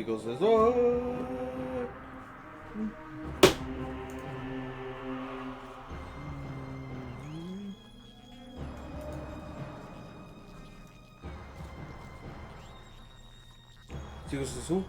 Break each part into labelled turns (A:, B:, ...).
A: Seagull says, "Oh." Seagull says, "Who?"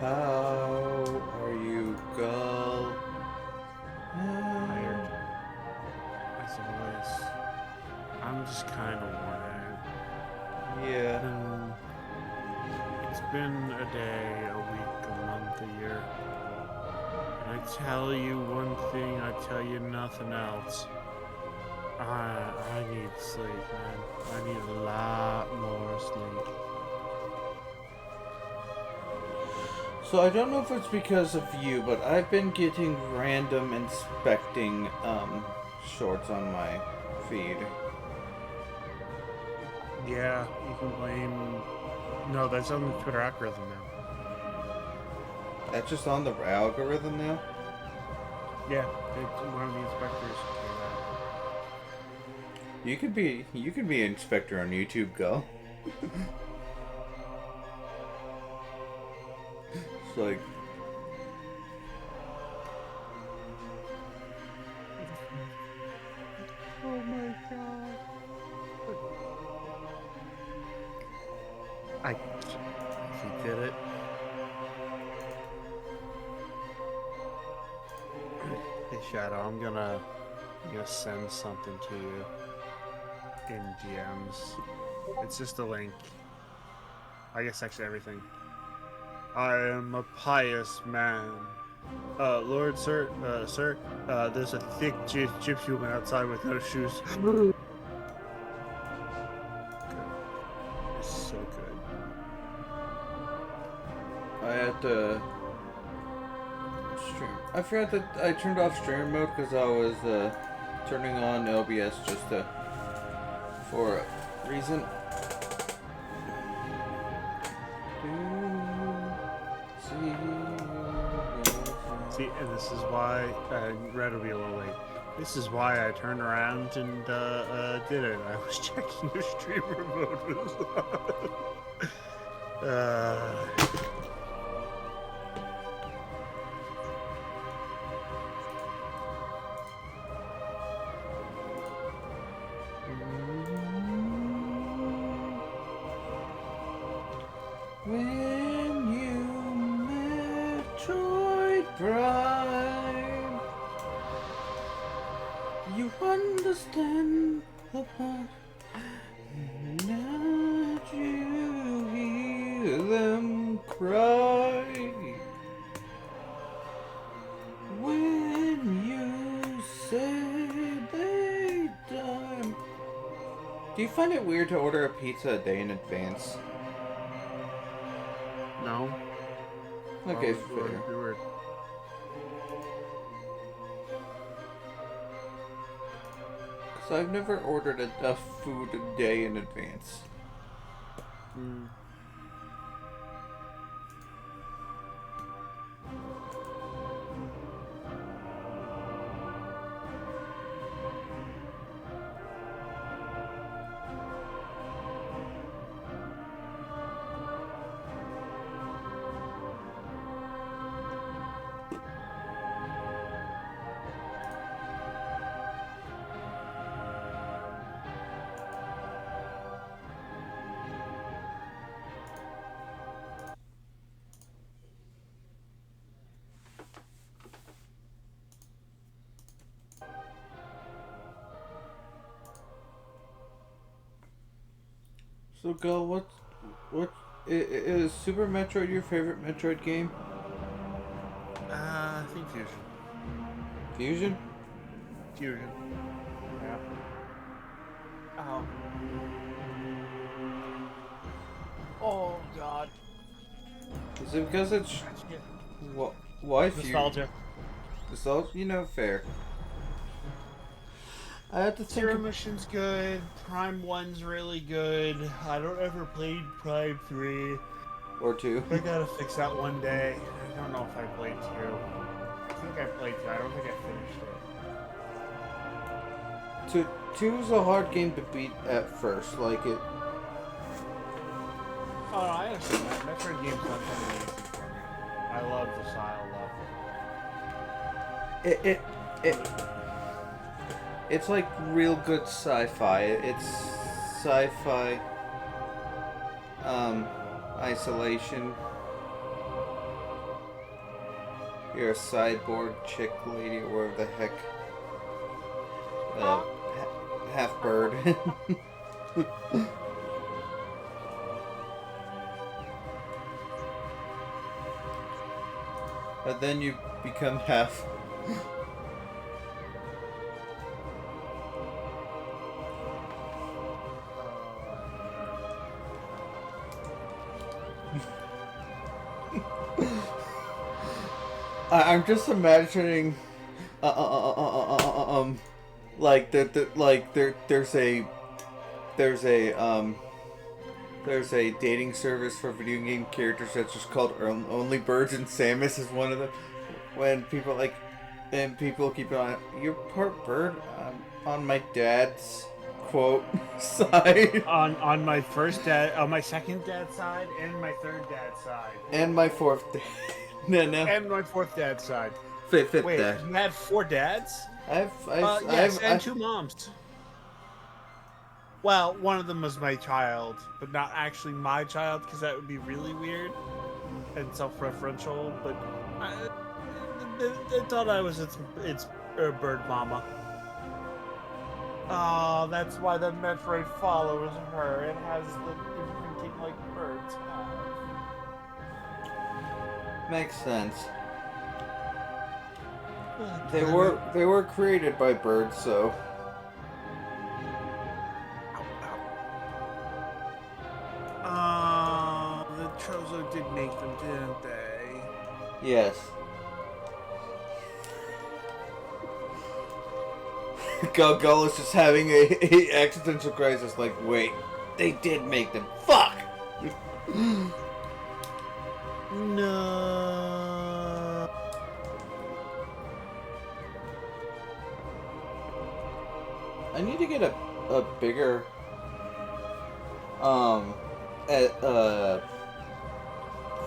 A: How are you, Gull?
B: Tired. As always. I'm just kind of worn out.
A: Yeah.
B: It's been a day, a week, a month, a year. And I tell you one thing, I tell you nothing else. I need sleep, man. I need a lot more sleep.
A: So I don't know if it's because of you, but I've been getting random inspecting shorts on my feed.
B: Yeah, you can blame... No, that's on the Twitter algorithm now.
A: That's just on the algorithm now?
B: Yeah, it's one of the inspectors came out.
A: You could be an inspector on YouTube, Gull. It's like,
B: Oh my god. He did it. Hey Shadow, I'm gonna send something to you in DMs. It's just a link. I guess actually everything. I am a pious man. Lord, sir, there's a thick gypsy woman outside with no shoes. It's so good.
A: I had to stream. I forgot that I turned off stream mode because I was turning on LBS just for a reason.
B: See, and this is why Red will be a little late. This is why I turned around and did it. I was checking the streamer mode was on.
A: When you Metroid Prime, you understand the part. Now you hear them cry. When you say they die. Do you find it weird to order a pizza a day in advance?
B: No.
A: Okay, fair.
B: Weird.
A: Because I've never ordered enough food a day in advance.
B: Mm.
A: So, Gal, what is Super Metroid your favorite Metroid game?
B: I think Fusion.
A: Fusion?
B: Fusion. Yeah. Oh. Oh God.
A: Is it because it's why Fusion?
B: Nostalgia.
A: Nostalgia? You know, fair. I have to think.
B: Zero Mission's good. Prime 1's really good. I don't ever played Prime 3.
A: Or 2.
B: I gotta fix that one day. I don't know if I played 2. I think I played 2. I don't think I finished it.
A: 2 is a hard game to beat at first. Like it.
B: Oh, no, I understand that. Metroid games not that easy for me. I love the style
A: It it's like real good sci-fi. It's sci-fi isolation. You're a cyborg chick lady or whatever the heck. Half bird. But then you become half. I'm just imagining, like there's a dating service for video game characters that's just called Only Birds, and Samus is one of them. When people and people keep on, you're part bird. On my dad's quote side.
B: On my second dad's side, and my third dad's side,
A: And my fourth dad. No.
B: and my fourth dad's side.
A: Fifth
B: Wait,
A: dad.
B: you had 4 dads? Yes, and 2 moms. Well, one of them was my child, but not actually my child, because that would be really weird and self-referential. But I thought I was its bird mama. Oh, that's why the Metroid follows her. It has the imprinting like birds have.
A: Makes sense. They were created by birds, so.
B: The Chozo did make them, didn't they?
A: Yes. Gull is just having a existential crisis. Like, wait, they did make them. Fuck.
B: No.
A: I need to get a bigger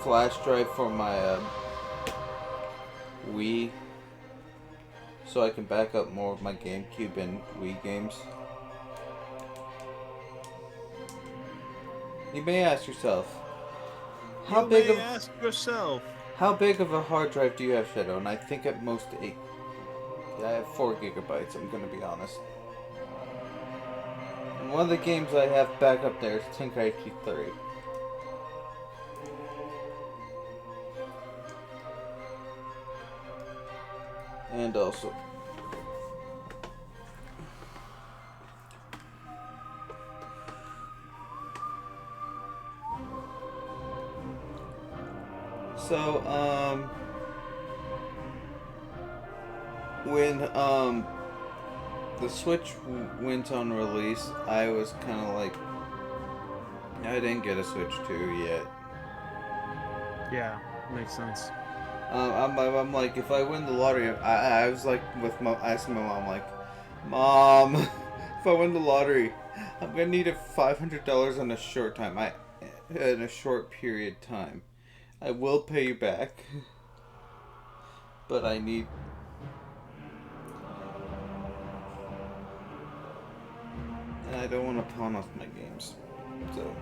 A: flash drive for my Wii, so I can back up more of my GameCube and Wii games. You may ask yourself, how big of a hard drive do you have, Shadow? And I think at most 8. Yeah, I have 4 gigabytes. I'm gonna be honest. And one of the games I have back up there is Tenkaichi 3. And also, so when the Switch went on release, I was kind of like, I didn't get a Switch 2 yet.
B: Yeah, makes sense.
A: I'm like, if I win the lottery, I was like, asking my mom, like, Mom, if I win the lottery, I'm gonna need $500 in a short time. In a short period of time. I will pay you back, but I need. And I don't want to pawn off my games, so.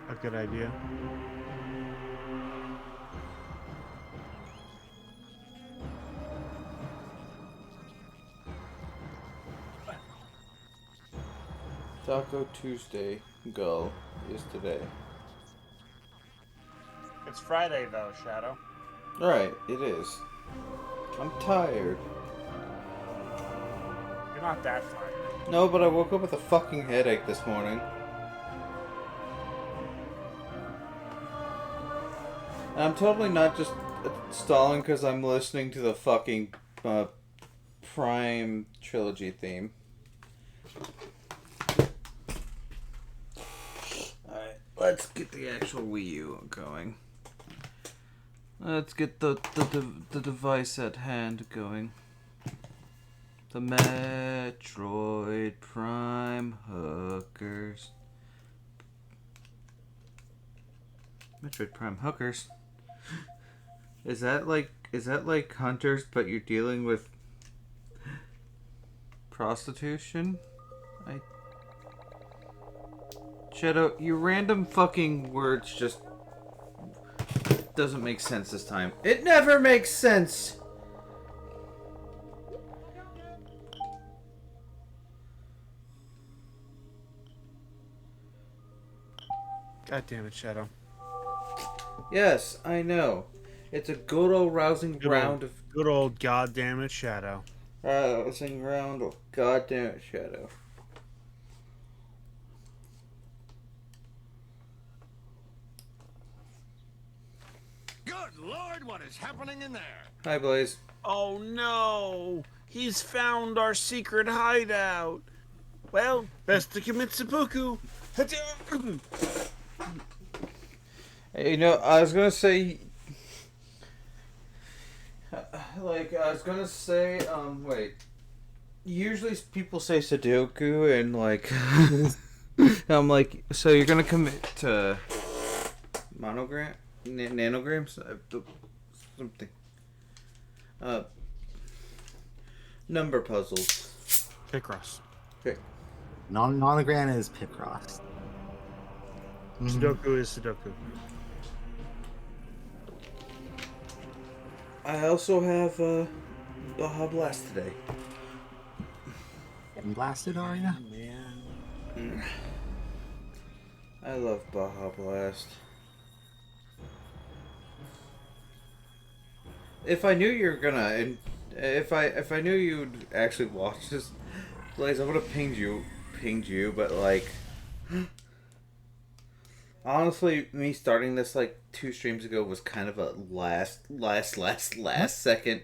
B: A good idea.
A: Taco Tuesday, Gull, is today.
B: It's Friday though, Shadow.
A: Alright, it is. I'm tired.
B: You're not that tired.
A: No, but I woke up with a fucking headache this morning. And I'm totally not just stalling because I'm listening to the fucking Prime trilogy theme. Alright, let's get the actual Wii U going. Let's get the device at hand going. The Metroid Prime hookers. Metroid Prime hookers? Is that like Hunters, but you're dealing with prostitution? Shadow, your random fucking words just doesn't make sense this time. It never makes sense!
B: God damn it, Shadow.
A: Yes, I know. It's a good old rousing round of...
B: Good old goddamn it, Shadow.
A: Rousing round of goddamn it, Shadow.
C: Good Lord, what is happening in there?
A: Hi, Blaze.
B: Oh no! He's found our secret hideout! Well, best to commit seppuku!
A: Hey, you know, I was gonna say... wait. Usually people say Sudoku and, like... I'm like, so you're gonna commit to... nanograms? Something. Number puzzles.
B: Picross.
A: Okay.
D: Nonogram is Picross.
B: Sudoku is Sudoku.
A: I also have Baja Blast today.
D: Getting blasted, are you?
B: Man.
A: I love Baja Blast. If I knew you were gonna, and if I knew you'd actually watch this, Blaze, I would have pinged you, but like, honestly, me starting this like 2 streams ago was kind of a last second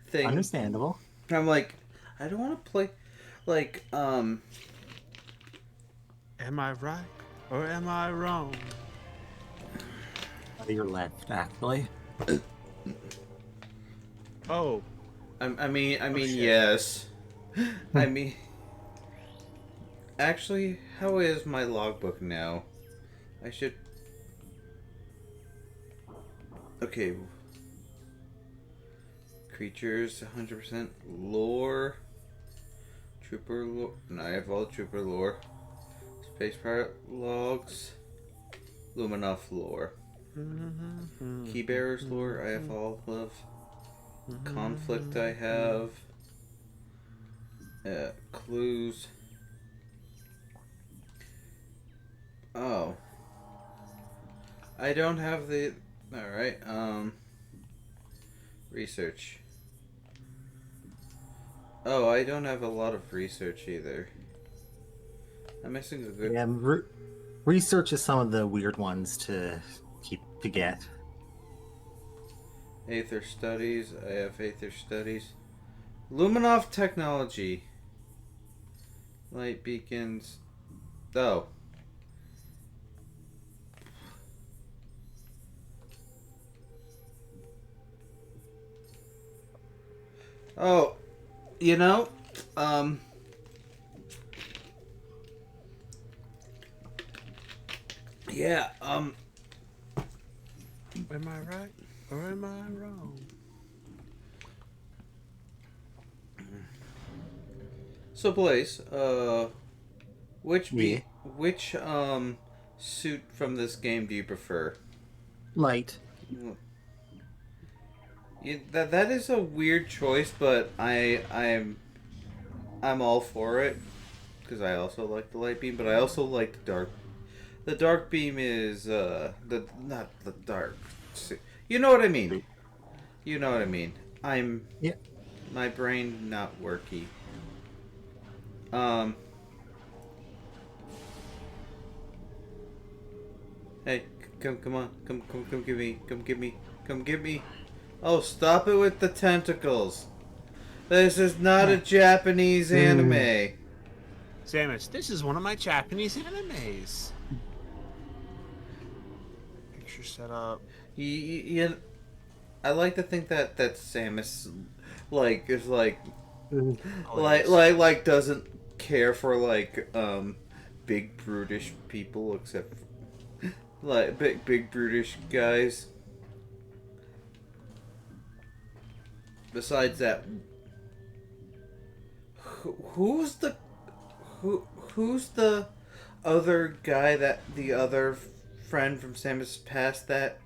A: thing.
D: Understandable.
A: I'm like, I don't want to play, like,
B: Am I right or am I wrong?
D: You're left, actually.
B: Oh.
A: I mean,
B: shit.
A: yes. I mean, actually, how is my logbook now? I should. Okay. Creatures, 100% lore. Trooper lore. No, I have all trooper lore. Space pirate logs. Luminoff lore. Keybearers lore, I have all of. Conflict, I have. Clues. Oh. I don't have the... Alright, research. Oh, I don't have a lot of research either. I'm missing a good...
D: Yeah, research is some of the weird ones to get.
A: Aether Studies. I have Aether Studies. Luminoff Technology. Light beacons. Oh. Oh. You know, yeah,
B: Am I right or am I wrong?
A: So Blaze, which
D: Yeah.
A: which suit from this game do you prefer?
D: Light.
A: That is a weird choice, but I'm all for it because I also like the light beam, but I also like the dark. The dark beam is not the dark. You know what I mean. You know what I mean.
D: Yeah.
A: My brain not worky. Hey, come on, come get me. Oh, stop it with the tentacles. This is not a Japanese anime.
B: Samus, this is one of my Japanese animes. Picture setup.
A: I like to think that Samus, like, is
B: Hilarious.
A: like doesn't care for big brutish people except like big brutish guys. Besides that, who's the who's the other guy that the other friend from Samus past that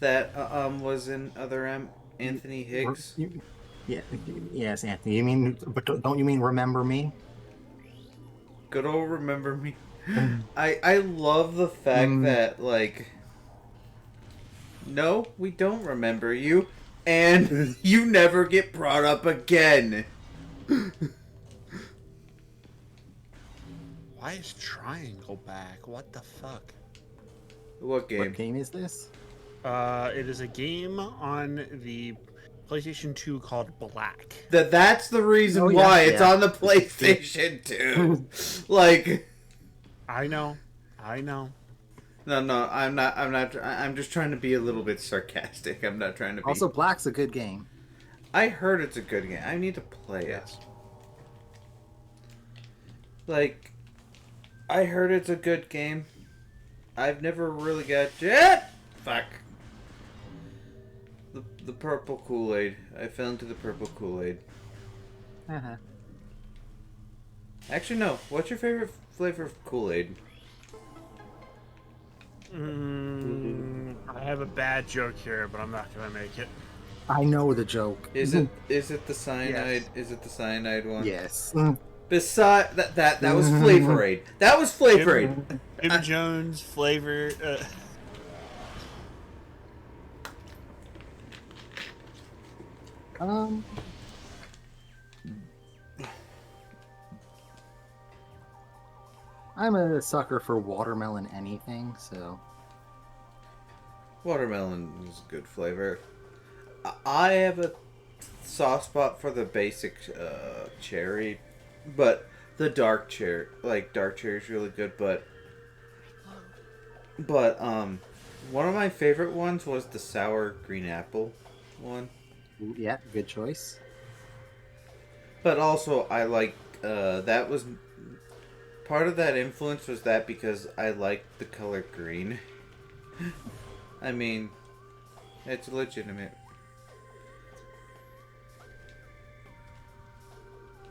A: was in other Anthony Higgs?
D: Yeah, yes, Anthony. You mean, but don't you mean Remember Me?
A: Good old Remember Me. I love the fact that no, we don't remember you, and you never get brought up again.
B: Why is Triangle back? What the fuck?
A: What game?
D: What game is this?
B: It is a game on the PlayStation 2 called Black.
A: That's the reason
D: Oh, yeah,
A: why it's
D: yeah.
A: on the PlayStation 2. Like,
B: I know.
A: no, I'm not. I'm just trying to be a little bit sarcastic. I'm not trying to be.
D: Also, Black's a good game.
A: I heard it's a good game. I need to play it.
B: Yes.
A: Like, I heard it's a good game. I've never really got yet. Fuck. The purple Kool-Aid. I fell into the purple Kool-Aid.
D: Uh-huh.
A: Actually, no. What's your favorite flavor of Kool-Aid?
B: I have a bad joke here, but I'm not gonna make it.
D: I know the joke.
A: Is it the cyanide?
B: Yes.
A: Is it the cyanide one?
D: Yes.
A: Beside that was Flavor Aid. That was Flavor Aid.
B: Jim Jones flavor.
D: I'm a sucker for watermelon anything, so
A: Watermelon is a good flavor. I have a soft spot for the basic cherry, but the dark cherry is really good. But one of my favorite ones was the sour green apple one.
D: yeah, good choice.
A: But also, I like that was part of that influence was that because I like the color green. I mean, it's legitimate.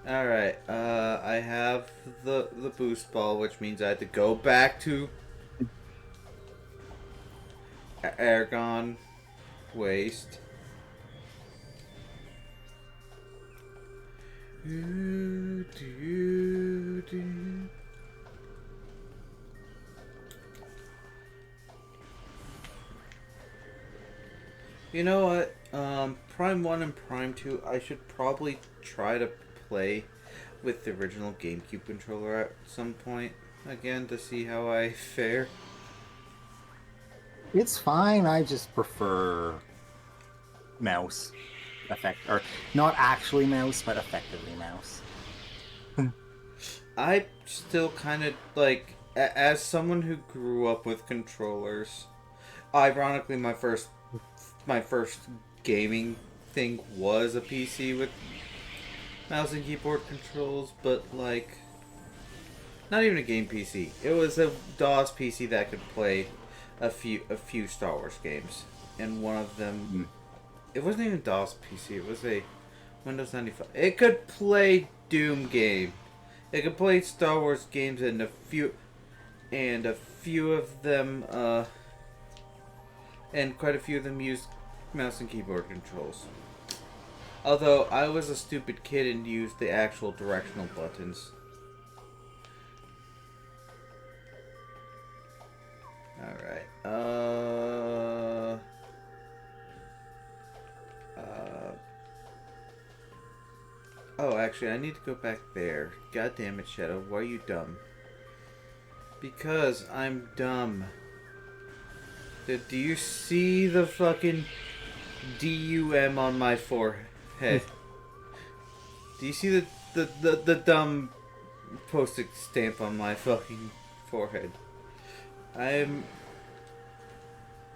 A: All right, I have the boost ball, which means I have to go back to Aragon Waste. You know what? Prime 1 and Prime 2, I should probably try to play with the original GameCube controller at some point again to see how I fare.
D: It's fine. I just prefer mouse effect, or not actually mouse, but effectively mouse.
A: I still kind of like, as someone who grew up with controllers. Ironically, my first gaming thing was a PC with mouse and keyboard controls, but like, not even a game PC. It was a DOS PC that could play a few Star Wars games, and one of them, it wasn't even DOS PC. It was a Windows 95. It could play Doom game. It could play Star Wars games, and a few of them, and quite a few of them used mouse and keyboard controls. Although I was a stupid kid and used the actual directional buttons. Alright. Oh, actually, I need to go back there. God damn it, Shadow. Why are you dumb? Because I'm dumb. Do you see the fucking DUM on my forehead? Do you see the dumb postage stamp on my fucking forehead?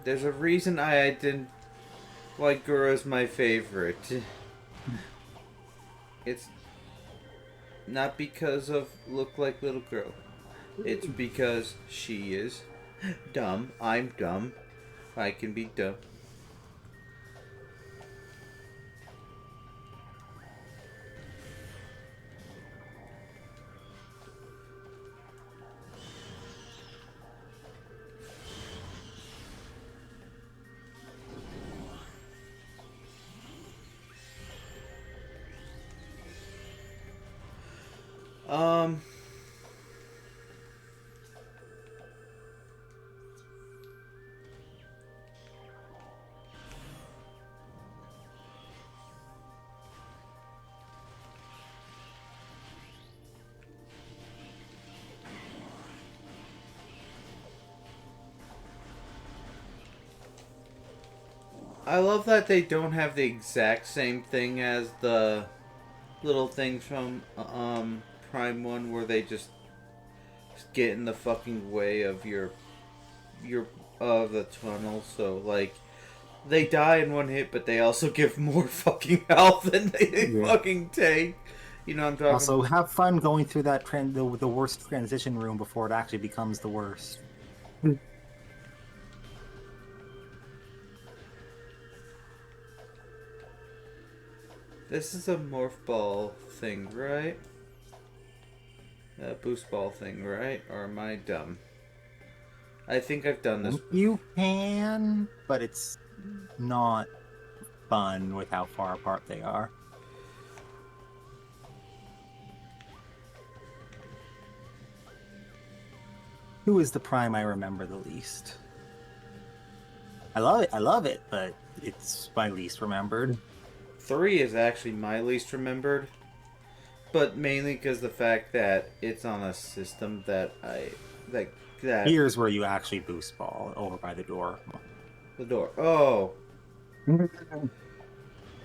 A: There's a reason I didn't like Gura's my favorite. It's not because of look like little girl. It's because she is dumb. I'm dumb. I can be dumb. Um, I love that they don't have the exact same thing as the little things from Prime 1 where they just get in the fucking way of your of the tunnel. So like they die in one hit, but they also give more fucking health than they fucking take. You know what I'm talking
D: Also,
A: about?
D: have fun going through that the worst transition room before it actually becomes the worst.
A: This is a morph ball thing, right? A boost ball thing, right? Or am I dumb? I think I've done this.
D: You can, but it's not fun with how far apart they are. Who is the prime I remember the least? I love it, but it's my least remembered.
A: 3 is actually my least remembered, but mainly because the fact that it's on a system that that
D: Here's where you actually boost ball over by the door.
A: the door. Oh,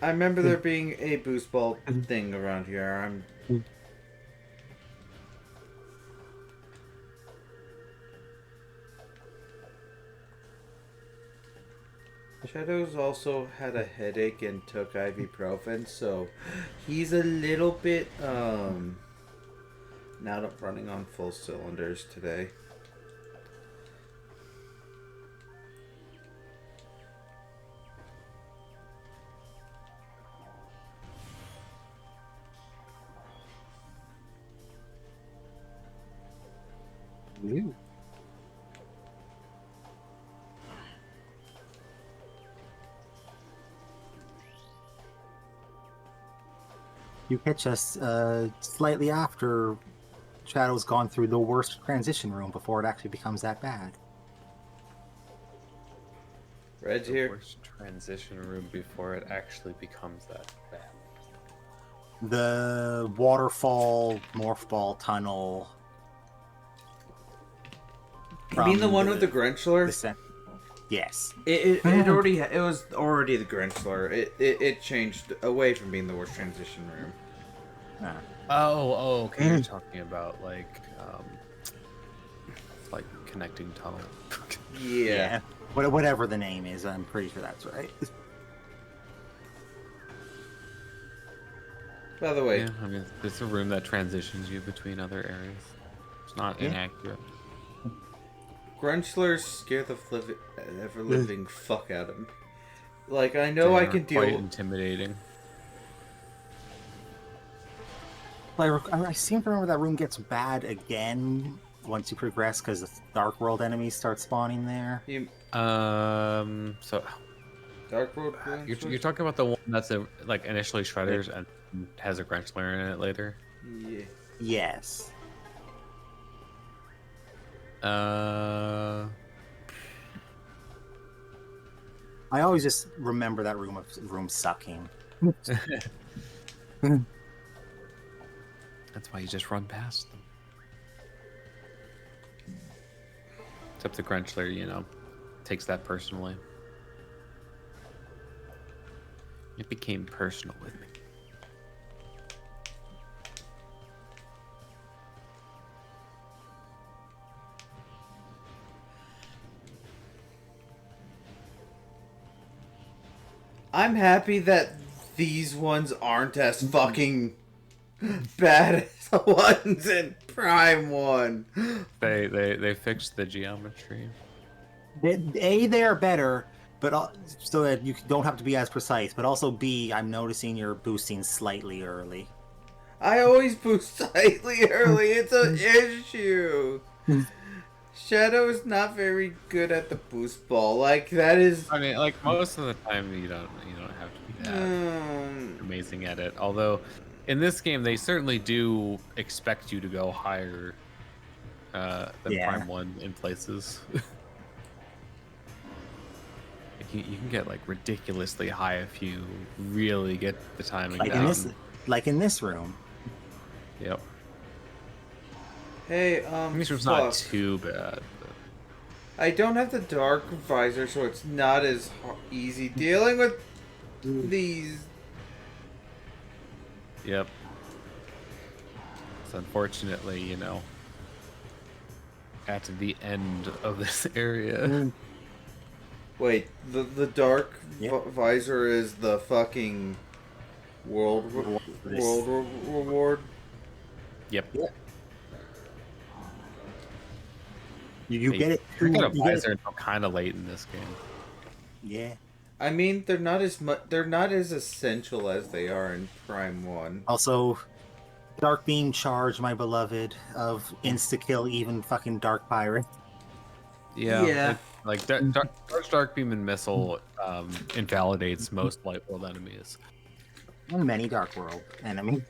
A: I remember there being a boost ball thing around here. Shadows also had a headache and took ibuprofen, so he's a little bit not running on full cylinders today.
D: Ooh. You catch us slightly after Shadow's gone through the worst transition room before it actually becomes that bad.
A: Red's
E: The
A: here.
E: worst transition room before it actually becomes that bad.
D: The waterfall, morph ball tunnel.
A: You mean the
D: from
A: one with the Grenchler?
D: Yes.
A: It was already the Grenchler. It changed away from being the worst transition room.
E: Oh, okay. You're talking about like connecting tunnel.
A: Yeah.
D: Whatever the name is, I'm pretty sure that's right.
A: By the way,
E: Yeah, I mean, it's a room that transitions you between other areas. It's not inaccurate.
A: Grunchlers scare the ever living fuck out of me. Like I know I
E: They're
A: can deal.
E: quite intimidating.
D: I seem to remember that room gets bad again once you progress because the Dark World enemies start spawning there.
E: So
A: Dark World.
E: you're talking about the one that's like initially Shredders and has a Grenchler in it later.
A: Yeah.
D: Yes.
E: Uh,
D: I always just remember that room sucking.
E: That's why you just run past them. Except the Grenchler, takes that personally. It became personal with me.
A: I'm happy that these ones aren't as fucking bad as the ones in Prime 1.
E: They fixed the geometry.
D: They are better, but so that you don't have to be as precise. But also B, I'm noticing you're boosting slightly early.
A: I always boost slightly early. It's an issue. Shadow is not very good at the boost ball. Like that is.
E: I mean, like most of the time, you don't have to be that amazing at it. Although, in this game, they certainly do expect you to go higher than Prime 1 in places. You can get like ridiculously high if you really get the timing down.
D: Like in this room.
E: Yep.
A: Hey,
E: This room's
A: fuck.
E: not too bad. But...
A: I don't have the dark visor, so it's not as easy dealing with these.
E: Yep. So unfortunately, at the end of this area.
A: Wait, the dark visor is the fucking world reward.
E: Yep.
D: You get it.
E: You get a visor until kind of late in this game.
D: Yeah.
A: I mean, they're not as much. They're not as essential as they are in Prime 1.
D: Also, Dark Beam Charge, my beloved, of insta kill even fucking Dark Pirate.
A: Yeah.
E: Like Dark Beam and Missile invalidates most Light World enemies.
D: And many Dark World enemies.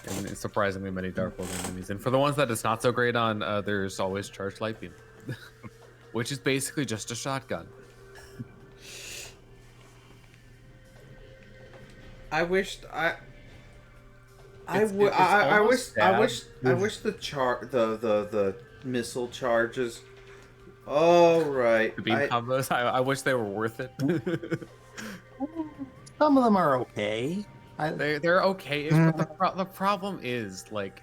E: And surprisingly many Dark World enemies. And for the ones that it's not so great on, there's always Charged Light Beam. Which is basically just a shotgun.
A: I wish the missile charges. Oh right.
E: The beam combos. I wish they were worth it.
D: Some of them are okay.
E: They're okay, but the problem is like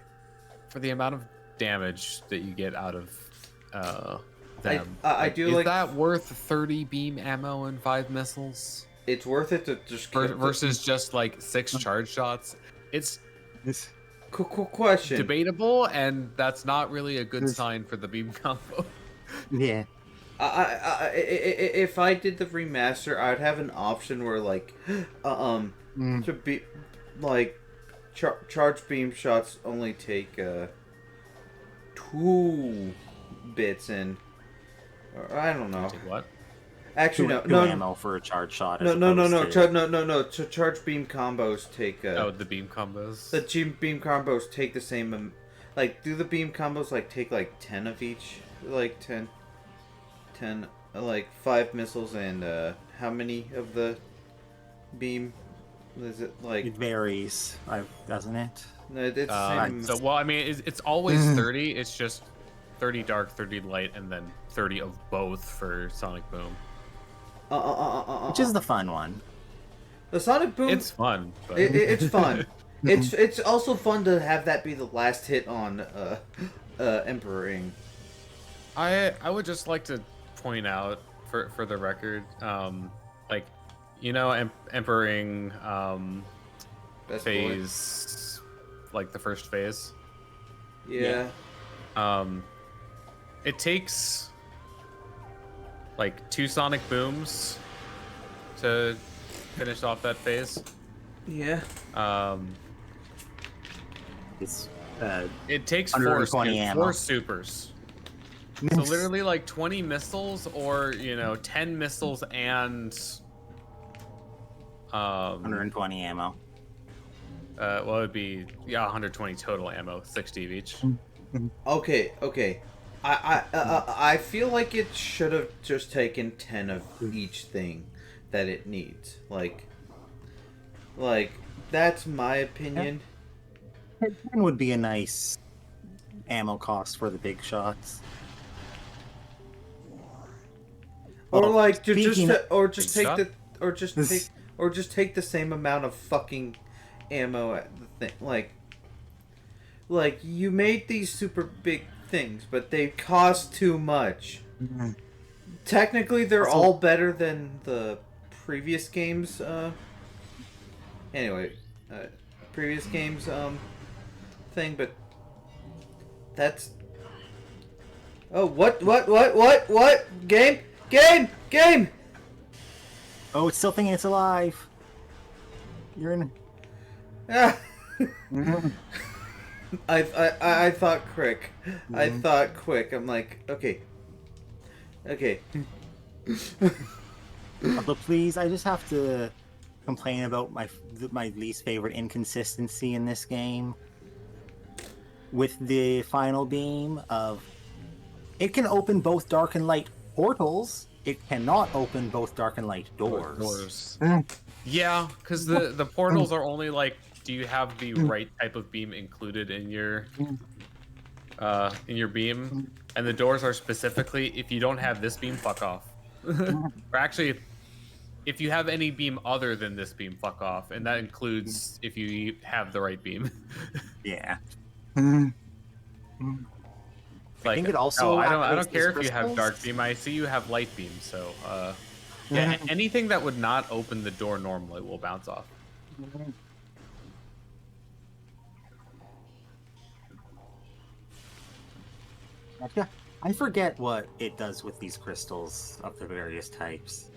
E: for the amount of damage that you get out of them. Is that worth 30 beam ammo and 5 missiles?
A: It's worth it to just
E: versus just like 6 charge shots. It's
A: cool question.
E: Debatable, and that's not really a good sign for the beam combo.
D: Yeah.
A: If I did the remaster, I'd have an option where like, to be like, charge beam shots only take 2 bits in. Or, I don't know.
E: Take what?
A: Actually,
D: two ammo for a charge shot.
A: No. Charge beam combos take.
E: The beam combos.
A: The beam combos take the same. Like, do the beam combos like take like 10 of each? Like 10, like 5 missiles and how many of the beam? Is it like?
D: It varies, doesn't it?
A: No, it's the same.
E: So well, I mean, it's always 30. It's just 30 dark, 30 light, and then 30 of both for Sonic Boom.
D: Which is the fun one.
A: The Sonic Boom.
E: It's fun. But...
A: It's fun. It's also fun to have that be the last hit on Emperor-ing.
E: I would just like to point out for the record, like, Emperor-ing phase, like the first phase.
A: Yeah.
E: It takes like 2 Sonic Booms to finish off that phase.
A: Yeah.
E: It takes 4 supers. So literally like 20 missiles or 10 missiles and
D: 120 ammo.
E: Well, it'd be 120 total ammo, 60 of each.
A: Okay. I feel like it should have just taken 10 of each thing that it needs. Like that's my opinion.
D: 10 would be a nice ammo cost for the big shots.
A: Or like just take the same amount of fucking ammo at the thing. Like you made these super big things, but they cost too much. Technically, they're all better than the previous games. Anyway, previous games thing, but that's. Oh, what? Game!
D: Oh, it's still thinking it's alive. You're in.
A: Ah. I thought quick. I thought quick. I'm like, okay.
D: Although, please, I just have to complain about my least favorite inconsistency in this game. With the final beam of, it can open both dark and light portals. It cannot open both dark and light doors.
E: Yeah, because the portals are only like, do you have the right type of beam included in your beam? And the doors are specifically, if you don't have this beam, fuck off. Or actually, if you have any beam other than this beam, fuck off. And that includes if you have the right beam.
D: Yeah.
E: Like,
D: I think it also.
E: I don't care if you have dark beam. I see you have light beam. So, yeah, anything that would not open the door normally will bounce off.
D: Yeah, I forget what it does with these crystals of the various types.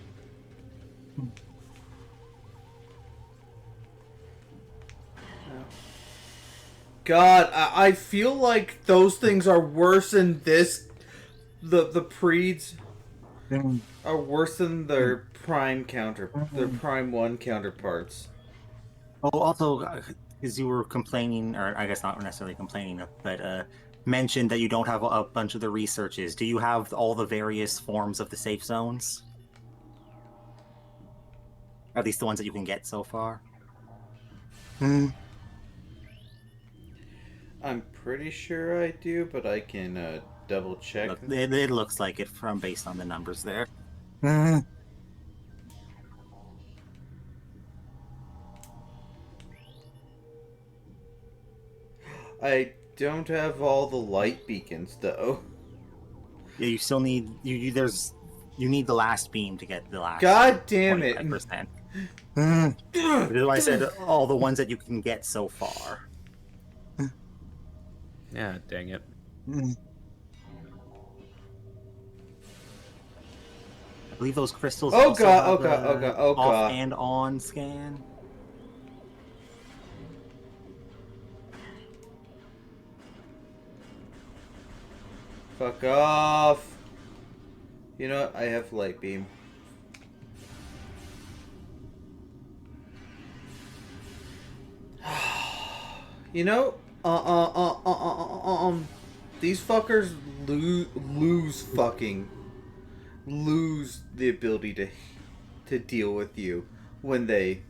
A: God, I feel like those things are worse than this. The Preeds are worse than their Prime Prime 1 counterparts.
D: Oh, also, because you were complaining, or I guess not necessarily complaining, but mentioned that you don't have a bunch of the researches. Do you have all the various forms of the safe zones? At least the ones that you can get so far?
A: I'm pretty sure I do, but I can double check.
D: Look, it looks like it from based on the numbers there.
A: I don't have all the light beacons though.
D: Yeah, you still need you need the last beam to get the last.
A: God damn
D: 25%. That's why I said all the ones that you can get so far.
E: Yeah, dang it.
D: I believe those crystals.
A: Oh
D: also
A: god!
D: have off and on scan.
A: Fuck off! You know what? I have light beam. You know, these fuckers lose the ability to deal with you when they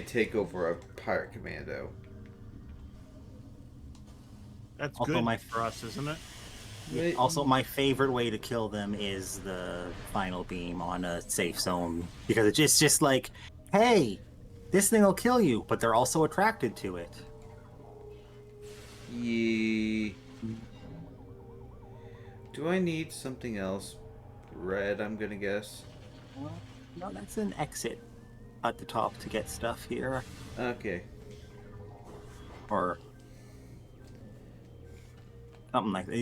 A: take over a pirate commando.
B: That's
D: Also
B: good for us, isn't it?
D: Yeah, also, my favorite way to kill them is the final beam on a safe zone, because it's just like, hey, this thing will kill you, but they're also attracted to it.
A: Yeah. Do I need something else? Red, I'm gonna guess.
D: No, that's an exit at the top to get stuff here.
A: Okay.
D: Or something like that.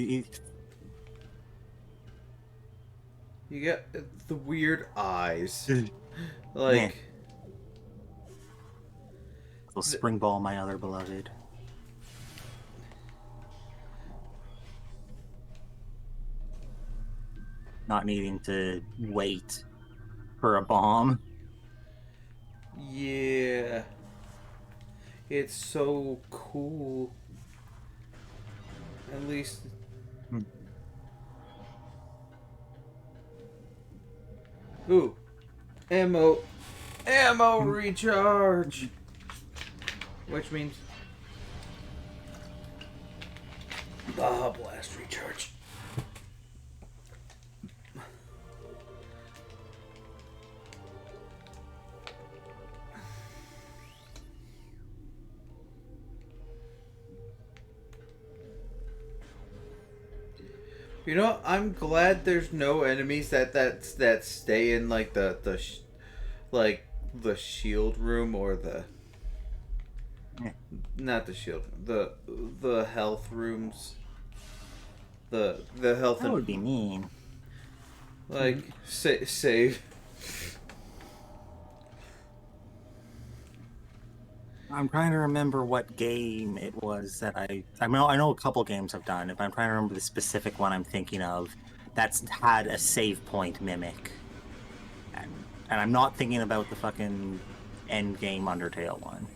A: You got the weird eyes. Like...
D: So Spring Ball, my other beloved. Not needing to wait for a bomb.
A: Yeah. It's so cool. At least... Ooh. Ammo recharge! Which means... Baja Blast recharge. You know, I'm glad there's no enemies that stay in like like the shield room or the not the shield, the health rooms. The health
D: That would be mean.
A: like save.
D: I'm trying to remember what game it was that I know a couple games I've done, but I'm trying to remember the specific one I'm thinking of that's had a save point mimic. And I'm not thinking about the fucking end game Undertale one.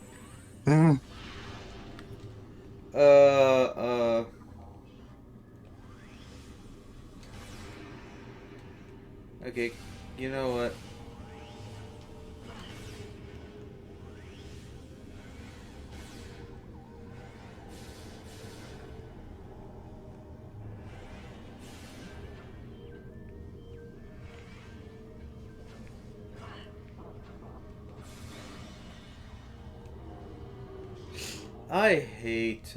A: Okay, you know what? I hate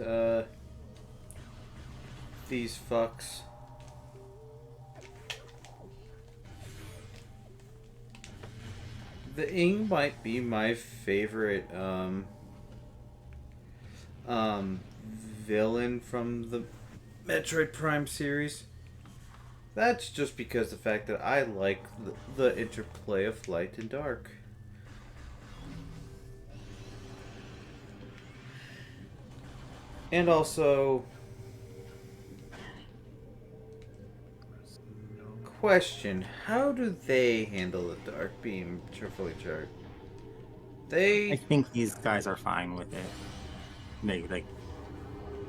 A: these fucks. The Ing might be my favorite villain from the Metroid Prime series. That's just because the fact that I like the interplay of light and dark. And also, question, how do they handle the dark beam, fully charged?
D: I think these guys are fine with it.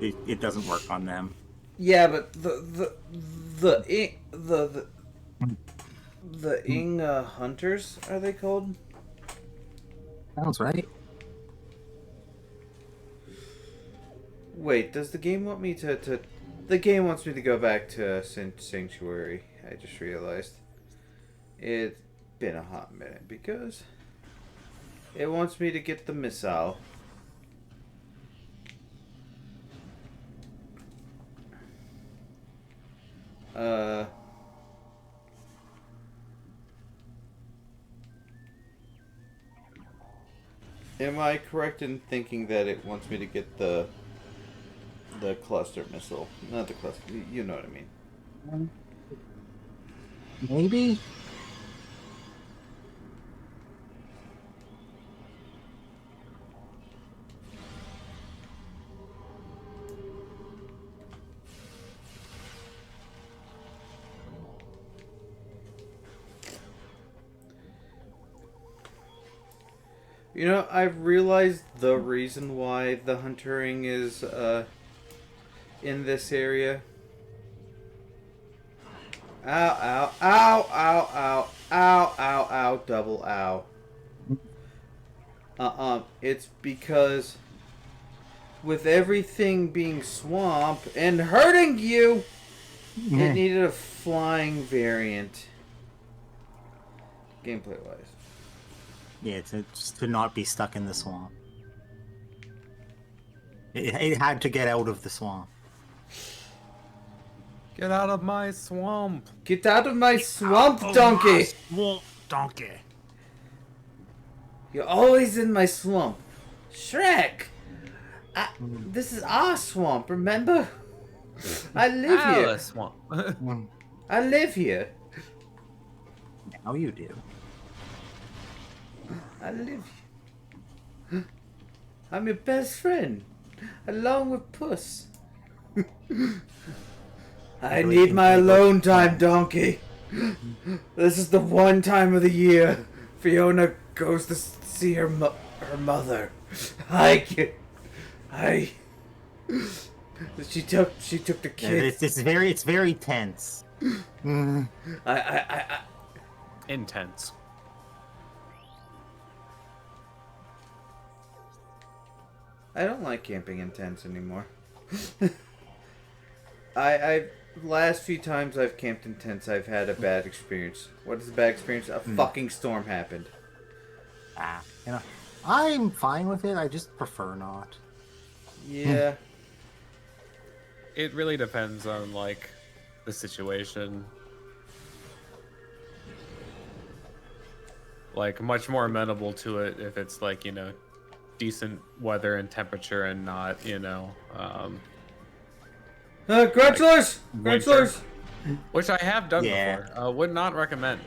D: It doesn't work on them.
A: Yeah, but the Ing hunters, are they called?
D: Sounds right.
A: Wait, does the game want me to... The game wants me to go back to Sanctuary. I just realized. It's been a hot minute because it wants me to get the missile. Am I correct in thinking that it wants me to get the cluster missile? Not the cluster, you know what I mean.
D: Maybe?
A: You know, I've realized the reason why the huntering is in this area. Ow, ow, ow, ow, ow, ow, ow, ow, double ow. It's because with everything being swamp and hurting you, it needed a flying variant. Gameplay wise.
D: Yeah, just to not be stuck in the swamp. It had to get out of the swamp.
E: Get out of my swamp!
A: Get out of my swamp, donkey!
B: Swamp donkey.
A: You're always in my swamp. Shrek! This is our swamp, remember? I live here.
E: Swamp.
A: I live here.
D: Now you do.
A: I live here. I'm your best friend, along with Puss. I need my alone time, donkey. This is the one time of the year Fiona goes to see her mother. She took the kids.
D: It's very tense.
E: Intense.
A: I don't like camping in tents anymore. I last few times I've camped in tents, I've had a bad experience. What is a bad experience? A fucking storm happened.
D: I'm fine with it. I just prefer not.
A: Yeah.
E: It really depends on like the situation. Like, much more amenable to it if it's like, you know, decent weather and temperature and not, you know,
A: Congratulations!
E: winter.
A: Congratulations!
E: Which I have done
D: Yeah.
E: before. Would not recommend.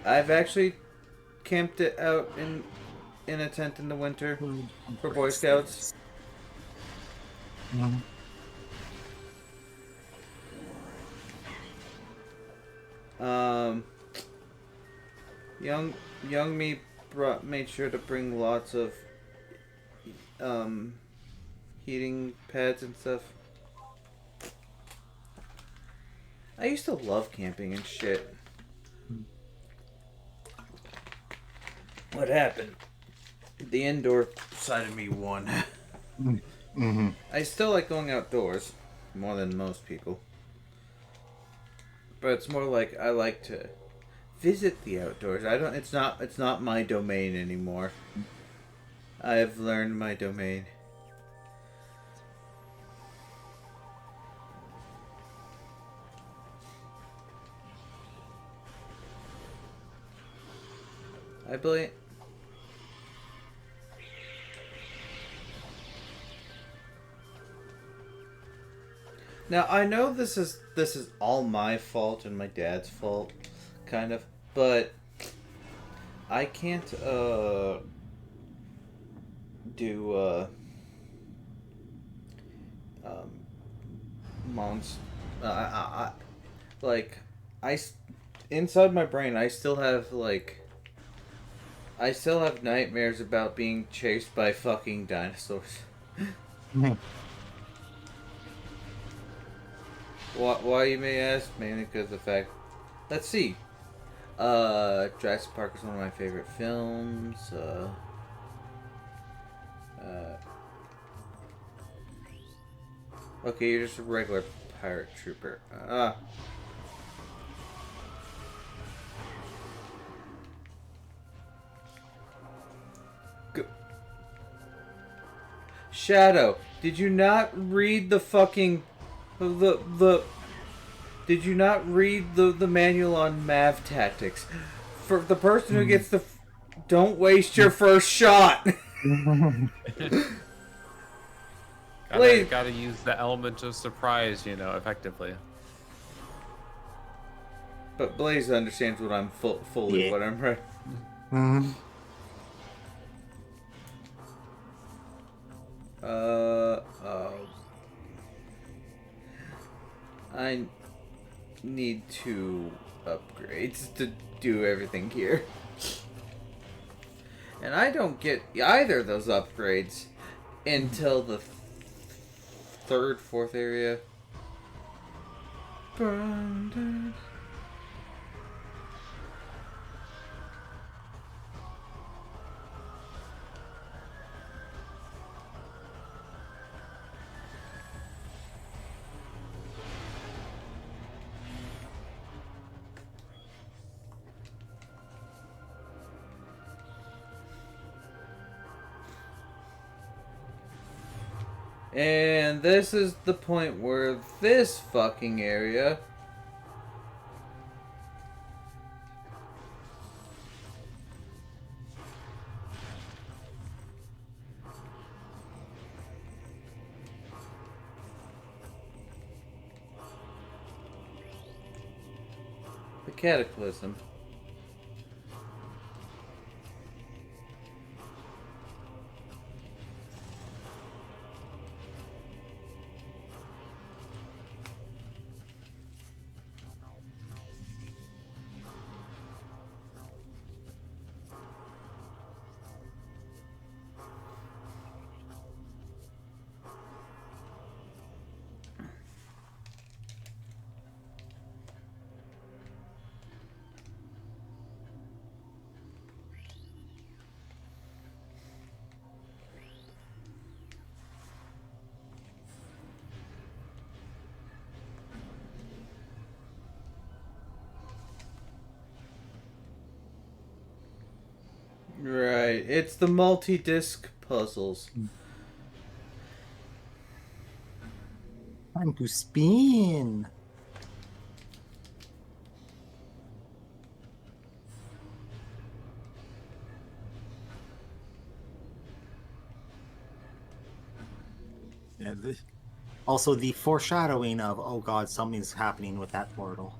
A: I've actually camped it out in a tent in the winter for Boy Scouts.
D: Mhm.
A: Young me made sure to bring lots of heating pads and stuff. I used to love camping and shit. What happened? The indoor side of me won.
D: Mm-hmm.
A: I still like going outdoors more than most people. But it's more like I like to visit the outdoors. It's not my domain anymore. I've learned my domain. I believe. Now I know this is all my fault and my dad's fault, kind of, but I can't do monst. Like inside my brain I still have nightmares about being chased by fucking dinosaurs. Why you may ask? Mainly because of the fact. Let's see. Jurassic Park is one of my favorite films. Okay, you're just a regular pirate trooper. Shadow, did you not read the fucking Did you not read the manual on Mav tactics? For the person who gets the don't waste your first shot.
E: Gotta use the element of surprise, you know, effectively.
A: But Blaze understands what I'm fully what I'm right.
D: Mm-hmm.
A: I need 2 upgrades to do everything here. And I don't get either of those upgrades until the 3rd, 4th area. And this is the point where this fucking area the cataclysm. Right, it's the multi-disc puzzles.
D: Time to spin. Also, the foreshadowing of, oh god, something's happening with that portal.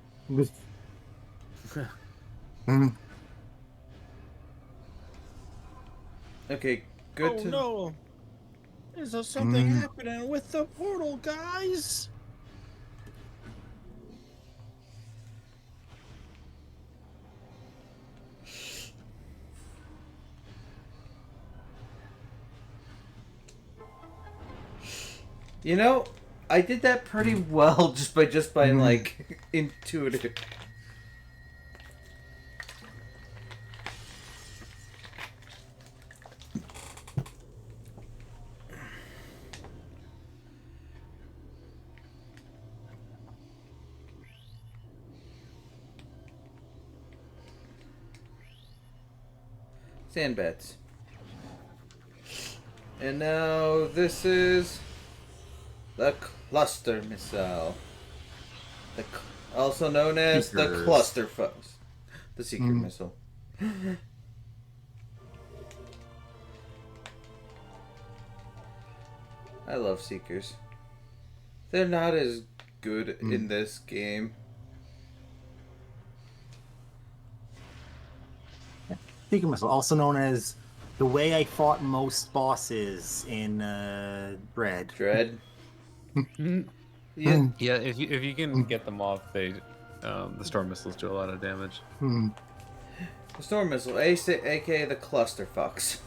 A: Okay, good
B: Oh
A: to...
B: no! Is there something happening with the portal, guys?
A: You know, I did that pretty well just by like intuitive. Sand beds. And now this is the cluster missile. Also known as the
D: Seekers.
A: cluster foes. The seeker missile. I love seekers. They're not as good in this game.
D: Seeker missile, also known as the way I fought most bosses in Dread.
A: Dread.
E: Yeah, if you can get them off, the storm missiles do a lot of damage.
A: The storm missile, aka the cluster fucks.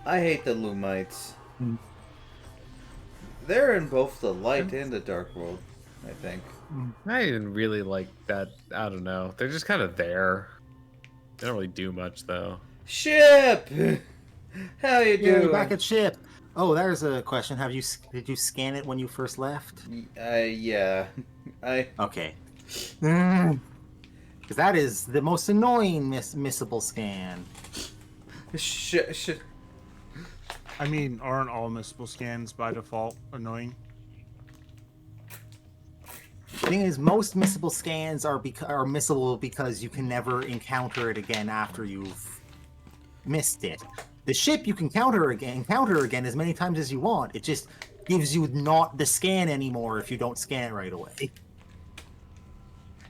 A: I hate the Lumites. They're in both the light and the dark world, I think.
E: I didn't really like that. I don't know. They're just kind of there. They don't really do much, though.
A: Ship! How you
D: Yeah,
A: doing?
D: back at ship. Oh, there's a question. Did you scan it when you first left?
A: Yeah.
D: Okay. Because that is the most annoying missable scan.
A: Shit.
B: I mean, aren't all missable scans by default annoying?
D: The thing is, most missable scans are missable because you can never encounter it again after you've missed it. The ship you can encounter again as many times as you want. It just gives you not the scan anymore if you don't scan it right away.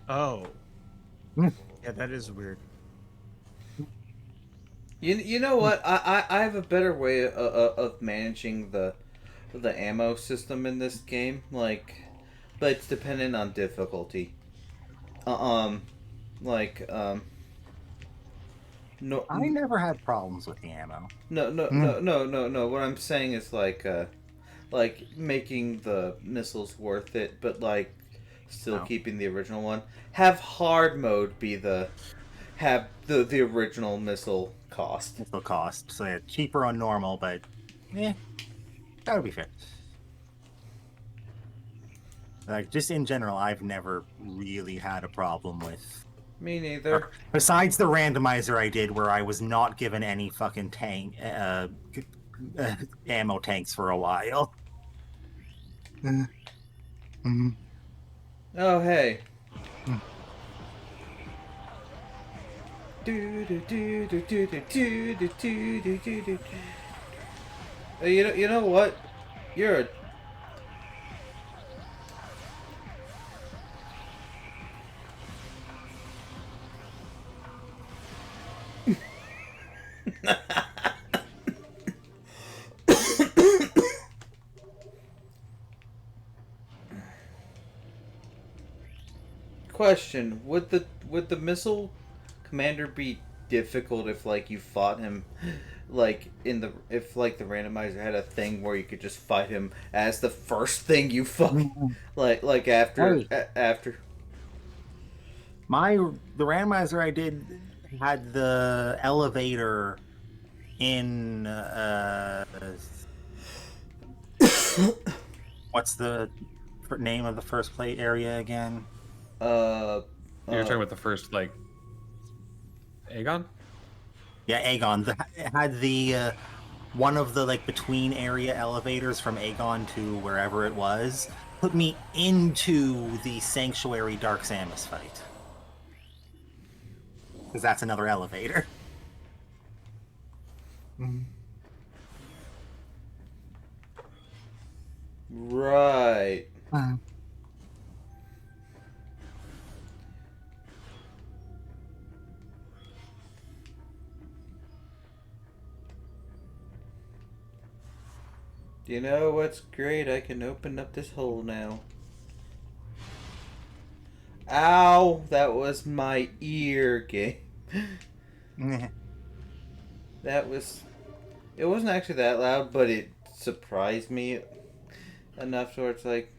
B: Oh. Yeah, that is weird.
A: You know what? I have a better way of managing the ammo system in this game. But it's dependent on difficulty. No.
D: I never had problems with the ammo.
A: No. What I'm saying is like making the missiles worth it, but still keeping the original one. Have hard mode be the original missile cost.
D: Missile cost, so yeah, cheaper on normal, but that would be fair. Just in general, I've never really had a problem with.
A: Me neither.
D: Besides the randomizer I did, where I was not given any fucking tank ammo tanks for a while.
A: Oh hey. You know what? You're a... Question: Would the missile commander be difficult if you fought him if the randomizer had a thing where you could just fight him as the first thing you fought after
D: the randomizer I did had the elevator in what's the name of the first plate area again?
E: You're talking about the first Aegon?
D: Yeah, Aegon. It had the one of the between area elevators from Aegon to wherever it was put me into the Sanctuary Dark Samus fight. Because that's another elevator.
A: Right. You know what's great? I can open up this hole now. Ow! That was my ear game. That was... It wasn't actually that loud, but it surprised me enough to where it's like...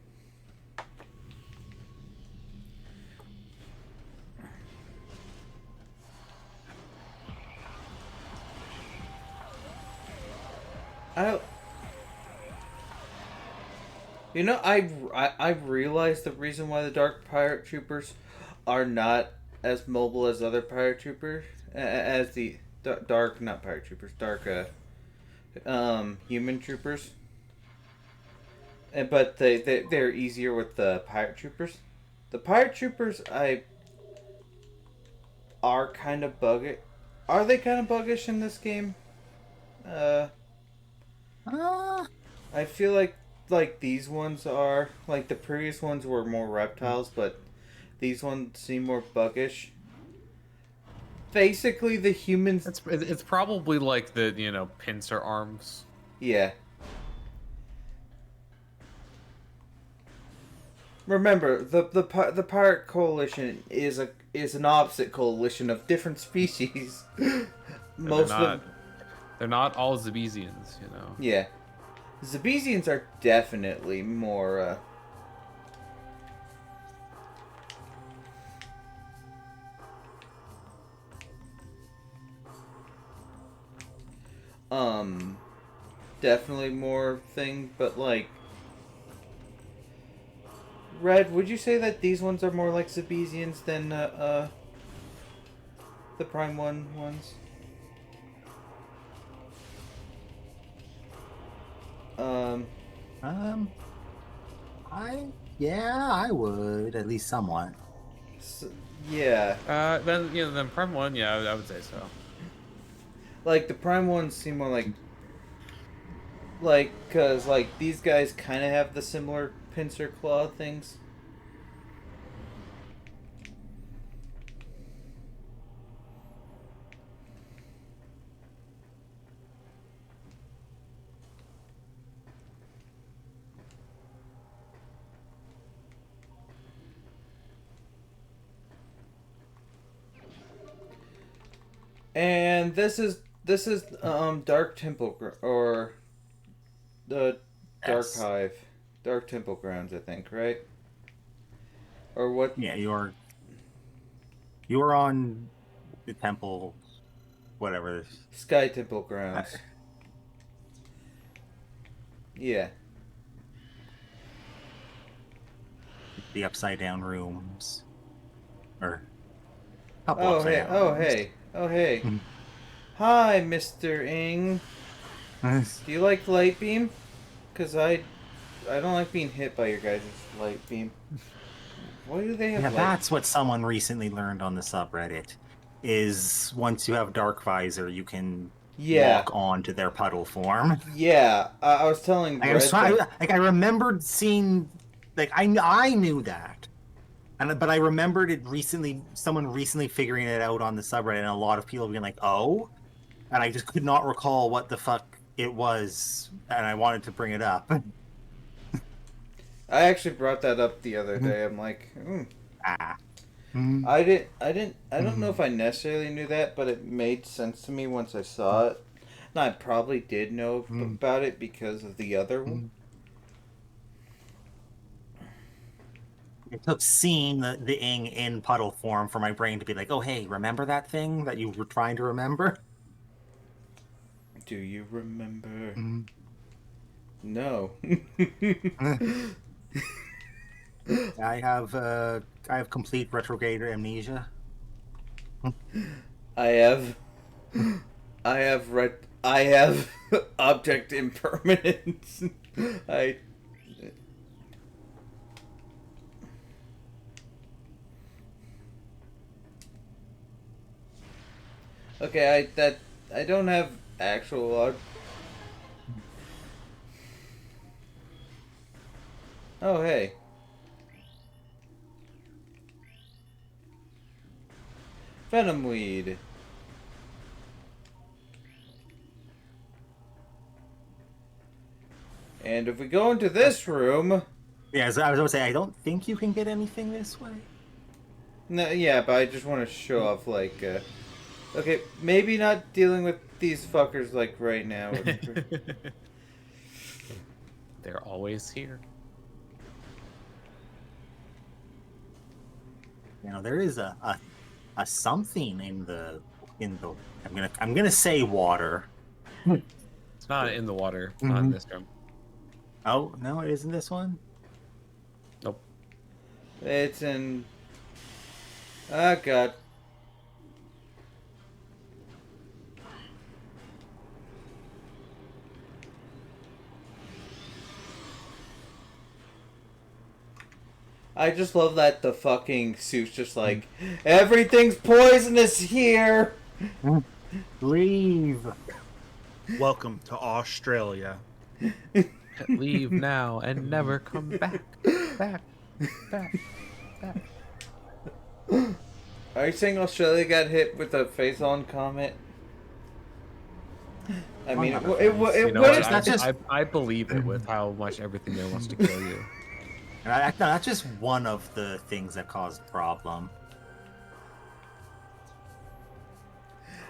A: You know, I've realized the reason why the Dark Pirate Troopers are not as mobile as other Pirate Troopers, as the Dark, not Pirate Troopers, Dark, Human Troopers. But they're easier with the Pirate Troopers. The Pirate Troopers, are kind of buggish. Are they kind of buggish in this game? I feel like these ones are like the previous ones were more reptiles, but these ones seem more buggish. Basically, the humans.
E: It's probably like the pincer arms.
A: Yeah. Remember, the pirate coalition is an opposite coalition of different species. Most of them.
E: They're not all Zabesians,
A: Yeah. Zabesians are definitely more, definitely more thing, but like... Red, would you say that these ones are more like Zabesians than, the Prime 1 ones?
D: I would, at least somewhat.
A: So, yeah.
E: Then Prime 1, yeah, I would say so.
A: Like, the Prime ones seem more cause, like, these guys kind of have the similar pincer claw things. And this is Dark Temple or the Dark
D: Yes.
A: Hive, Dark Temple Grounds, I think, right? Or what?
D: Yeah, you're on the temple, whatever.
A: Sky Temple Grounds. Yeah.
D: The upside down rooms, or couple
A: Oh
D: upside
A: hey!
D: down
A: Oh
D: rooms.
A: hey! Oh hey! Hi, Mr. Ing. Do you like light beam? Cause I don't like being hit by your guys' light beam. Why do they have?
D: Yeah,
A: light?
D: that's what someone recently learned on the subreddit. Is once you have Dark Visor, you can walk onto their puddle form.
A: Yeah, I was telling.
D: I remembered seeing, like I knew that, but I remembered it recently. Someone recently figuring it out on the subreddit, and a lot of people being like, "Oh," and I just could not recall what the fuck it was, and I wanted to bring it up.
A: I actually brought that up the other day. I'm like, I don't know if I necessarily knew that, but it made sense to me once I saw it. And I probably did know about it because of the other one.
D: It took seeing the Ing in puddle form for my brain to be like, oh, hey, remember that thing that you were trying to remember?
A: Do you remember? No.
D: I have complete retrograde amnesia.
A: I have object impermanence. Okay, I don't have actual log. Oh, hey. Venom weed. And if we go into this room...
D: Yeah, so I was going to say, I don't think you can get anything this way.
A: No, yeah, but I just want to show off, like, okay, maybe not dealing with these fuckers, like, right now.
E: They're always here.
D: You know, there is a something in the I'm gonna say water.
E: It's not in the water, not in this room.
D: Oh no, it isn't this one.
E: Nope.
A: It's in... Oh, God. I just love that the fucking suit's just like, everything's poisonous here!
D: Leave.
B: Welcome to Australia.
E: Leave now and never come back. Back.
A: Are you saying Australia got hit with a face-on comet? I mean,
E: I believe it with how much everything there wants to kill you.
D: That's just one of the things that caused the problem.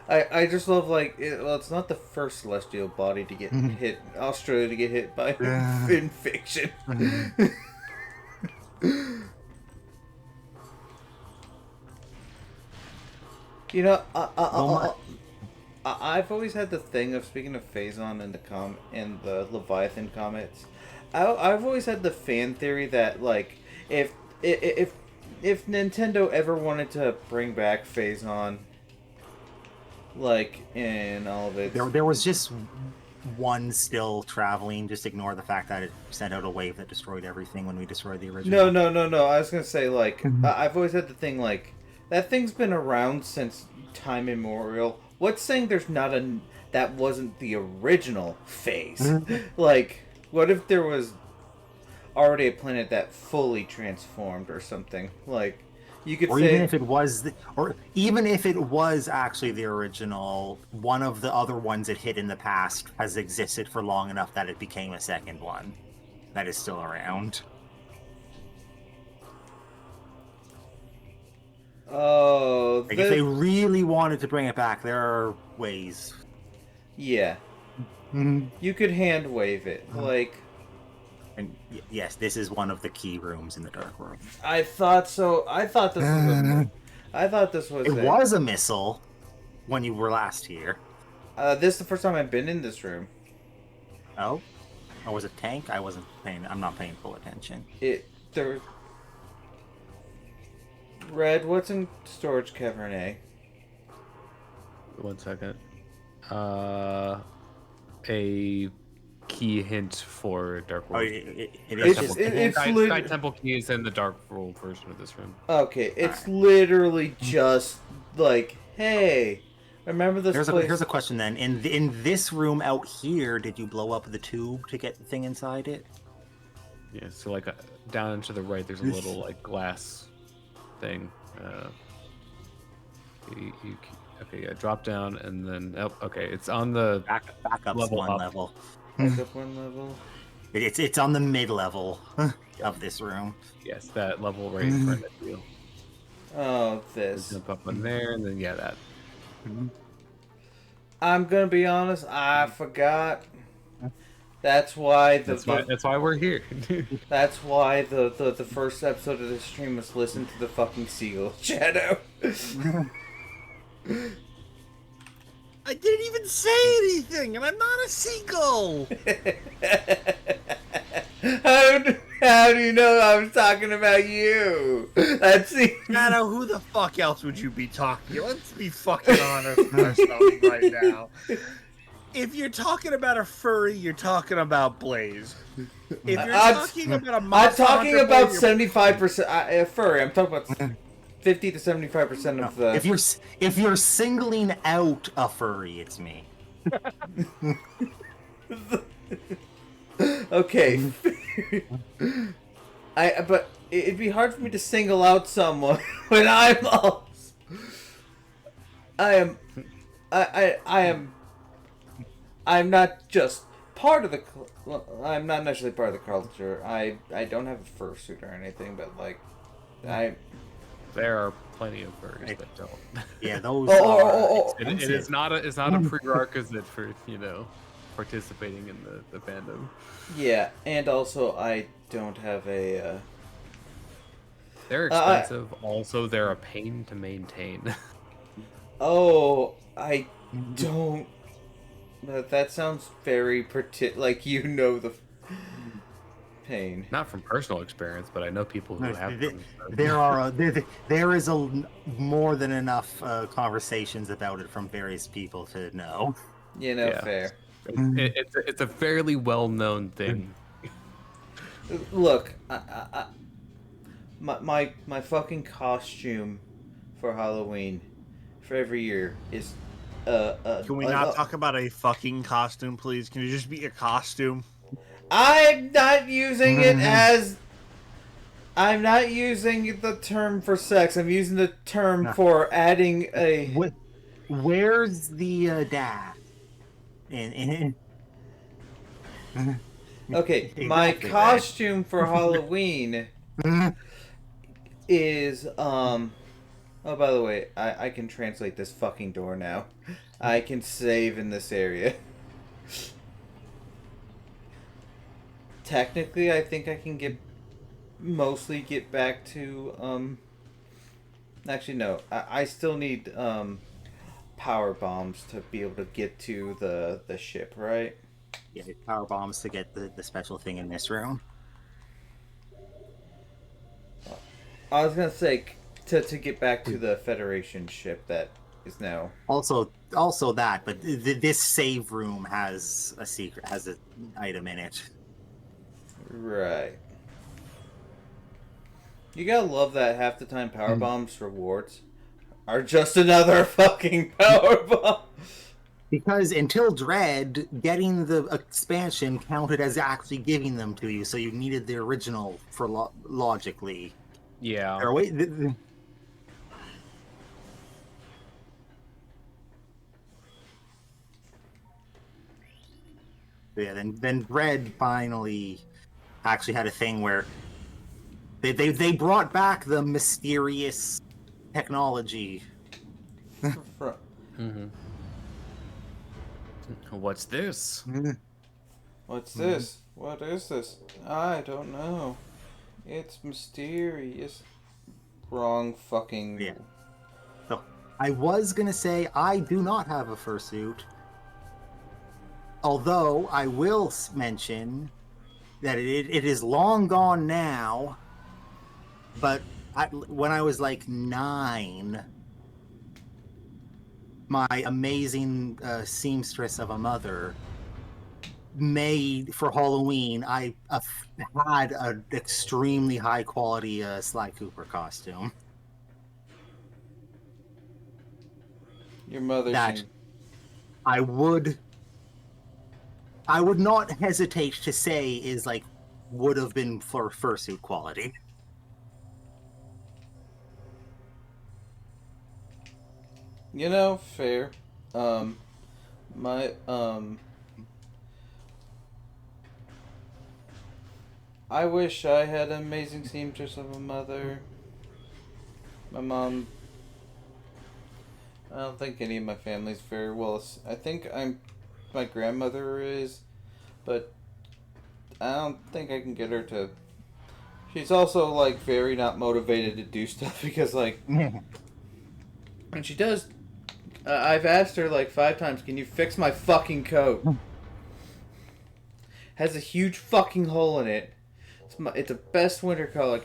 A: I just love, like, it's not the first celestial body to get hit, Australia to get hit by infection. You know, I've always had the thing of, speaking of Phazon and the Leviathan comets, I've always had the fan theory that, like, if Nintendo ever wanted to bring back Phazon, like, in all of it,
D: there was just one still traveling. Just ignore the fact that it sent out a wave that destroyed everything when we destroyed the original.
A: No. I was gonna say, like, I've always had the thing, like, that thing's been around since time immemorial. What's saying that wasn't the original phase? Like, what if there was already a planet that fully transformed or something? Like, you could
D: or
A: say...
D: even if it was actually the original, one of the other ones it hit in the past has existed for long enough that it became a second one that is still around.
A: Oh,
D: like, if they really wanted to bring it back, there are ways.
A: Yeah. You could hand wave it, like...
D: And yes, this is one of the key rooms in the Dark Room.
A: I thought so. I thought this was
D: It was a missile when you were last here.
A: This is the first time I've been in this room.
D: Oh? Or was it tank? I'm not paying full attention.
A: There... Red, what's in storage cavern A?
E: 1 second. A key hint for Dark World.
D: Oh, it is.
E: Sky Temple key is in the Dark World version of this room.
A: Okay, it's literally just like, hey, remember this place?
D: Here's a question then. In this room out here, did you blow up the tube to get the thing inside it?
E: Yeah, so like down and to the right, there's a little like glass thing. Okay, yeah, drop down and then okay, it's on the
D: back up one level.
A: Back up one level.
D: It's on the mid level of this room.
E: Yes, that level right in front of you.
A: Oh, this.
E: Jump up in there and then that.
A: I'm gonna be honest, I forgot. That's why
E: that's why we're here.
A: That's why the first episode of the stream was listen to the fucking seagull shadow.
B: I didn't even say anything, and I'm not a seagull.
A: How do you know I was talking about you? That's
B: Shadow, who the fuck else would you be talking to? Let's be fucking honest with ourselves right now. If you're talking about a furry, you're talking about Blaze. If you're talking about a monster,
A: I'm talking about 75% furry. I'm talking about 50 to 75% of the.
D: If you're singling out a furry, it's me.
A: Okay. But it'd be hard for me to single out someone when I am I am I'm not just part of the I'm not necessarily part of the culture. I don't have a fursuit or anything, but like I
E: There are plenty of furries that don't.
D: Yeah, those
E: It's not a prerequisite for participating in the fandom.
A: yeah, and also I don't have a
E: They're expensive. Also, they're a pain to maintain.
A: oh, I don't. That sounds very like the pain.
E: Not from personal experience, but I know people who have them.
D: There is more than enough conversations about it from various people to know.
E: Yeah.
A: Fair.
E: It's a fairly well-known thing.
A: Look, my fucking costume for Halloween for every year is
B: Can we not talk about a fucking costume, please? Can it just be a costume?
A: I'm not using it as. I'm not using the term for sex. I'm using the term for adding a.
D: Where's the dad?
A: Okay,
D: Exactly,
A: my costume for Halloween is Oh, by the way, I can translate this fucking door now. I can save in this area. Technically, I think I can mostly get back to actually no, I still need power bombs to be able to get to the ship, right?
D: Yeah, power bombs to get the special thing in this room.
A: I was gonna say to get back to the Federation ship that is now.
D: Also that, but this save room has an item in it.
A: Right. You gotta love that half the time power bombs rewards are just another fucking power bomb.
D: Because until Dread, getting the expansion counted as actually giving them to you, so you needed the original for logically.
E: Yeah.
D: Or wait. Yeah, then Dread finally actually had a thing where they brought back the mysterious technology.
E: Mm-hmm. What's this?
A: What's this? What is this? I don't know. It's mysterious. Wrong fucking.
D: Yeah. So I was gonna say I do not have a fursuit. Although I will mention that it is long gone now. But when I was like 9, my amazing seamstress of a mother made for Halloween. I had an extremely high quality Sly Cooper costume.
A: Your mother.
D: That I would not hesitate to say is like would have been for fursuit quality.
A: Fair. I wish I had an amazing seamstress of a mother. My mom. I don't think any of my family's very well. I think my grandmother is, but I don't think I can get her to. She's also like very not motivated to do stuff because like. And she does. I've asked her like 5 times, can you fix my fucking coat? Has a huge fucking hole in it. It's a best winter coat. I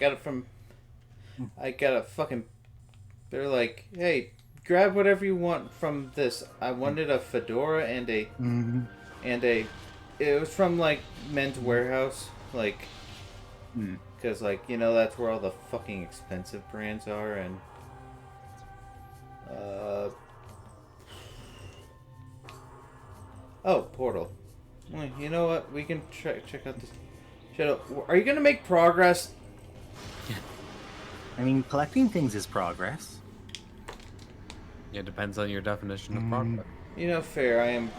A: got a fucking. They're like, hey, grab whatever you want from this. I wanted a fedora and a. It was from like Men's Warehouse, like. Because like that's where all the fucking expensive brands are and. Oh, portal. Well, you know what? We can check out this. Shadow, are you gonna make progress?
D: I mean, collecting things is progress.
E: Yeah, it depends on your definition of progress.
A: You know, fair. I am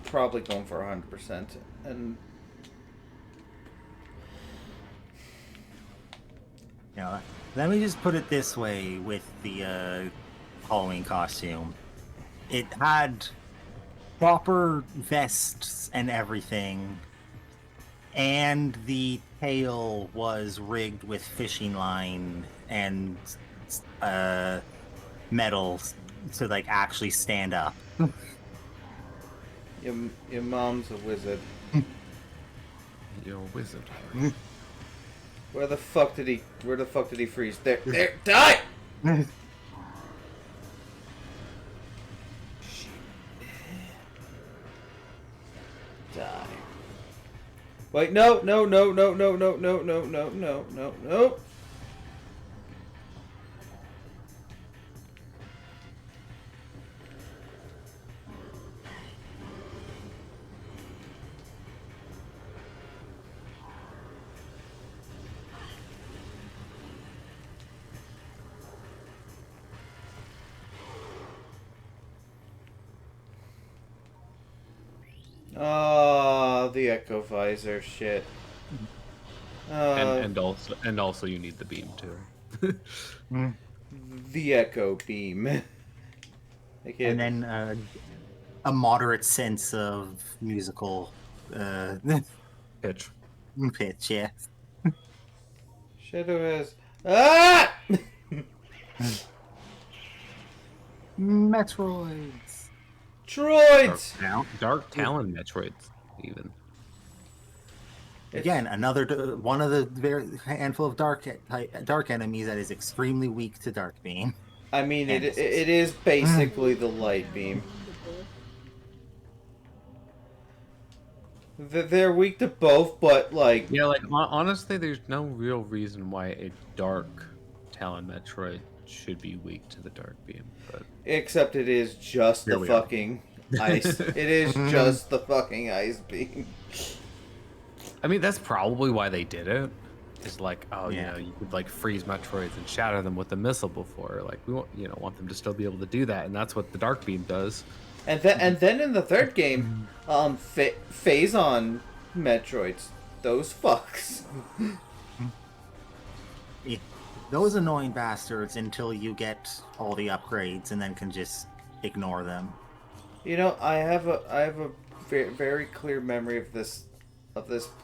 A: probably going for 100%, and
D: You know, let me just put it this way with the Halloween costume. It had proper vests and everything, and the tail was rigged with fishing line and metal to like actually stand up.
A: your mom's a wizard.
E: You're a wizard.
A: Where the fuck did he freeze? There, die! Die. Wait, no. Oh, the echo visor shit.
E: And also you need the beam too.
A: The echo beam.
D: And then a moderate sense of musical
E: Pitch.
D: pitch, yeah.
A: Shadow has
D: Metroids.
A: Droids.
E: Dark Talon Metroids, even.
D: Again, another one of the very handful of dark enemies that is extremely weak to dark beam.
A: I mean, it is basically the light beam. They're weak to both, but like...
E: Yeah, like, honestly, there's no real reason why a Dark Talon Metroid should be weak to the Dark Beam, but...
A: Except it is just the fucking ice. It is just the fucking ice beam.
E: I mean, that's probably why they did it. Is like, oh,
D: Yeah.
E: you could, like, freeze Metroids and shatter them with a missile before. Like, we want them to still be able to do that, and that's what the Dark Beam does.
A: And then in the third game, Phazon Metroids, those fucks.
D: Yeah, those annoying bastards until you get all the upgrades and then can just ignore them.
A: You know, I have a very, very clear memory of this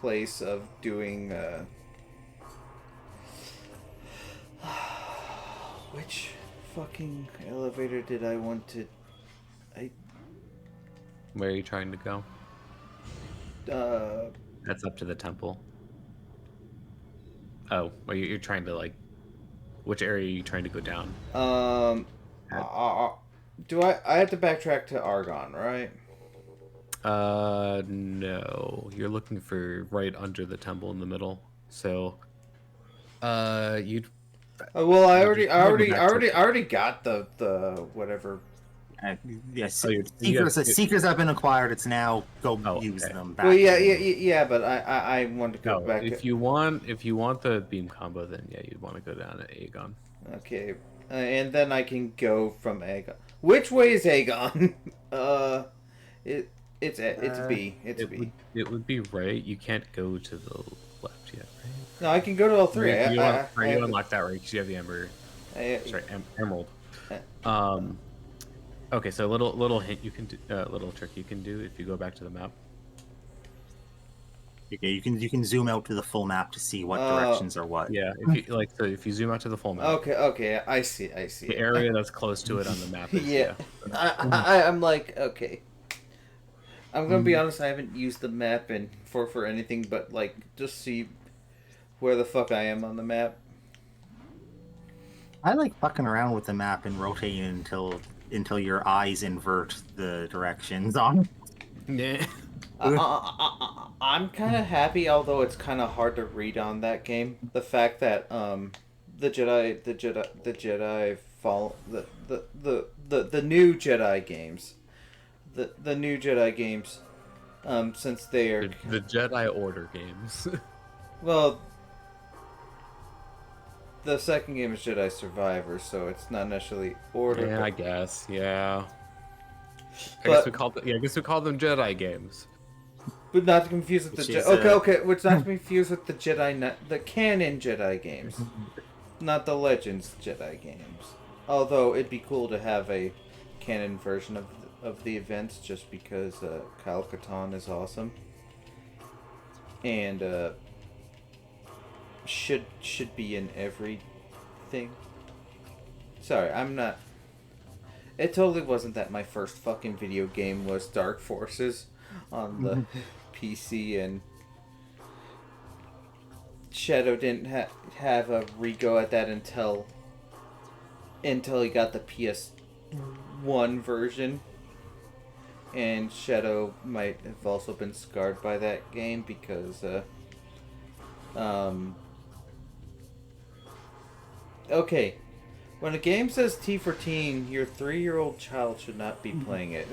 A: place of doing which fucking elevator did I want to
E: Where are you trying to go?
A: uh
E: That's up to the temple. Oh, well, you're trying to, like... Which area are you trying to go down?
A: do I have to backtrack to Argon, right?
E: No. You're looking for right under the temple in the middle. So, you'd...
A: Well, I already got the whatever.
D: Yes,
E: yeah,
D: Seekers have been acquired. It's now go use them. Back
A: Well, yeah, but I want to go back.
E: If you want the beam combo, then yeah, you'd want to go down to Aegon.
A: Okay, and then I can go from Aegon. Which way is Aegon? It's B. B.
E: It would be right. You can't go to the left yet, right?
A: No, I can go to all three.
E: You unlock that right because you have the Ember. Emerald. Okay, so little hint you can do, little trick you can do if you go back to the map.
D: Okay, you can zoom out to the full map to see what directions are what.
E: Yeah, if you zoom out to the full map.
A: Okay, I see.
E: The area that's close to it on the map. Is,
A: yeah. I'm like, okay. I'm gonna be honest. I haven't used the map for anything but like just see where the fuck I am on the map.
D: I like fucking around with the map and rotating until your eyes invert the directions on.
E: Yeah.
A: I'm kind of happy, although it's kind of hard to read on that game. The fact that the Jedi fall the new Jedi games, the new Jedi games Since they are
E: the Jedi Order games.
A: well, the second game is Jedi Survivor, so it's not necessarily Order.
E: Yeah, I guess. Yeah. I
A: But
E: guess we call them Jedi games.
A: but not to confuse with the
D: Which is,
A: okay. Which not to confuse with the the canon Jedi games, not the Legends Jedi games. Although it'd be cool to have a canon version of the events, just because Kyle Katarn is awesome, and should be in everything. Sorry, I'm not. It totally wasn't that my first fucking video game was Dark Forces on the PC, and Shadow didn't have a rego at that until he got the PS1 version. And Shadow might have also been scarred by that game because okay. When a game says T for teen, your 3-year-old child should not be playing it.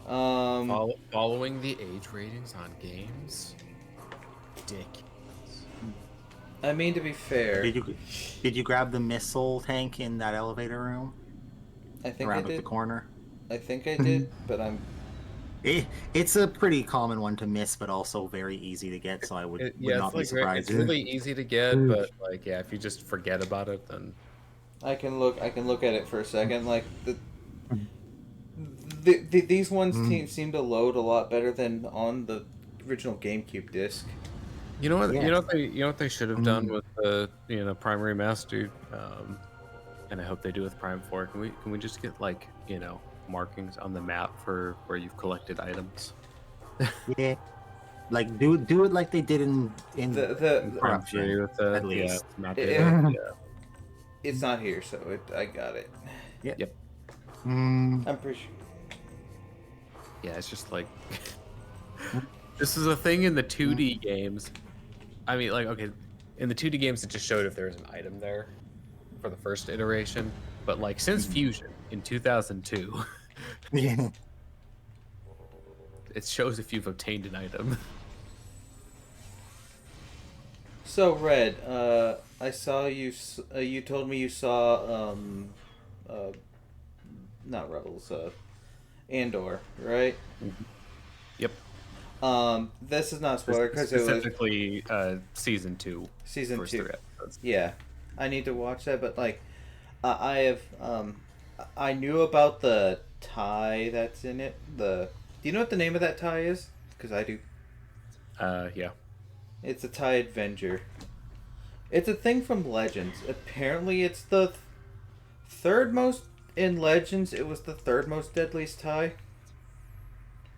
E: Following the age ratings on games, ridiculous.
A: I mean, to be fair,
D: did you grab the missile tank in that elevator room?
A: I think
D: around
A: I did.
D: the corner.
A: I think I did, but
D: It's a pretty common one to miss, but also very easy to get. So I would not be surprised.
E: It's really easy to get, but like, yeah, if you just forget about it, then
A: I can look at it for a second. Like these ones seem to load a lot better than on the original GameCube disc.
E: You know what? Yeah. You know what they should have done with the primary master, and I hope they do with Prime 4. Can we just get like markings on the map for where you've collected items?
D: Yeah, like do it like they did in
A: the
D: Corruption,
E: with the,
D: at least.
E: Yeah,
A: it's not here, so I got it.
E: Yep.
A: I'm pretty sure.
E: Yeah, it's just like this is a thing in the 2D games. I mean, like, okay, in the 2D games, it just showed if there was an item there for the first iteration. But like since Fusion in 2002,
D: Yeah.
E: it shows if you've obtained an item.
A: So Red, I saw you. You told me you saw not Rebels, Andor, right?
E: Yep.
A: This is not a spoiler because it was
E: specifically season 2.
A: Season
E: first
A: 2.
E: 3 episodes.
A: Yeah, I need to watch that, but like, I have I knew about the tie that's in it. Do you know what the name of that tie is? Because I do.
E: Yeah.
A: It's a tie Avenger. It's a thing from Legends. Apparently, it's the third most in Legends. It was the third most deadliest tie.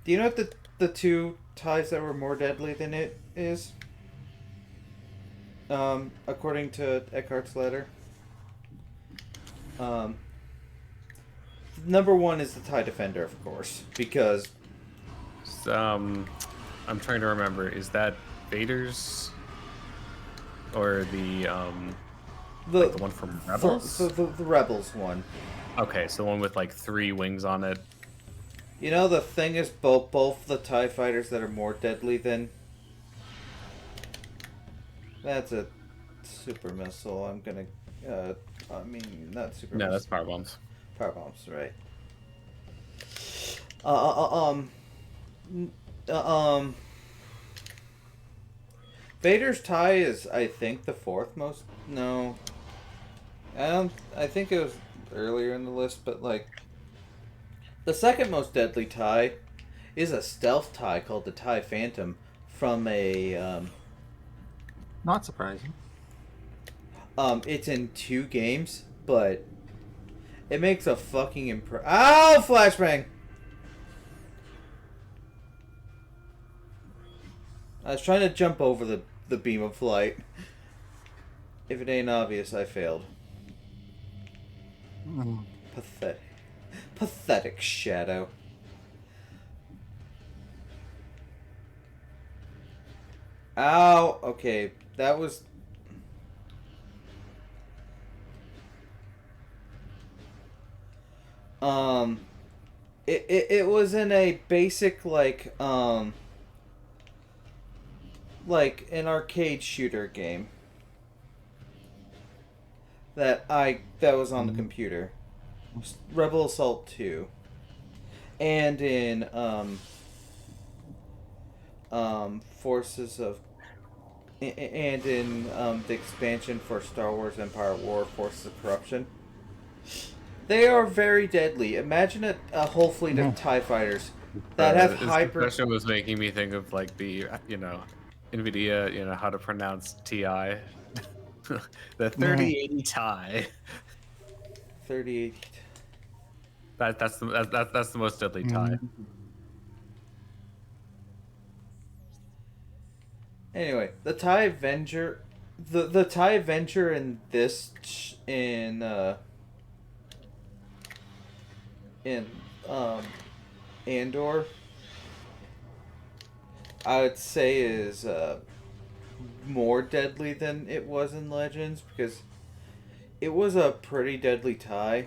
A: Do you know what the two ties that were more deadly than it is? According to Eckhart's letter. Number one is the TIE Defender, of course, because
E: I'm trying to remember. Is that Vader's or the one from Rebels?
A: The Rebels one.
E: Okay, so the one with like 3 wings on it.
A: You know, the thing is both the TIE fighters that are more deadly than. That's a super missile. I'm gonna. I mean, not super.
E: No,
A: missile.
E: that's power bombs.
A: Power bombs, right? Vader's tie is, I think, the fourth most. No, I don't. I think it was earlier in the list, but like, the second most deadly tie is a stealth tie called the TIE Phantom from a.
D: Not surprising.
A: It's in 2 games, but it makes a fucking Ow! Flashbang! I was trying to jump over the beam of light. If it ain't obvious, I failed. Pathetic. Pathetic Shadow. Ow! Okay, that was... it was in a basic like an arcade shooter game that was on the computer. Rebel Assault 2. And in Forces of and in the expansion for Star Wars Empire War Forces of Corruption. They are very deadly. Imagine a whole fleet of TIE fighters that have
E: this
A: hyper.
E: discussion was making me think of like the NVIDIA, how to pronounce TI, the 3080 Ti.
A: 38.
E: That's the most deadly Ti.
A: Anyway, the TIE Avenger, the TIE Avenger in this in Andor, I would say is more deadly than it was in Legends because it was a pretty deadly TIE.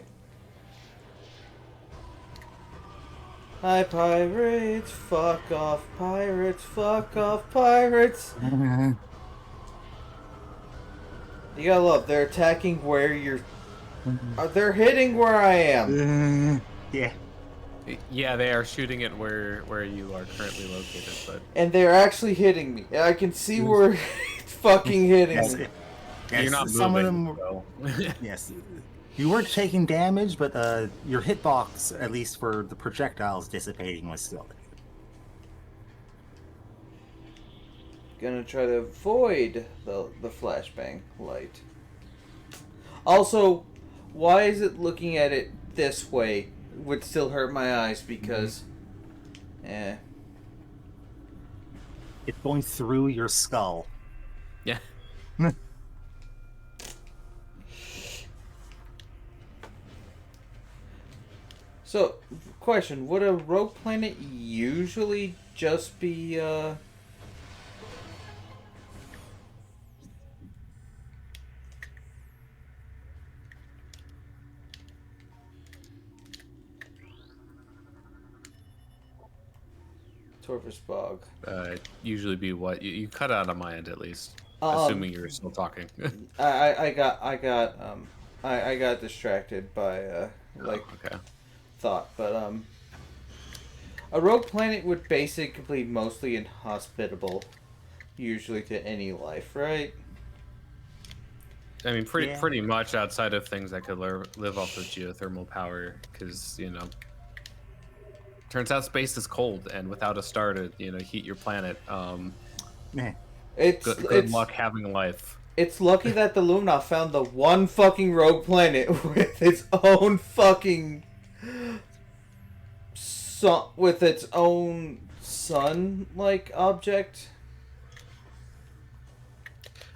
A: Hi pirates, fuck off pirates, fuck off pirates. You gotta love, they're attacking where you're... they're hitting where I am.
D: Yeah.
E: Yeah, they are shooting it where you are currently located, but...
A: And they're actually hitting me. I can see where it's fucking hitting me.
D: Yes,
E: You're not
D: some
E: moving,
D: of them,
E: so.
D: yes. You weren't taking damage, but your hitbox, at least for the projectiles dissipating, was still there.
A: Gonna try to avoid the flashbang light. Also, why is it looking at it this way would still hurt my eyes because...
D: It's going through your skull.
E: Yeah.
A: So, question, would a rogue planet usually just be, Torvus Bog?
E: Usually be what? You cut out on my end at least. Assuming you're still talking.
A: I got distracted by,
E: Okay.
A: thought, but a rogue planet would basically mostly inhospitable, usually to any life, right?
E: I mean, pretty much outside of things that could live off of geothermal power, because turns out space is cold, and without a star to heat your planet, good luck having life.
A: It's lucky that the Lumina found the one fucking rogue planet with its own fucking with its own sun-like object.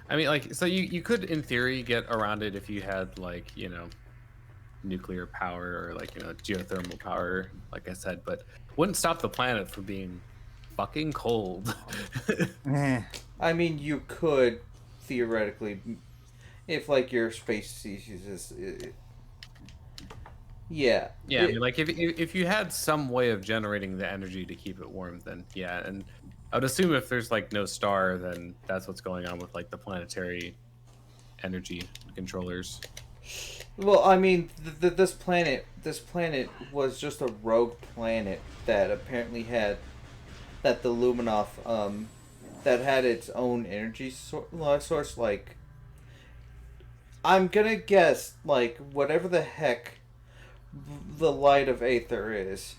E: I mean, so you could, in theory, get around it if you had, nuclear power or, geothermal power, like I said, but wouldn't stop the planet from being fucking cold.
A: I mean, you could, theoretically, if, your space species is... Yeah.
E: Yeah, I mean, if you had some way of generating the energy to keep it warm, then yeah, and I would assume if there's no star, then that's what's going on with the planetary energy controllers.
A: Well, I mean, this planet was just a rogue planet that apparently had the Luminoff that had its own energy source. I'm gonna guess whatever the heck the light of Aether is.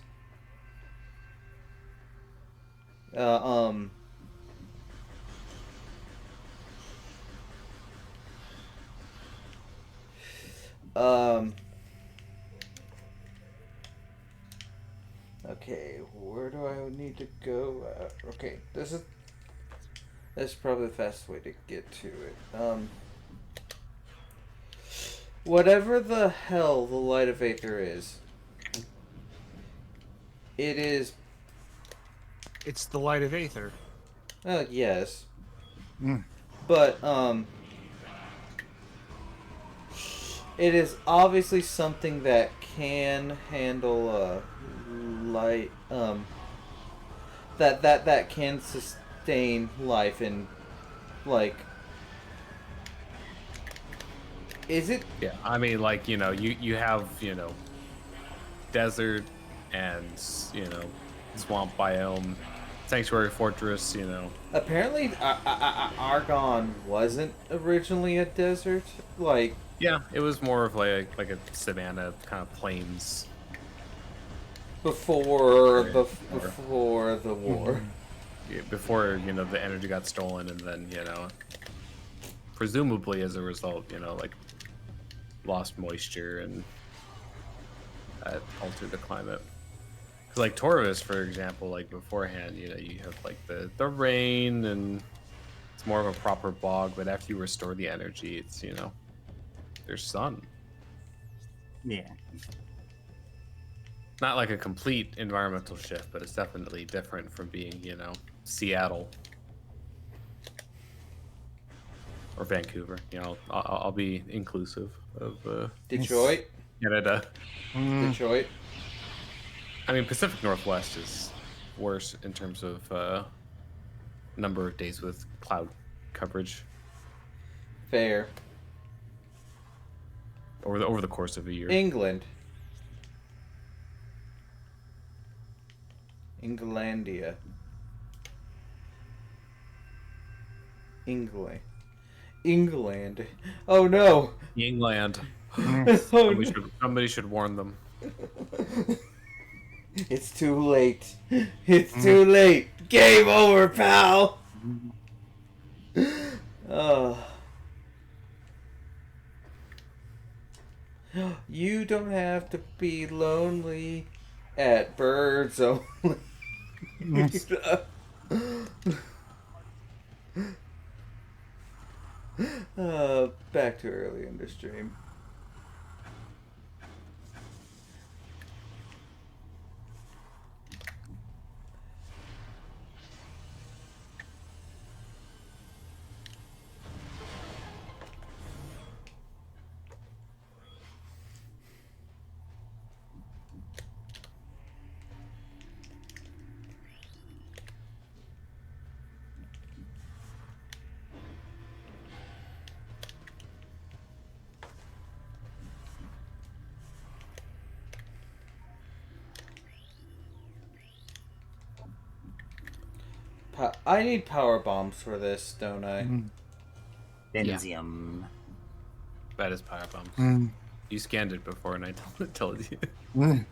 A: Okay, where do I need to go? Okay, this is probably the fastest way to get to it. Whatever the hell the light of Aether is, it is...
B: It's the light of Aether.
A: Yes. But, it is obviously something that can handle, light that can sustain life in like. Is it?
E: Yeah, I mean, like, you have, desert and, swamp biome, sanctuary fortress,
A: Apparently, Argon wasn't originally a desert. Like,
E: Yeah, it was more of like a savanna kind of plains.
A: before the war.
E: Yeah, before, the energy got stolen, and then, presumably as a result, like, lost moisture and altered the climate. 'Cause, like, Taurus, for example, like, beforehand, you have, like, the rain, and it's more of a proper bog, but after you restore the energy, it's, there's sun.
D: Yeah.
E: Not like a complete environmental shift, but it's definitely different from being, Seattle or Vancouver. I'll be inclusive of
A: Detroit.
E: Canada.
A: Detroit.
E: I mean, Pacific Northwest is worse in terms of number of days with cloud coverage
A: Fair.
E: over the course of a year.
A: England. Englandia. England. Oh no.
E: England.
A: Oh,
E: Somebody should warn them.
A: it's too late. It's too late. Game over, pal. You don't have to be lonely at birds only. Back to early in the stream. I need power bombs for this, don't I?
D: Benzium.
E: That is power bombs. You scanned it before, and I told you.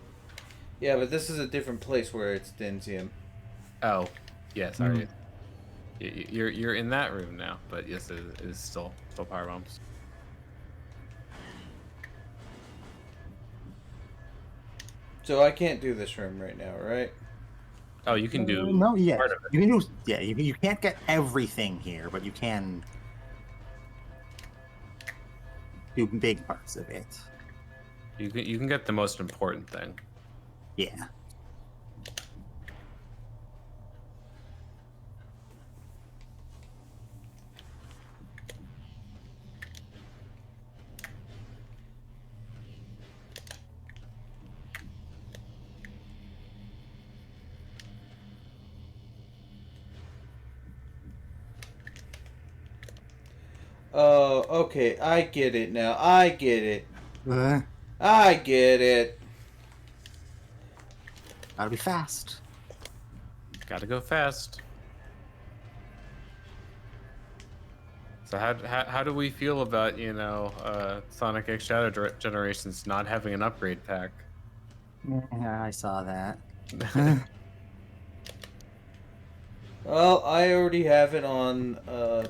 A: Yeah, but this is a different place where it's Denzium.
E: Oh, yeah, sorry. You're in that room now, but yes, it is still power bombs.
A: So I can't do this room right now, right?
E: Oh, you can do
D: no, yeah.
E: part of it.
D: You can do, yeah. You can't get everything here, but you can do big parts of it.
E: You can get the most important thing.
D: Yeah.
A: Oh, okay. I get it now. I get it.
D: Uh,
A: I get it.
D: Gotta be fast.
E: Gotta go fast. So how do we feel about, Sonic X Shadow Generations not having an upgrade pack?
D: Yeah, I saw that.
A: Well, I already have it on.
E: I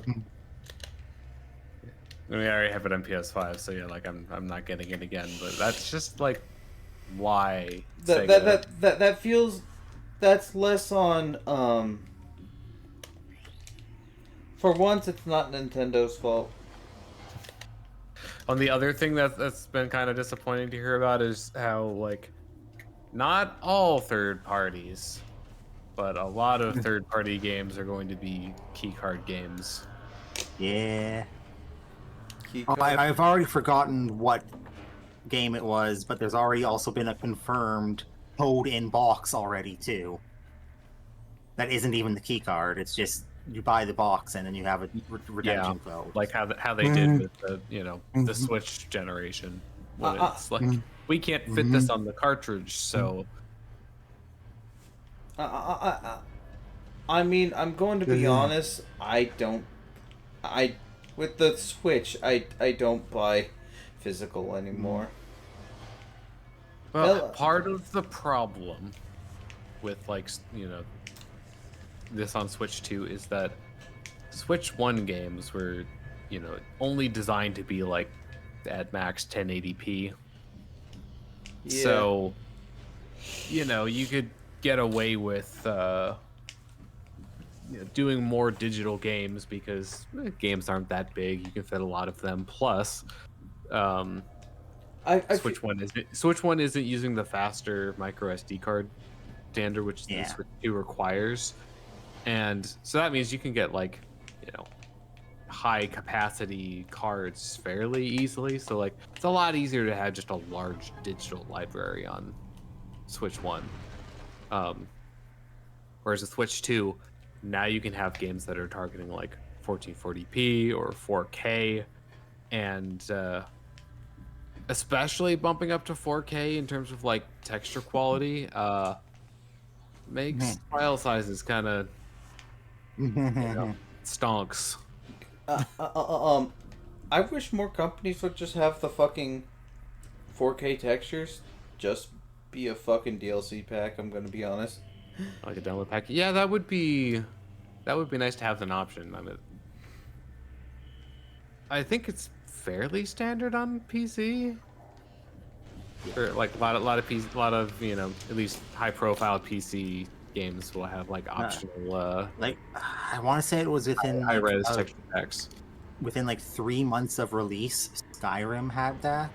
E: mean, I already have it on PS5, so yeah, like I'm not getting it again. But that's just like why
A: That feels. That's less on. For once, it's not Nintendo's fault.
E: On the other thing that's been kind of disappointing to hear about is how, like, not all third parties, but a lot of third party games are going to be keycard games.
D: Yeah. I've already forgotten what game it was, but there's already also been a confirmed code in box already too. That isn't even the key card. It's just you buy the box and then you have a redemption code.
E: Like how they did with the the Switch generation. When it's like we can't fit this on the cartridge, so.
A: I mean, I'm going to be honest. With the Switch, I don't buy physical anymore.
E: Well, part of the problem with this on Switch 2 is that Switch 1 games were, only designed to be like at max 1080p.
A: Yeah.
E: So, you could get away with doing more digital games because games aren't that big. You can fit a lot of them. Plus, Switch 1 isn't using the faster micro SD card standard, which the Switch 2 requires. And so that means you can get high capacity cards fairly easily. So it's a lot easier to have just a large digital library on Switch 1. Whereas the Switch 2, now you can have games that are targeting 1440p or 4K, and especially bumping up to 4K in terms of texture quality makes file sizes kind of stonks.
A: I wish more companies would just have the fucking 4K textures just be a fucking DLC pack. I'm gonna be honest.
E: Like a download pack. Yeah, that would be nice to have an option. I think it's fairly standard on PC. Or a lot of at least high profile PC games will have optional
D: I want to say it was within
E: high res texture packs.
D: Within 3 months of release, Skyrim had that.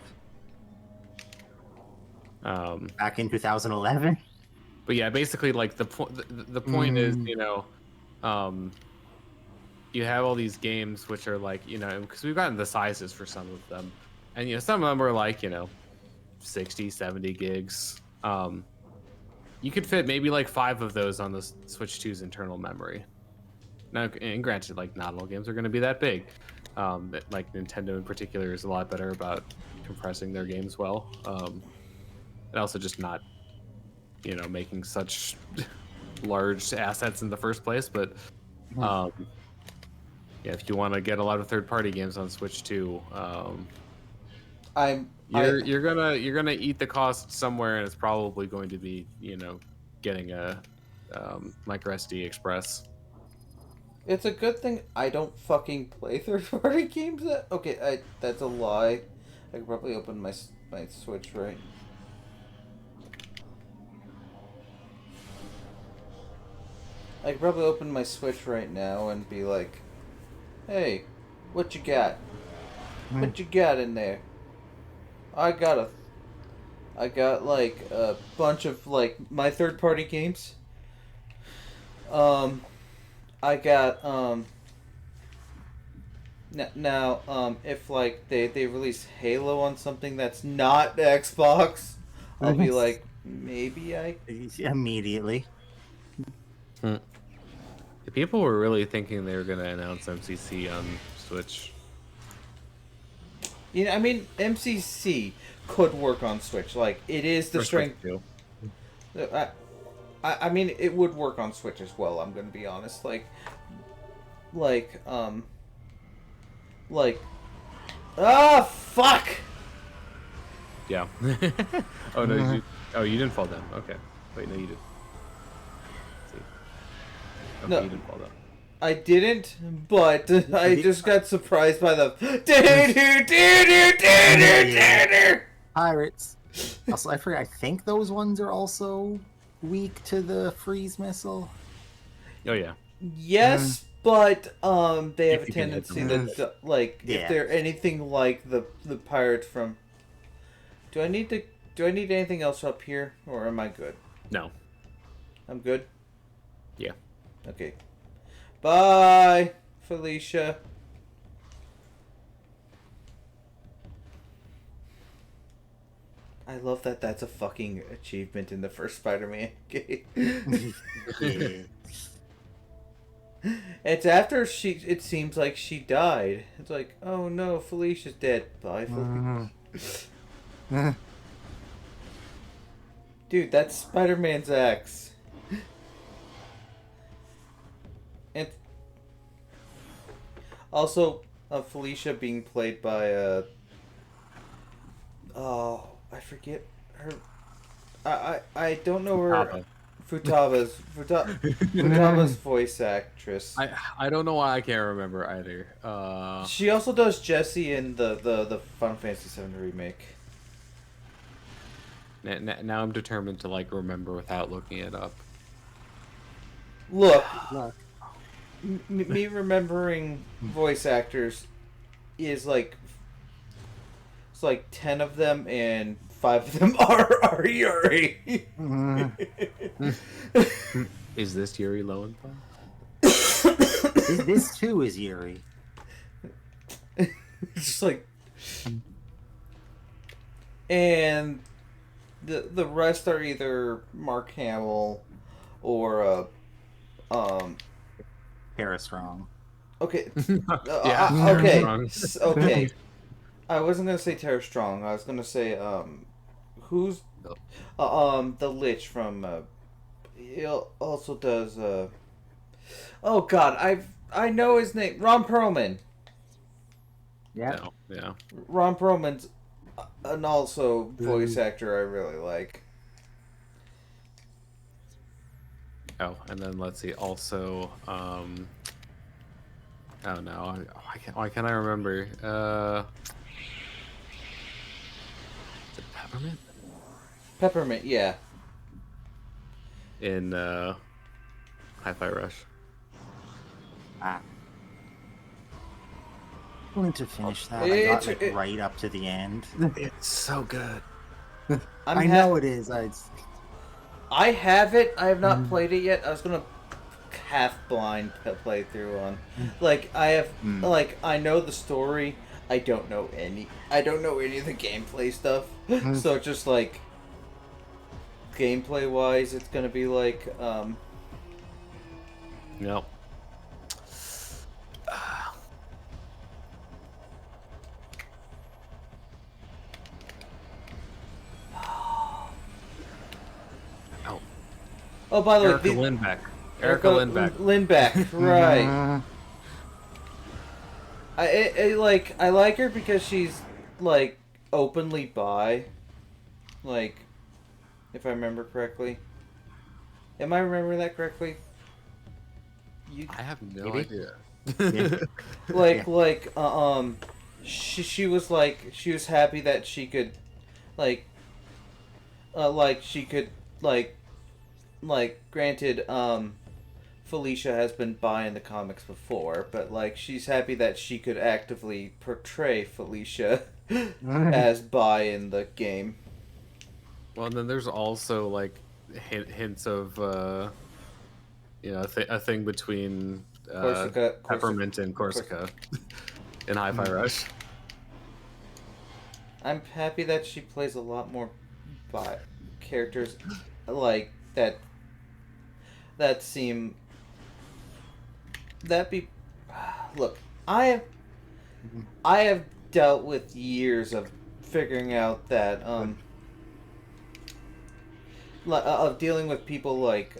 D: Back in 2011.
E: But yeah, basically the point is, you have all these games which are because we've gotten the sizes for some of them, and some of them are 60, 70 gigs. You could fit maybe 5 of those on the Switch 2's internal memory. Now, and granted, not all games are going to be that big. Nintendo in particular is a lot better about compressing their games well, and also just not making such large assets in the first place. But if you want to get a lot of third-party games on Switch 2, you're gonna eat the cost somewhere, and it's probably going to be getting a micro SD Express.
A: It's a good thing I don't fucking play third-party games. That's a lie. I could probably open my Switch right. I could probably open my Switch right now and be like, "Hey, what you got? What you got in there?" I got a bunch of my third-party games. I got now if they release Halo on something that's not Xbox, I'll be like, maybe I
D: immediately.
E: People were really thinking they were going to announce MCC on Switch.
A: I mean, MCC could work on Switch. It is the strength. I mean, it would work on Switch as well. I'm gonna be honest. Fuck.
E: Yeah. Oh no! You didn't fall down. Okay. Wait, no, you did. Let's see. Okay,
A: No.
E: You didn't fall down.
A: I didn't, but I just got surprised by the
D: Pirates. Also, I forgot. I think those ones are also weak to the freeze missile.
E: Oh yeah.
A: Yes, but they have
E: If
A: a
E: you can hit
A: tendency
E: them.
A: if they're anything like the pirates from. Do I need anything else up here, or am I good?
E: No.
A: I'm good.
E: Yeah.
A: Okay. Bye, Felicia. I love that that's a fucking achievement in the first Spider-Man game.
D: Yeah.
A: It's after it seems like she died. It's like, oh no, Felicia's dead. Bye, Felicia. Dude, that's Spider-Man's ex. And also, Felicia being played by, oh, I forget her. I don't know her. Futaba's voice actress.
E: I don't know why I can't remember either.
A: She also does Jessie in the Final Fantasy VII remake.
E: Now I'm determined to like remember without looking it up.
A: Look, me remembering voice actors is like it's like 10 of them, and 5 of them are Yuri.
E: Is this Yuri Lowenthal?
D: This too is Yuri.
A: It's just like, and the rest are either Mark Hamill or
D: Tara Strong.
A: okay,
E: Yeah,
A: okay,
E: Tara
A: okay. I wasn't gonna say Tara Strong. I was gonna say who's the Lich from he also does oh god, I know his name, Ron Perlman.
D: Yeah.
E: No, yeah.
A: Ron Perlman's an also voice actor I really like.
E: Oh, and then let's see. Also, oh no, why can't I remember? Is it Peppermint?
A: Peppermint, yeah.
E: In Hi-Fi Rush.
D: I'm going to finish that. I got
A: It-
D: right up to the end.
E: It's so good.
D: I know it is.
A: I have it. I have not played it yet. I was gonna half blind play through on. Like I have, like I know the story. I don't know any of the gameplay stuff. So it's just like gameplay wise, it's gonna be like
E: Yep.
A: oh, by the
E: Erica
A: way,
E: Lindbeck. Erica Lindbeck.
A: Lindbeck, right. I like her because she's like openly bi, like if I remember correctly. Am I remembering that correctly?
E: I have no
D: Maybe?
E: idea.
A: She was like she was happy that she could like granted Felicia has been bi in the comics before, but like she's happy that she could actively portray Felicia as bi in the game.
E: Well, and then there's also like hints of a thing between Peppermint and Corsica in Hi-Fi Rush.
A: I'm happy that she plays a lot more bi characters like that seem that be look, I have dealt with years of figuring out that of dealing with people like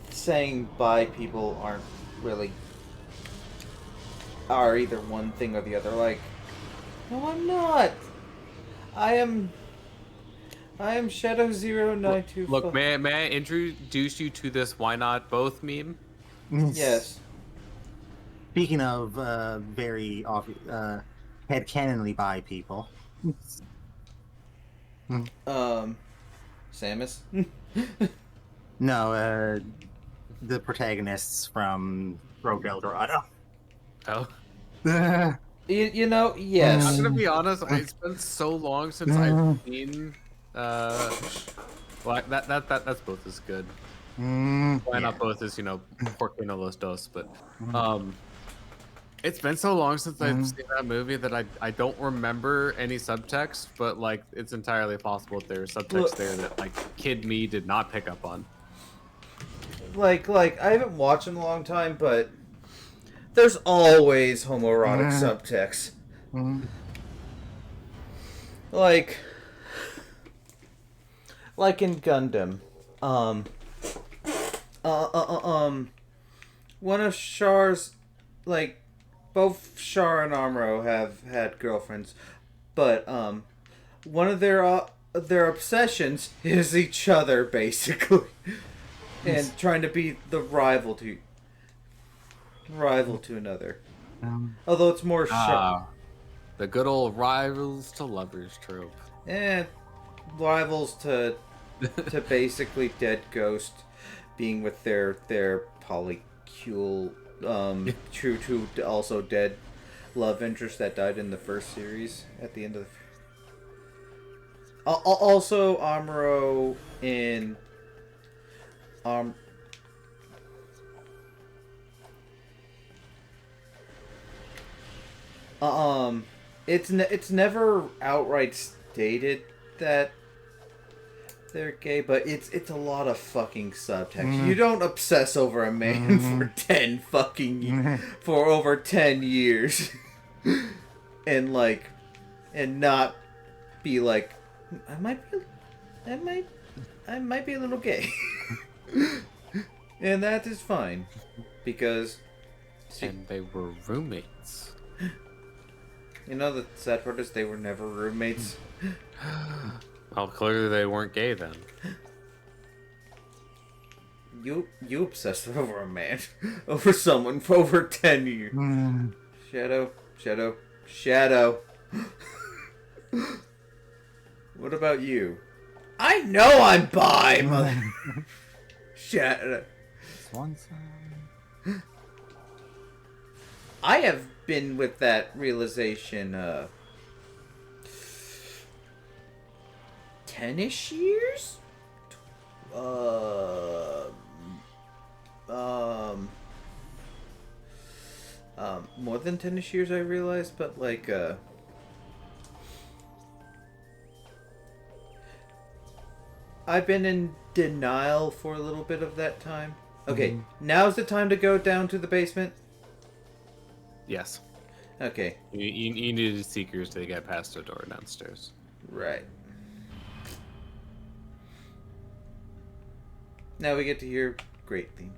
A: saying bi people are either one thing or the other. Like, no, I'm not. I am Shadow 0925.
E: Look, may I introduce you to this why not both meme?
A: Yes.
D: Speaking of very headcanonly bi people.
A: Samus?
D: No, the protagonists from Rogue Eldorado.
E: Oh.
A: You know, yes.
E: I'm gonna be honest. It's been so long since I've seen. Well, that's both is good. Why not both is Por qué no los dos? But It's been so long since I've seen that movie that I don't remember any subtext, but like it's entirely possible that there's subtext there that like kid me did not pick up on.
A: Like I haven't watched in a long time, but there's always homoerotic subtext. Like in Gundam, one of Char's, like, both Char and Amuro have had girlfriends, but one of their obsessions is each other, basically, and trying to be the rival to another. Although it's more Char.
E: The good old rivals to lovers trope.
A: Rivals to basically dead ghost being with their polycule true to also dead love interest that died in the first series at the end of the also Amuro in it's never outright stated that they're gay, but it's a lot of fucking subtext. You don't obsess over a man for over 10 years and not be like, I might be a little gay. And that is fine because
E: and they were roommates.
A: You know, the sad part is they were never roommates.
E: Well, clearly they weren't gay then.
A: You obsessed over a man, over someone for over 10 years. Shadow. What about you? I know I'm bi, mother. Shadow.
D: Swan song.
A: I have been with that realization 10-ish years? More than 10-ish years I realized, but like I've been in denial for a little bit of that time. Okay, now's the time to go down to the basement.
E: Yes.
A: Okay.
E: You needed seekers to get past the door downstairs.
A: Right. Now we get to hear great theme.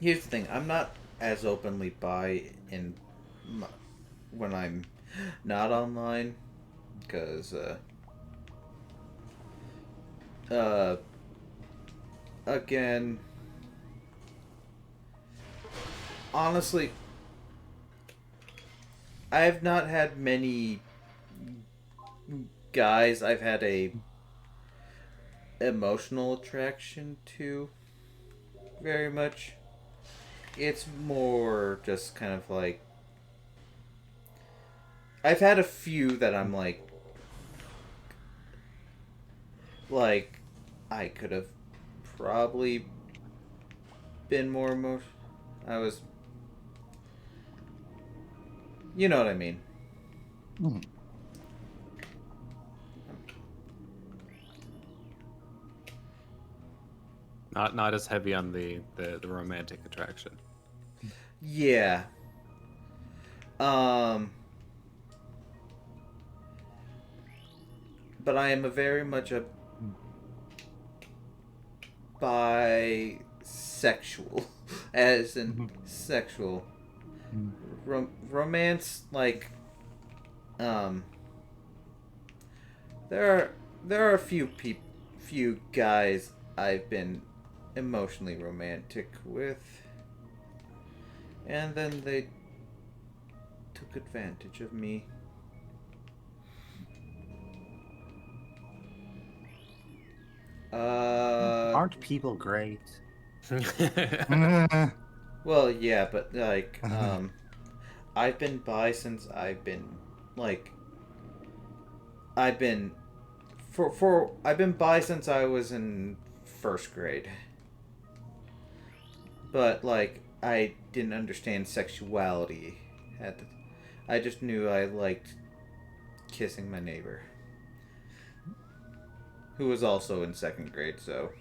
A: Here's the thing. I'm not as openly bi when I'm not online, because again, honestly, I have not had many guys I've had a emotional attraction to very much. It's more just kind of like, I've had a few that I'm like I could have probably been more emotional. You know what I mean.
E: Not as heavy on the romantic attraction.
A: Yeah. But I am very much a bisexual, as in sexual. Romance, like, there are a few guys I've been emotionally romantic with, and then they took advantage of me.
D: Aren't people great?
A: Well, yeah, but like, I've been bi since I've been bi since I was in first grade. But, like, I didn't understand sexuality. I just knew I liked kissing my neighbor. Who was also in second grade, so...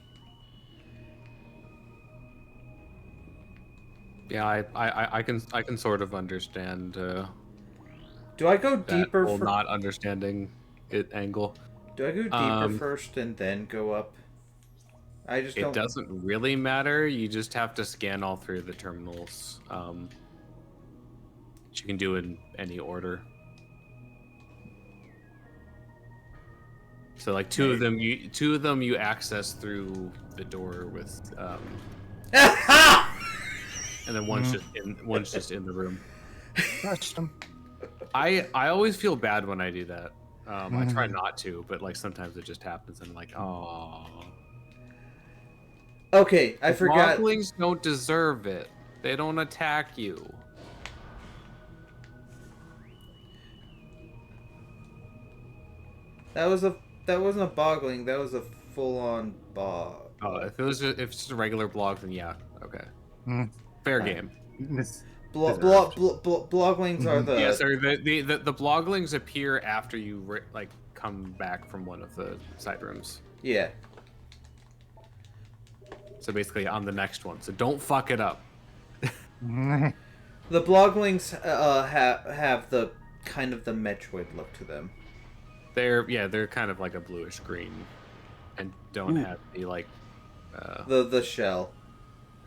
E: Yeah, I can sort of understand
A: Do I go
E: that
A: deeper
E: whole not understanding it angle.
A: Do I go deeper first and then go up? I just don't...
E: It doesn't really matter. You just have to scan all three of the terminals. Which you can do in any order. So like two of them you access through the door with and then one's just in the room.
D: Touched them.
E: I always feel bad when I do that. I try not to, but like sometimes it just happens and I'm like, oh.
A: Okay, I forgot.
E: Moglings don't deserve it. They don't attack you.
A: That wasn't a boggling, that was a full-on bog.
E: Oh, if it's just a regular blog, then yeah, okay. Fair game.
A: Bloglings are the...
E: Yeah, sorry, the bloglings appear after you like come back from one of the side rooms.
A: Yeah.
E: So basically on the next one. So don't fuck it up.
A: The bloglings have the kind of the Metroid look to them.
E: They're kind of like a bluish green, and don't have the like
A: the shell.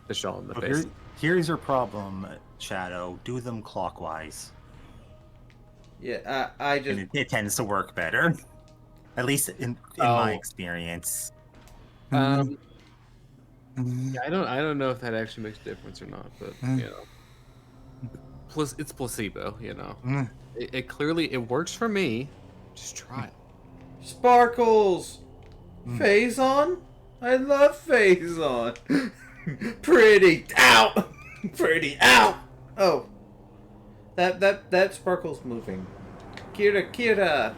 E: The shell in the face.
D: Here's your problem, Shadow. Do them clockwise.
A: Yeah, I just...
D: And it tends to work better. At least in my experience.
E: Yeah, I don't know if that actually makes a difference or not, but you know, plus it's placebo. You know, it clearly works for me. Just try it.
A: Sparkles, Phazon. I love Phazon. Pretty out, pretty out. Oh, that Sparkle's moving. Kira.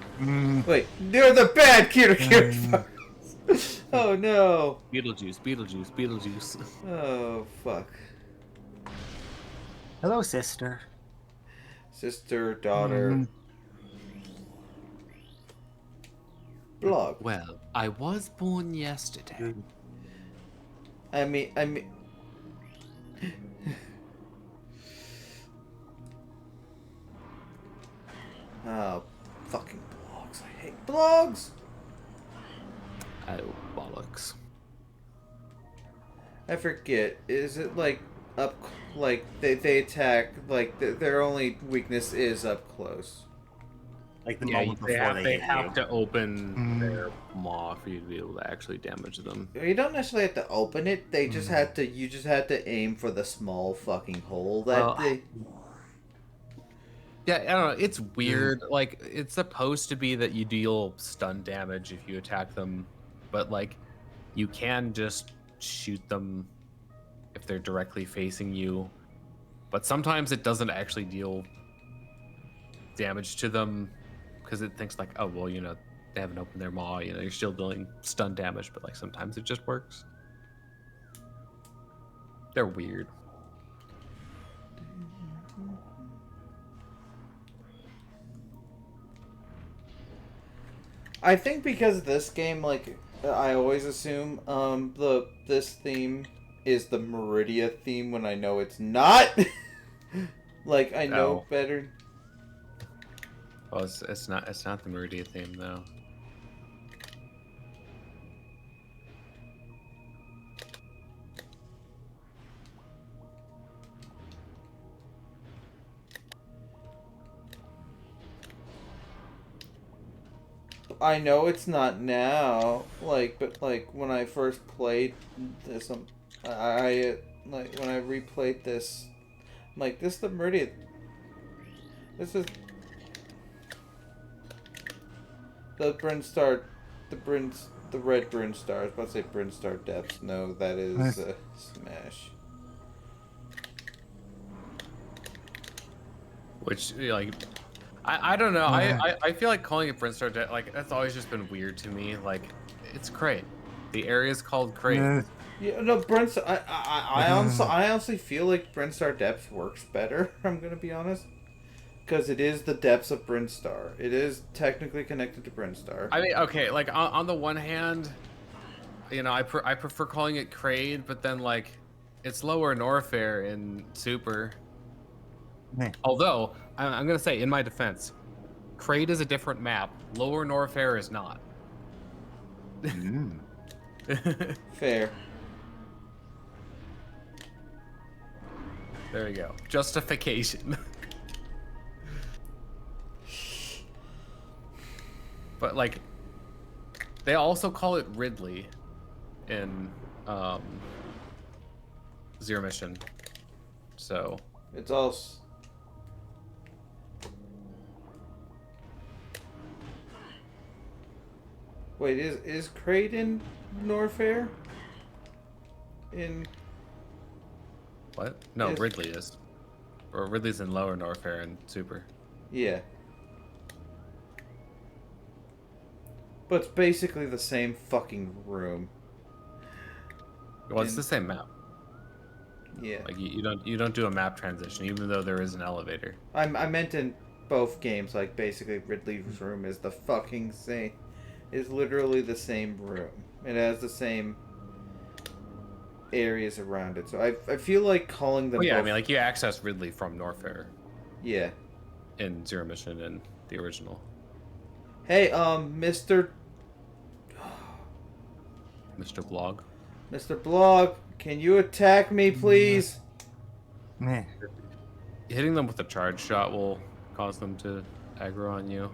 A: Wait, you're the bad Kira Sparkles. Oh no.
E: Beetlejuice.
A: Oh fuck.
D: Hello, sister.
A: Sister, daughter. Blog.
E: Well, I was born yesterday.
A: I mean. Oh, fucking blogs. I hate blogs.
E: Oh, bollocks.
A: I forget. Is it like up, like they attack, like their only weakness is up close?
D: Like the moment before
E: they have to open their maw for you to be able to actually damage them.
A: You don't necessarily have to open it. They just have to. You just have to aim for the small fucking hole that they.
E: Yeah, I don't know. It's weird. Like it's supposed to be that you deal stun damage if you attack them, but like you can just shoot them if they're directly facing you. But sometimes it doesn't actually deal damage to them because it thinks like, oh well, you know, they haven't opened their maw. You know, you're still dealing stun damage, but like sometimes it just works. They're weird.
A: I think because this game, like, I always assume this theme is the Meridia theme when I know it's not. Like, I know better.
E: Well, it's not the Meridia theme though.
A: I know it's not now, like, but like when I first played this, I like when I replayed this, I'm like, this is the Meridian. This is the Brinstar, the red Brinstar. I was about to say Brinstar Depths. No, that is Smash.
E: Which like. I don't know. I feel like calling it Brinstar like that's always just been weird to me. Like, it's great. The area is called Crate.
A: Yeah, no, I honestly feel like Brinstar Depths works better. I'm gonna be honest, because it is the depths of Brinstar. It is technically connected to Brinstar.
E: I mean, okay, like on the one hand, you know, I prefer calling it Crade, but then like, it's Lower Norfair in Super. Although I'm gonna say, in my defense, Crade is a different map. Lower Norfair is not.
A: Fair.
E: There you go. Justification. But like, they also call it Ridley in Zero Mission. So
A: It's also. Wait, is Creighton Norfair? In
E: what? No,
A: Is-
E: Ridley is. Or Ridley's in Lower Norfair and Super.
A: Yeah. But it's basically the same fucking room.
E: Well, it's
A: In-
E: the same map.
A: Yeah.
E: Like you don't do a map transition, even though there is an elevator.
A: I meant in both games, like basically Ridley's room is the fucking same. Is literally the same room. It has the same areas around it. So I feel like calling them.
E: Well, yeah,
A: both...
E: I mean, like you access Ridley from Norfair
A: Yeah.
E: in Zero Mission and the original.
A: Hey, Mr.
E: Blog.
A: Mr. Blog, can you attack me, please?
D: Meh.
E: Hitting them with a charge shot will cause them to aggro on you.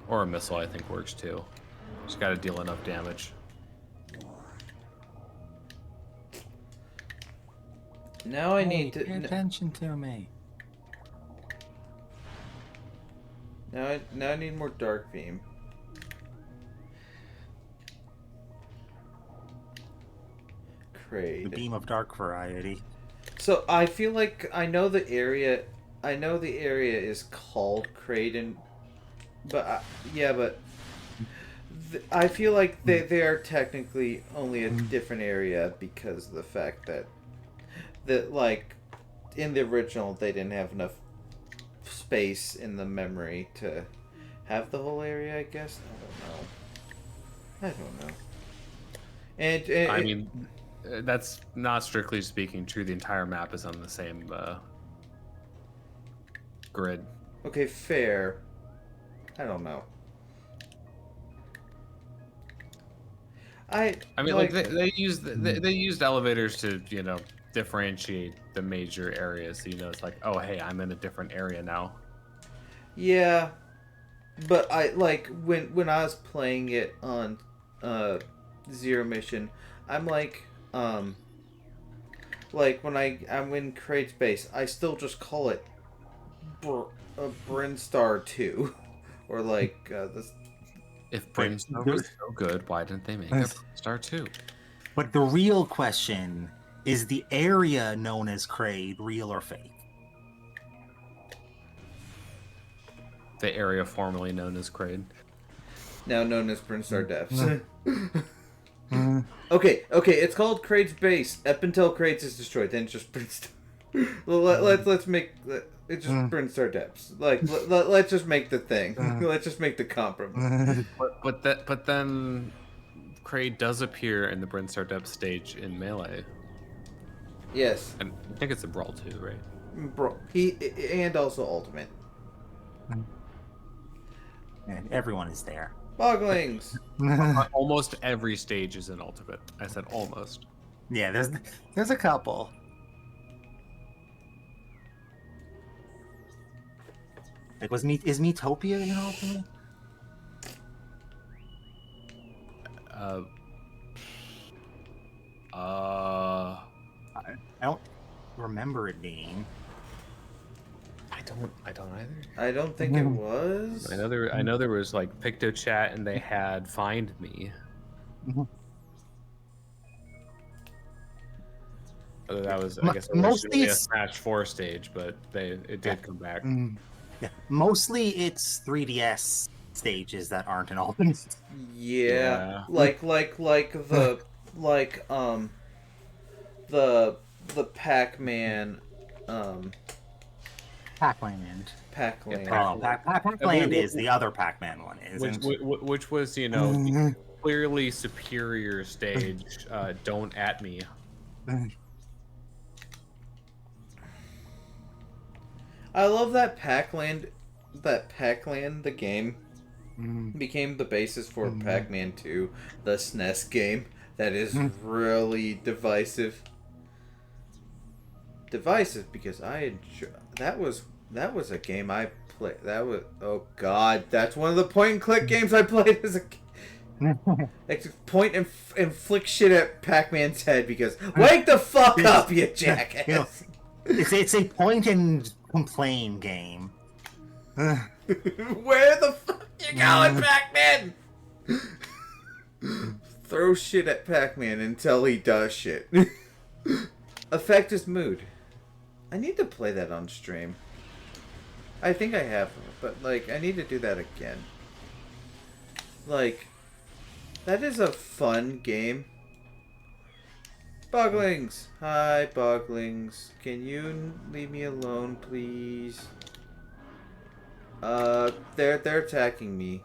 E: Or a missile, I think, works too. Just gotta deal enough damage.
A: Now I need
D: Pay
A: to.
D: attention to me.
A: Now I need more dark beam.
D: The
A: Crade.
D: beam of dark variety.
A: So I feel like I know the area. I know the area is called Creighton, but I feel like they are technically only a different area because of the fact that like in the original they didn't have enough space in the memory to have the whole area. I guess I don't know. And
E: I mean, that's not strictly speaking true. The entire map is on the same grid.
A: okay, fair. I don't know. I
E: mean, like they used elevators to, you know, differentiate the major areas. So, you know, it's like, oh hey, I'm in a different area now.
A: Yeah, but I like when I was playing it on Zero Mission, I'm like when I'm in Crate's base, I still just call it Brinstar 2 or like this.
E: If Brimstone was so good, why didn't they make a Star 2?
D: But the real question is, the area known as Crade real or fake?
E: The area formerly known as Crade.
A: Now known as Brinstar Depths. Okay, it's called Crate's base up until Crate's is destroyed. Then it's just Brinstar. Let's make it's just Brinstar Depths. Like let's just make the thing. Let's just make the compromise.
E: But then Crade does appear in the Brinstar Depths stage in Melee.
A: Yes,
E: And I think it's a Brawl too, right?
A: bro. And also Ultimate.
D: And everyone is there.
A: Boglings.
E: Almost every stage is an Ultimate. I said almost.
D: Yeah, there's a couple. Like, is Metopia in Ultimate? I don't remember it being.
E: I don't either.
A: I don't think it was.
E: I know there was like PictoChat and they had Find Me. Although that was, I guess, originally a Smash 4 stage, but it did come back.
D: Yeah. Mostly it's 3DS stages that aren't in open.
A: Yeah,
E: Yeah.
A: like the Pac-Man,
D: Pac-Land.
A: Pac-Land.
D: Oh, Pac-Land is the other Pac-Man one, isn't it?
E: Which was, you know, the clearly superior stage. Don't at me.
A: I love that Pac-Land. That Pac-Land, the game, became the basis for Pac-Man 2, the SNES game. That is really divisive. Divisive because I enjoy. That was a game I played. That was, oh god, that's one of the point and click games I played as a kid. Like, point and flick shit at Pac-Man's head because wake the fuck up, you jackass.
D: You know, it's a point and complain game.
A: Where the fuck you going, Pac-Man? Throw shit at Pac-Man until he does shit. Affect his mood. I need to play that on stream. I think I have, but like I need to do that again. Like, that is a fun game. Boglings! Hi, Boglings. Can you leave me alone, please? They're attacking me.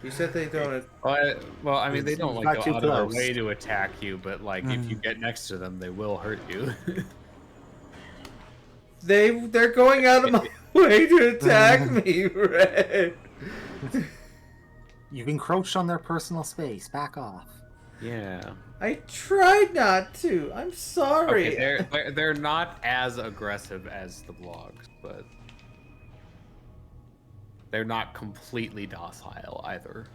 A: You said they don't.
E: Well, I mean, they don't like
D: Not
E: go
D: too
E: out of their
D: close.
E: way to attack you, but like if you get next to them, they will hurt you.
A: They're going out of my way to attack me, Red.
D: You've encroached on their personal space. Back off.
E: Yeah.
A: I tried not to. I'm sorry.
E: Okay, they're not as aggressive as the blogs, but they're not completely docile either.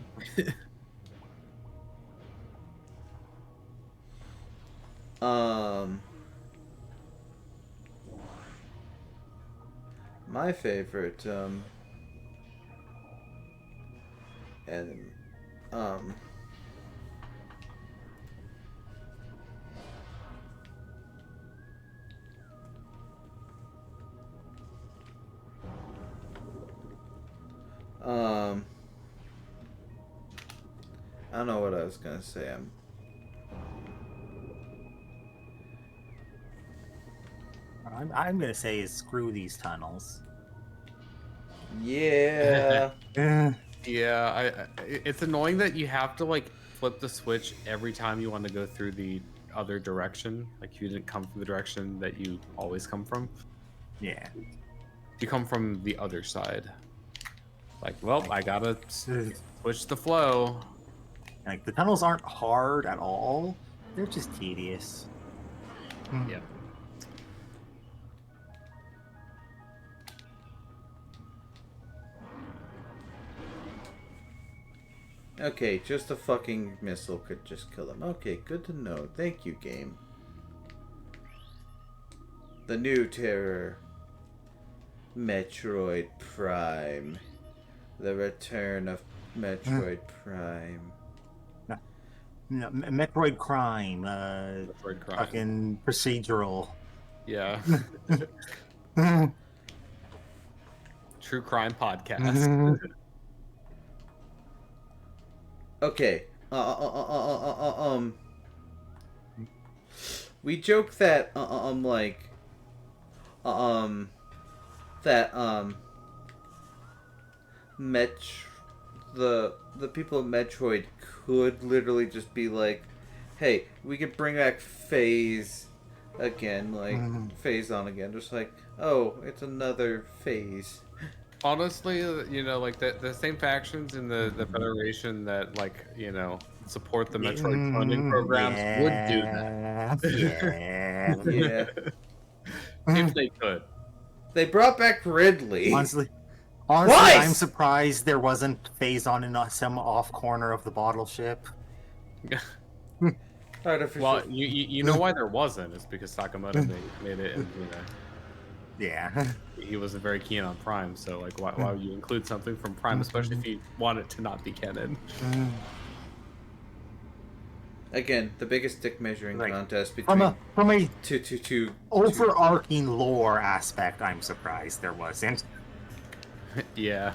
A: My favorite and I don't know what I was gonna say.
D: I'm gonna say is screw these tunnels.
A: Yeah.
E: Yeah, it's annoying that you have to like flip the switch every time you want to go through the other direction. Like you didn't come from the direction that you always come from.
D: Yeah.
E: You come from the other side. Like, well, I gotta switch the flow.
D: Like the tunnels aren't hard at all. They're just tedious.
E: Yeah.
A: Okay, just a fucking missile could just kill him. Okay, good to know. Thank you, game. The new terror. Metroid Prime. The return of Metroid Prime.
D: No, Metroid Crime.
E: Metroid Crime.
D: Fucking procedural.
E: Yeah. True crime podcast.
A: Okay. We joke that the people of Metroid could literally just be like, hey, we could bring back Phase again, like Phase on again, just like, oh, it's another Phase.
E: Honestly, you know, like the same factions in the Federation that, like, you know, support the Metroid funding programs would do that.
A: Yeah.
E: If they could.
A: They brought back Ridley.
D: Honestly,
A: Twice!
D: I'm surprised there wasn't phase on in some off corner of the bottle ship.
A: Artificial.
E: Well, you know why there wasn't? It's because Sakamoto made it, and you know.
D: Yeah.
E: He wasn't very keen on Prime, so like, why would you include something from Prime, especially if you want it to not be canon?
A: Again, the biggest dick measuring
D: Like,
A: contest between
D: from a
A: two
D: overarching lore aspect, I'm surprised there wasn't.
E: Yeah.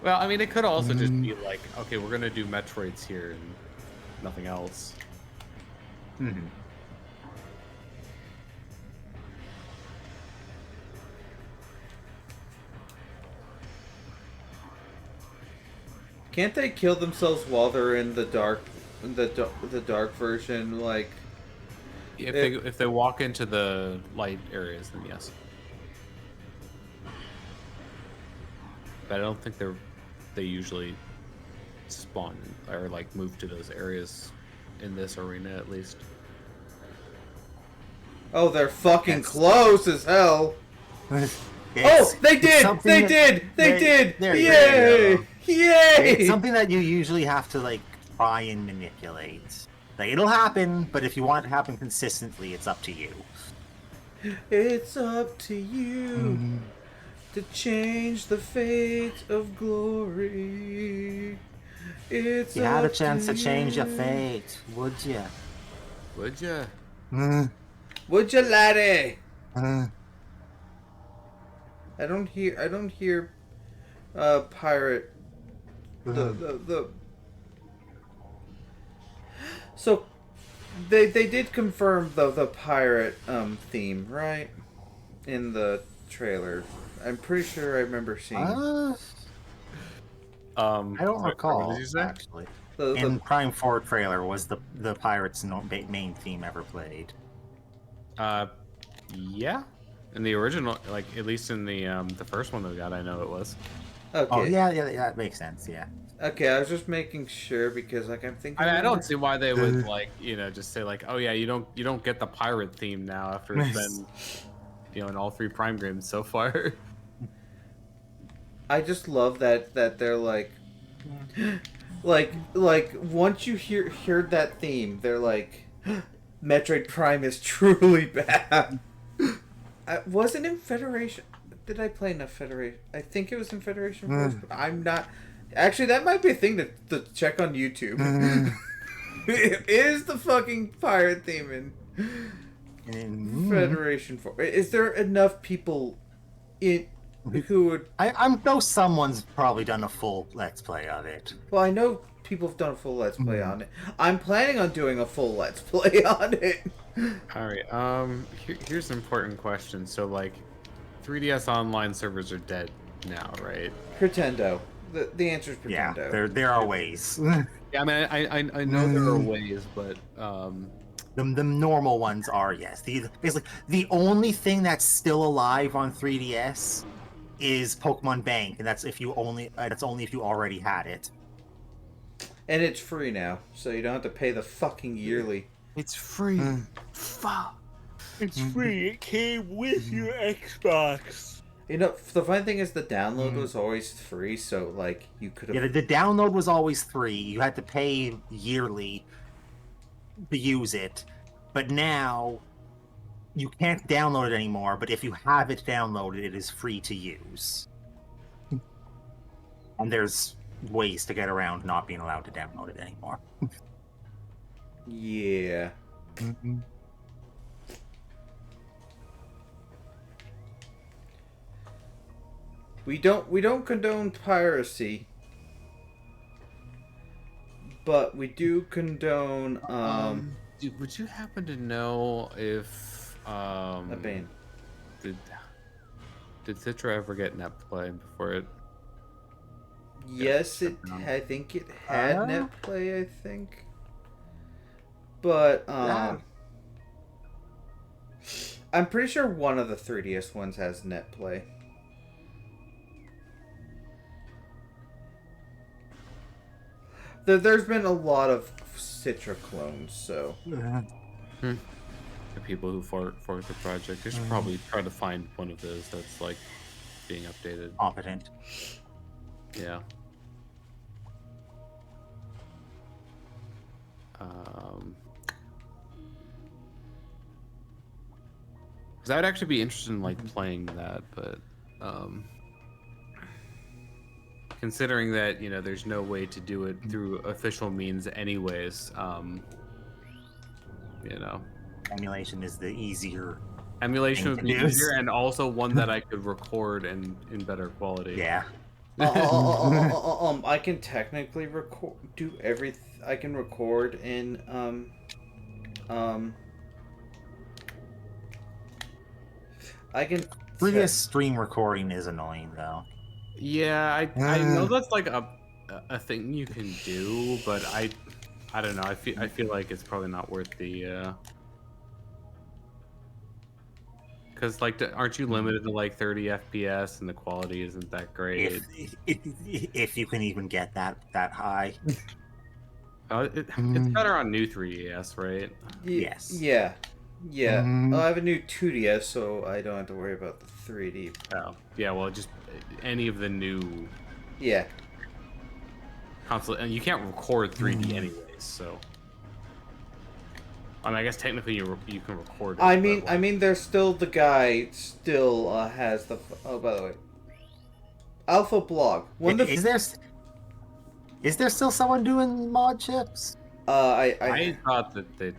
E: Well, I mean, it could also just be like, okay, we're gonna do Metroids here and nothing else.
D: Mm-hmm.
A: Can't they kill themselves while they're in the dark, the dark version? Like,
E: If they walk into the light areas, then yes. But I don't think they usually spawn or like move to those areas in this arena at least.
A: oh, they're fucking close as hell.
D: It's,
A: they did! They did! Yay! Yay!
D: It's something that you usually have to like try and manipulate. Like it'll happen, but if you want it to happen consistently, it's up to you.
A: It's up to you to change the fate of glory. It's
D: If you had a
A: up
D: chance to
A: you.
D: change your fate, would you?
E: Would ya?
A: Would you, laddie? I don't hear pirate the so they did confirm the pirate theme, right? In the trailer. I'm pretty sure I remember seeing
D: I don't recall.
E: What did you say?
D: Actually,
A: the
D: in Prime 4 trailer was the pirates' main theme ever played.
E: Yeah. In the original, like at least in the first one that we got, I know it was.
A: okay.
D: Oh yeah, that makes sense. Yeah.
A: Okay, I was just making sure because like I'm thinking
E: I don't see why they would like just say like, oh yeah, you don't get the pirate theme now after it's been in all 3 Prime games so far.
A: I just love that they're like once you heard that theme, they're like Metroid Prime is truly bad. I wasn't in Federation. Did I play enough Federation? I think it was in Federation first, but I'm not. Actually, that might be a thing to check on YouTube. It is the fucking pirate theme in Federation 4. Is there enough people who would...
D: I know someone's probably done a full Let's Play of it.
A: Well, I know people have done a full Let's Play on it. I'm planning on doing a full Let's Play on it.
E: Alright, here's an important question. So, like, 3DS Online servers are dead now, right?
A: Pretendo. The answer is Pretendo.
D: Yeah, there are ways.
E: Yeah, I mean, I know there are ways, but
D: the normal ones are, yes. Basically, the only thing that's still alive on 3DS is Pokemon Bank, and that's only if you already had it.
A: And it's free now, so you don't have to pay the fucking yearly.
E: it's free.
B: Fuck. It's free. It came with your Xbox.
A: You know, the funny thing is the download was always free, so like you could have.
D: Yeah, the download was always free. You had to pay yearly to use it, but now you can't download it anymore. But if you have it downloaded, it is free to use. And there's ways to get around not being allowed to download it anymore.
A: Yeah. We don't condone piracy, but we do condone
E: Dude, would you happen to know if
A: a ban.
E: did Citra ever get net play before it?
A: Yes, I think it had net play. I think, but I'm pretty sure one of the 3DS ones has net play. There's been a lot of Citra clones, so.
E: The people who forked the project, they should probably try to find one of those that's like being updated.
D: Competent.
E: Yeah. Because I'd actually be interested in like playing that, but considering that there's no way to do it through official means, anyways.
D: Emulation is the easier.
E: Emulation would be
D: It is.
E: easier, and also one that I could record in better quality.
D: Yeah.
A: I can technically I can record in um. I can.
D: Previous stream recording is annoying though.
E: Yeah, I know that's like a thing you can do, but I don't know. I feel like it's probably not worth the because like aren't you limited to like 30 FPS and the quality isn't that great?
D: If you can even get that high.
E: It's better on new 3DS, right?
D: Yes.
A: Yeah. Yeah. I have a new 2DS, so I don't have to worry about the 3D.
E: Oh, yeah. Well, just any of the new
A: Yeah.
E: console, and you can't record 3D anyways, so. I mean, I guess technically you can record it.
A: I mean, there's still the guy still has the. Oh, by the way, Alpha Blog.
D: Is there still someone doing mod chips?
E: I thought that there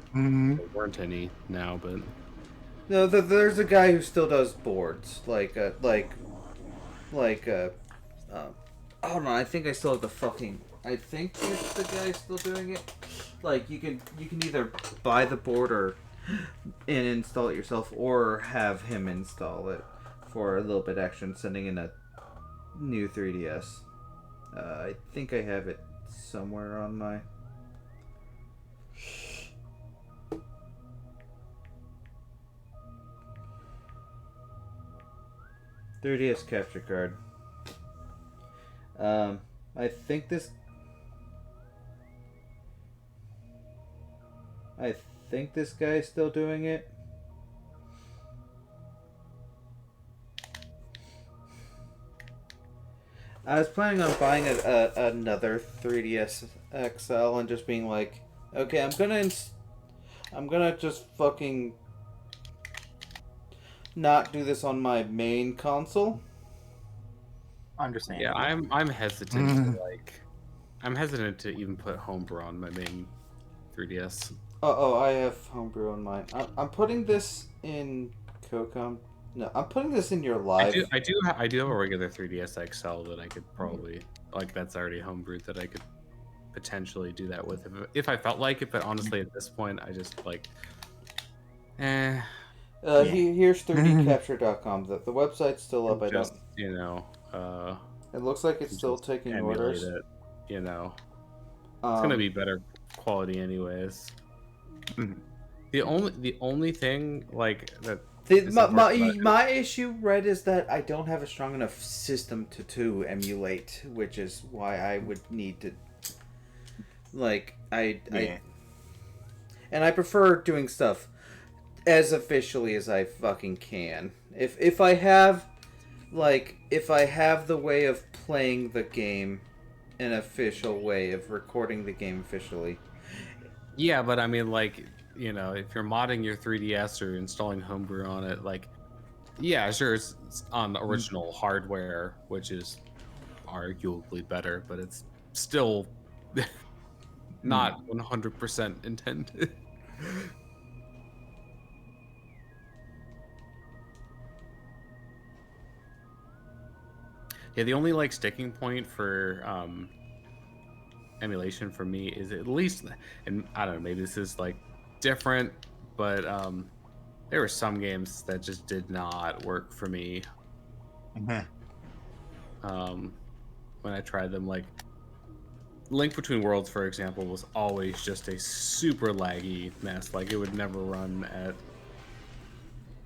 E: weren't any now, but
A: no, there's a guy who still does boards, hold on, I think I still have the fucking. I think it's the guy still doing it. Like you can either buy the board and install it yourself, or have him install it for a little bit extra and sending in a new 3DS. I think I have it somewhere on my. .3DS capture card. I think this guy is still doing it. I was planning on buying another 3DS XL and just being like, okay, I'm gonna just fucking not do this on my main console.
D: Understand.
E: yeah, I'm hesitant to I'm hesitant to even put Homebrew on my main 3DS.
A: I have Homebrew on mine. I'm putting this in Cocom. No, I'm putting this in your live.
E: I do have a regular 3DS XL that I could probably that's already homebrewed that I could potentially do that with if I felt like it. But honestly, at this point, I just
A: Here's 3dcapture.com. The website's still up.
E: just,
A: It looks like it's still taking orders.
E: it, it's gonna be better quality anyways. The only thing that
A: my issue, Red, is that I don't have a strong enough system to emulate, which is why I would need to and I prefer doing stuff as officially as I fucking can. If I have the way of playing the game, an official way of recording the game officially.
E: Yeah, but I mean, if you're modding your 3DS or installing Homebrew on it, yeah, sure, it's on the original hardware, which is arguably better, but it's still not 100% intended. Yeah, the only sticking point for emulation for me is at least, and I don't know, maybe this is different, but there were some games that just did not work for me. When I tried them, Link Between Worlds, for example, was always just a super laggy mess. It would never run at.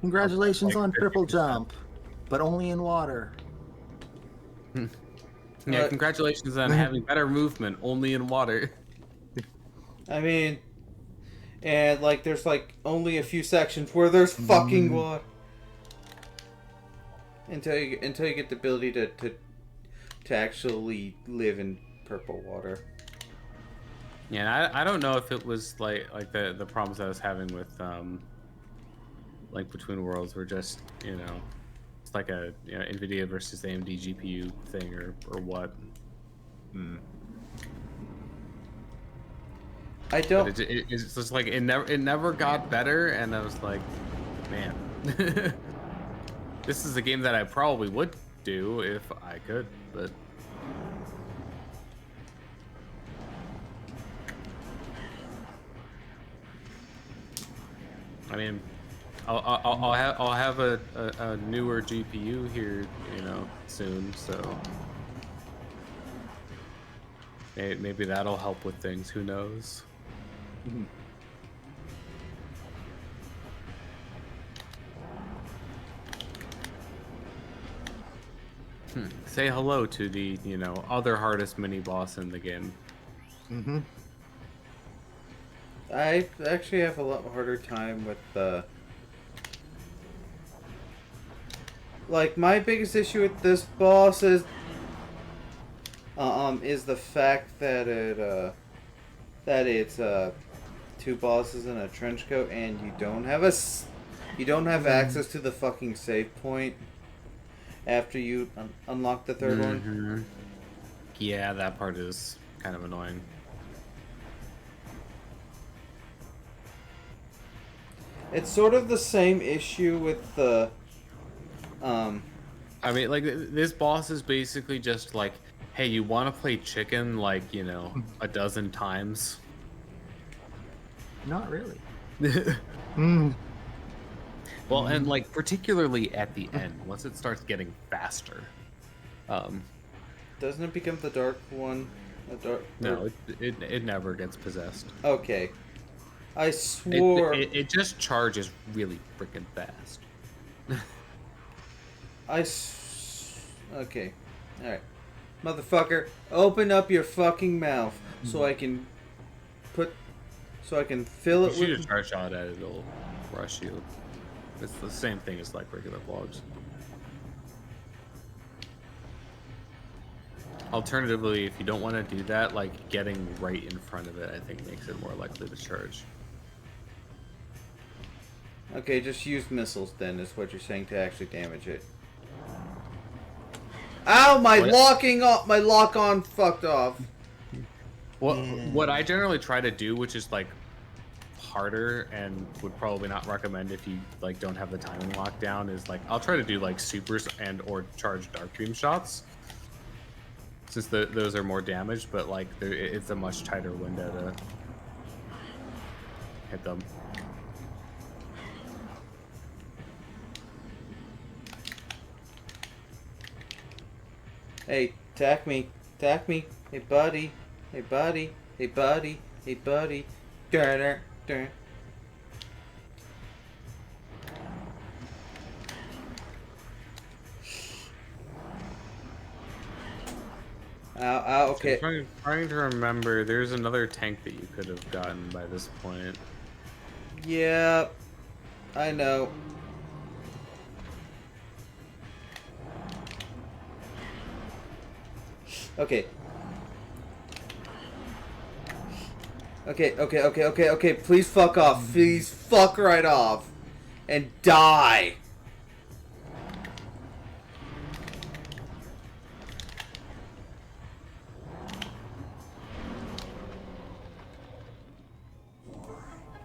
D: Congratulations on triple jump, but only in water.
E: Yeah, congratulations on having better movement, only in water.
A: I mean, and there's only a few sections where there's fucking water. Until you get the ability to actually live in purple water.
E: Yeah, I don't know if it was the problems I was having with Link Between Worlds were just it's a NVIDIA versus AMD GPU thing or what.
A: I don't.
E: But it's just it never got better, and I was like, man, this is a game that I probably would do if I could, but I mean, I'll have a newer GPU here, you know, soon, so maybe that'll help with things. Who knows? Say hello to the, you know, other hardest mini boss in the game.
A: I actually have a lot harder time with the... Like, my biggest issue with this boss is the fact that it's two bosses in a trench coat and you don't have access to the fucking save point after you unlock the third one.
E: Yeah, that part is kind of annoying.
A: It's sort of the same issue with the
E: I mean, like, this boss is basically just like, hey, you want to play chicken, like, you know, a dozen times?
D: Not really.
E: Well, and, like, particularly at the end, once it starts getting faster.
A: Doesn't it become the dark one?
E: No, it never gets possessed.
A: Okay. I swore...
E: It just charges really freaking fast.
A: Okay. Alright. Motherfucker, open up your fucking mouth so I can fill it
E: You shoot
A: with...
E: a charge shot at it, it'll rush you. It's the same thing as, like, regular blobs. Alternatively, if you don't want to do that, like, getting right in front of it, I think makes it more likely to charge.
A: Okay, just use missiles then, is what you're saying, to actually damage it. Ow, my lock-on fucked off.
E: What I generally try to do, which is, like, harder and would probably not recommend if you, like, don't have the timing locked down, is, like, I'll try to do, like, supers and or charge dark beam shots, since those are more damaged, but, like, it's a much tighter window to hit them.
A: Hey, attack me. Attack me. Hey, buddy. Hey, buddy. Hey, buddy. Hey, buddy. Durr, durr. Ow, okay.
E: I'm trying to remember, there's another tank that you could have gotten by this point.
A: Yeah, I know. Okay. Okay. Please fuck off. Please fuck right off. And die.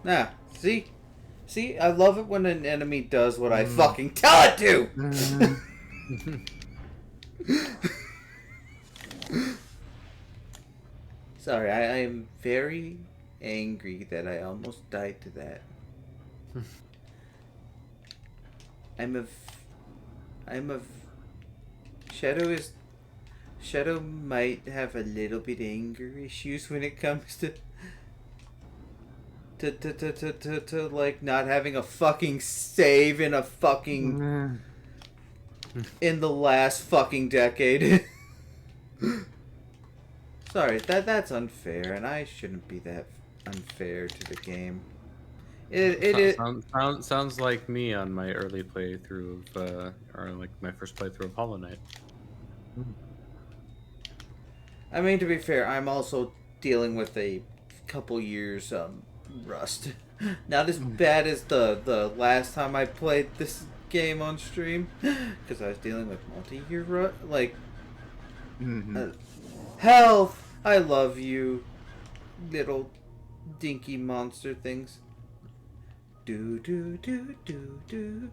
A: Nah, see? See, I love it when an enemy does what I fucking tell it to! Sorry, I am very angry that I almost died to that. Shadow might have a little bit anger issues when it comes to like not having a fucking save in a fucking in the last fucking decade. Sorry, that's unfair, and I shouldn't be that unfair to the game.
E: Sounds like me on my early playthrough of, or like my first playthrough of Hollow Knight.
A: I mean, to be fair, I'm also dealing with a couple years rust. Not as bad as the last time I played this game on stream, because I was dealing with multi-year rust. Like, health. I love you, little dinky monster things. Do do do do do.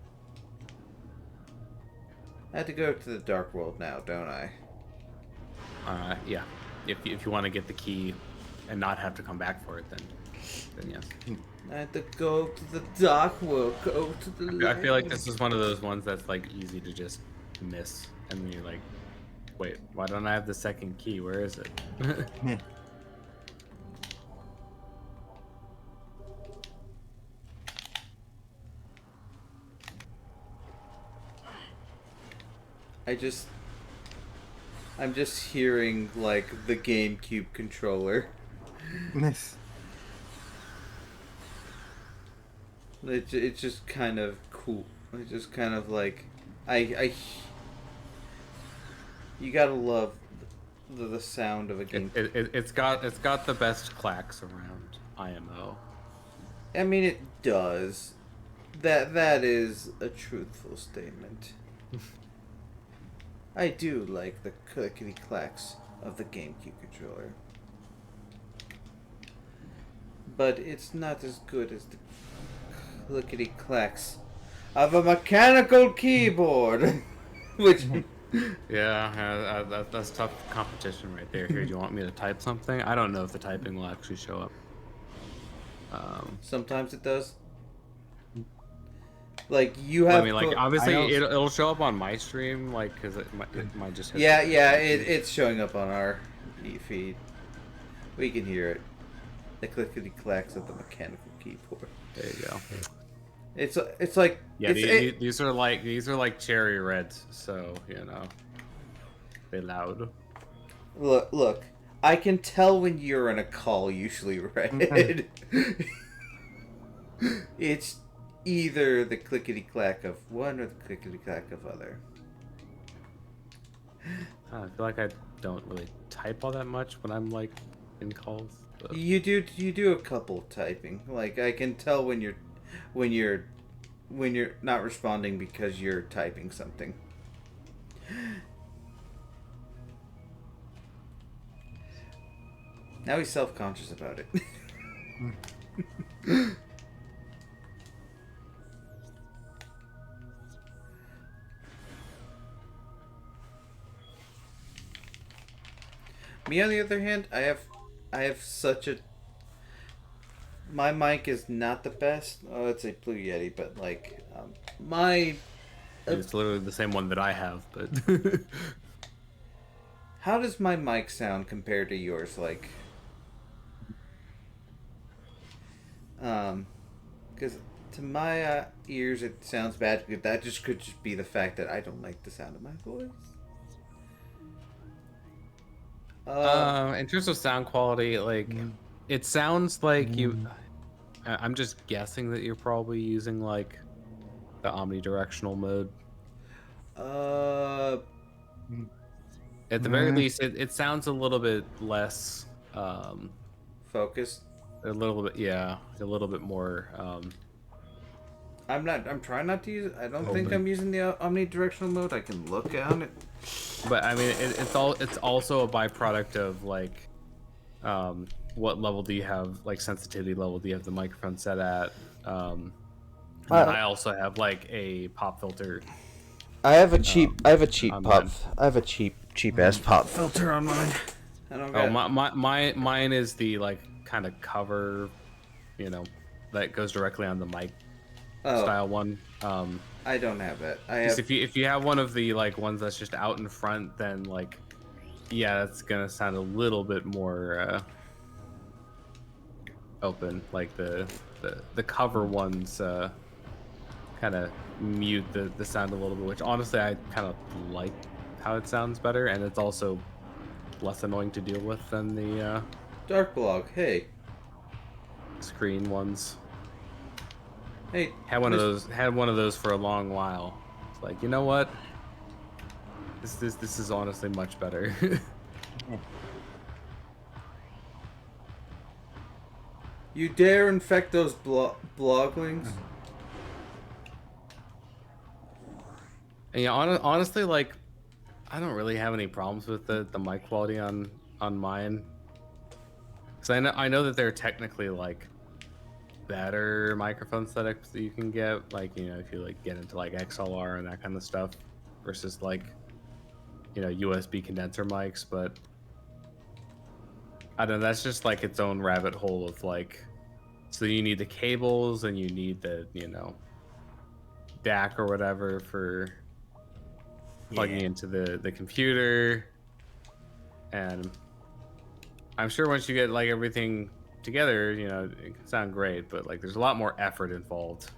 A: I have to go to the dark world now, don't I?
E: Yeah. If you want to get the key and not have to come back for it, then yes.
A: I have to go to the dark world. Go to the light.
E: I feel like this is one of those ones that's like easy to just miss, and then you're like, wait, why don't I have the second key? Where is it?
A: I'm just hearing like the GameCube controller.
D: Nice.
A: It's just kind of cool. It's just kind of like you gotta love the sound of a game.
E: It's got the best clacks around IMO.
A: I mean, it does. That is a truthful statement. I do like the clickety clacks of the GameCube controller, but it's not as good as the clickety clacks of a mechanical keyboard. Which,
E: yeah, that's tough competition right there. Here, do you want me to type something? I don't know if the typing will actually show up.
A: sometimes it does. Like you have.
E: I mean, like obviously it'll show up on my stream, like because it might just.
A: Yeah, it's showing up on our feed. We can hear it. The clickety clacks of the mechanical keyboard.
E: There you go.
A: It's like
E: yeah. These are like cherry reds, so you know they're loud.
A: Look. I can tell when you're in a call. Usually, red. It's either the clickety clack of one or the clickety clack of other.
E: I feel like I don't really type all that much when I'm like in calls. But...
A: You do a couple typing. Like I can tell when you're not responding because you're typing something. Now he's self-conscious about it. Me, on the other hand, I have such a... My mic is not the best. Oh, it's a Blue Yeti, but like,
E: it's literally the same one that I have, but...
A: How does my mic sound compared to yours? Like... Because to my ears it sounds bad. That just could just be the fact that I don't like the sound of my voice.
E: In terms of sound quality, like it sounds like you. I'm just guessing that you're probably using like the omnidirectional mode. At the very least, it sounds a little bit less
A: focused.
E: A little bit, yeah, a little bit more.
A: I'm trying not to use. I don't think I'm using the omnidirectional mode. I can look on it.
E: But I mean, it's also a byproduct of like, what level do you have, like sensitivity level do you have the microphone set at? And I also have like a pop filter.
A: I have a cheap ass pop filter on mine. I don't get
E: mine is the like kind of cover, you know, that goes directly on the mic style one.
A: I don't have it.
E: If you have one of the like ones that's just out in front, then like, yeah, that's gonna sound a little bit more open. Like the cover ones kind of mute the sound a little bit, which honestly I kind of like how it sounds better, and it's also less annoying to deal with than the
A: Dark Blog. Hey,
E: screen ones.
A: Hey,
E: had one of those for a long while. It's like, you know what? This is honestly much better.
A: You dare infect those bloglings?
E: And yeah, honestly, like, I don't really have any problems with the mic quality on mine. Because I know that they're technically like better microphone setups that you can get, like, you know, if you like get into like XLR and that kind of stuff versus like, USB condenser mics, but I don't know, that's just like its own rabbit hole of like, so you need the cables and you need the, DAC or whatever for plugging into the computer. And I'm sure once you get like everything together, it can sound great, but like there's a lot more effort involved.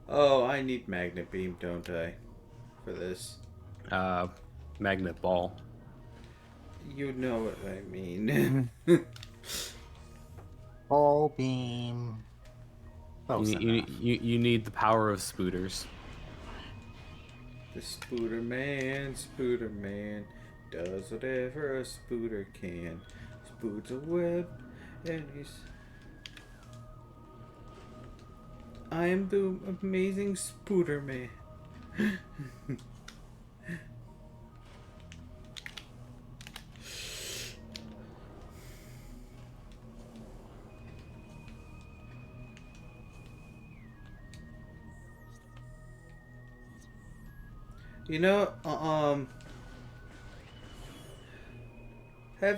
A: Oh, I need magnet beam, don't I? For this.
E: Magnet ball.
A: You know what I mean.
D: Ball beam.
E: You need the power of spooters.
A: The Spooder Man does whatever a spooter can. Spoots a web and he's... I am the amazing Spooder Man.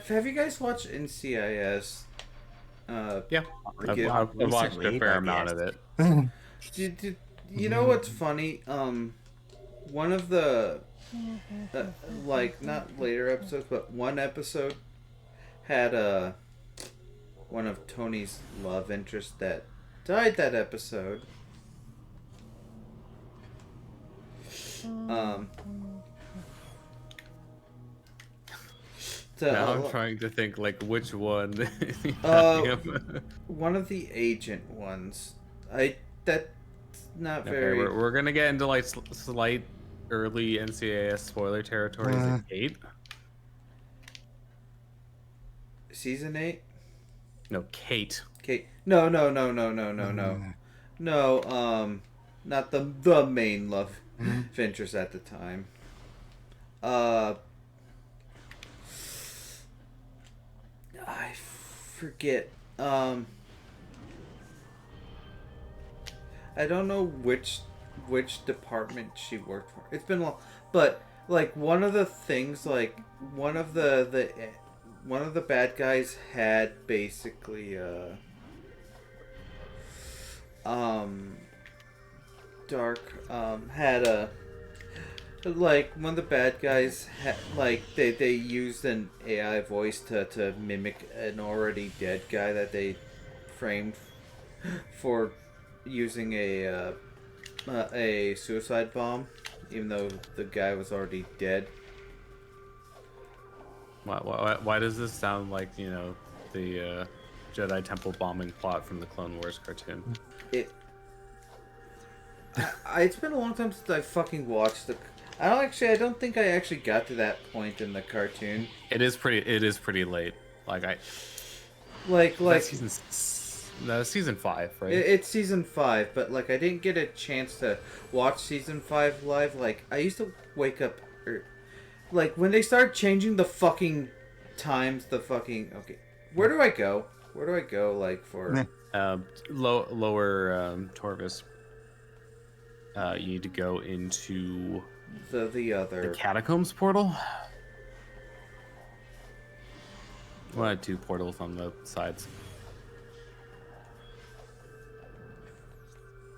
A: Have you guys watched NCIS?
E: Yeah, I've watched a fair amount of it.
A: You know what's funny? One of the like not later episodes, but one episode had one of Tony's love interests that died that episode. So,
E: now I'm trying to think like which one.
A: One of the agent ones. That's not very.
E: We're gonna get into like slight early NCIS spoiler territories at 8.
A: Season 8.
E: No, Kate.
A: Kate. No. No. Not the main love interest at the time. I forget. I don't know which department she worked for. It's been long, but like one of the things, like one of the bad guys had basically had a, like one of the bad guys had, like they used an AI voice to mimic an already dead guy that they framed for using a suicide bomb, even though the guy was already dead.
E: Why does this sound like the Jedi Temple bombing plot from the Clone Wars cartoon?
A: It's been a long time since I fucking watched the. I don't think I actually got to that point in the cartoon.
E: It is pretty late. Like season 5, right?
A: It's season 5, but like I didn't get a chance to watch season 5 live. Like I used to wake up, like when they started changing the fucking times. Okay, where do I go? Like for
E: lower Torvis. You need to go into
A: the
E: catacombs portal. One of 2 portals on the sides.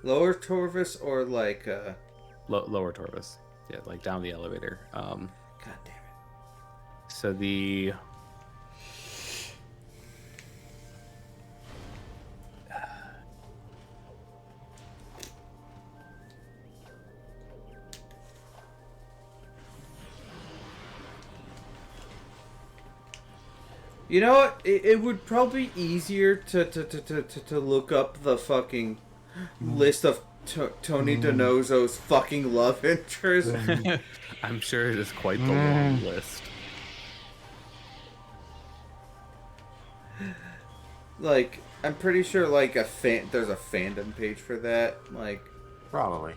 A: Lower Torvis or like
E: Lower Torvis. Yeah, like down the elevator.
A: God damn it.
E: So the
A: You know what? It would probably be easier to look up the fucking list of Tony DiNozzo's fucking love interests.
E: I'm sure it is quite the long list.
A: Like, I'm pretty sure like there's a fandom page for that. Like,
D: probably.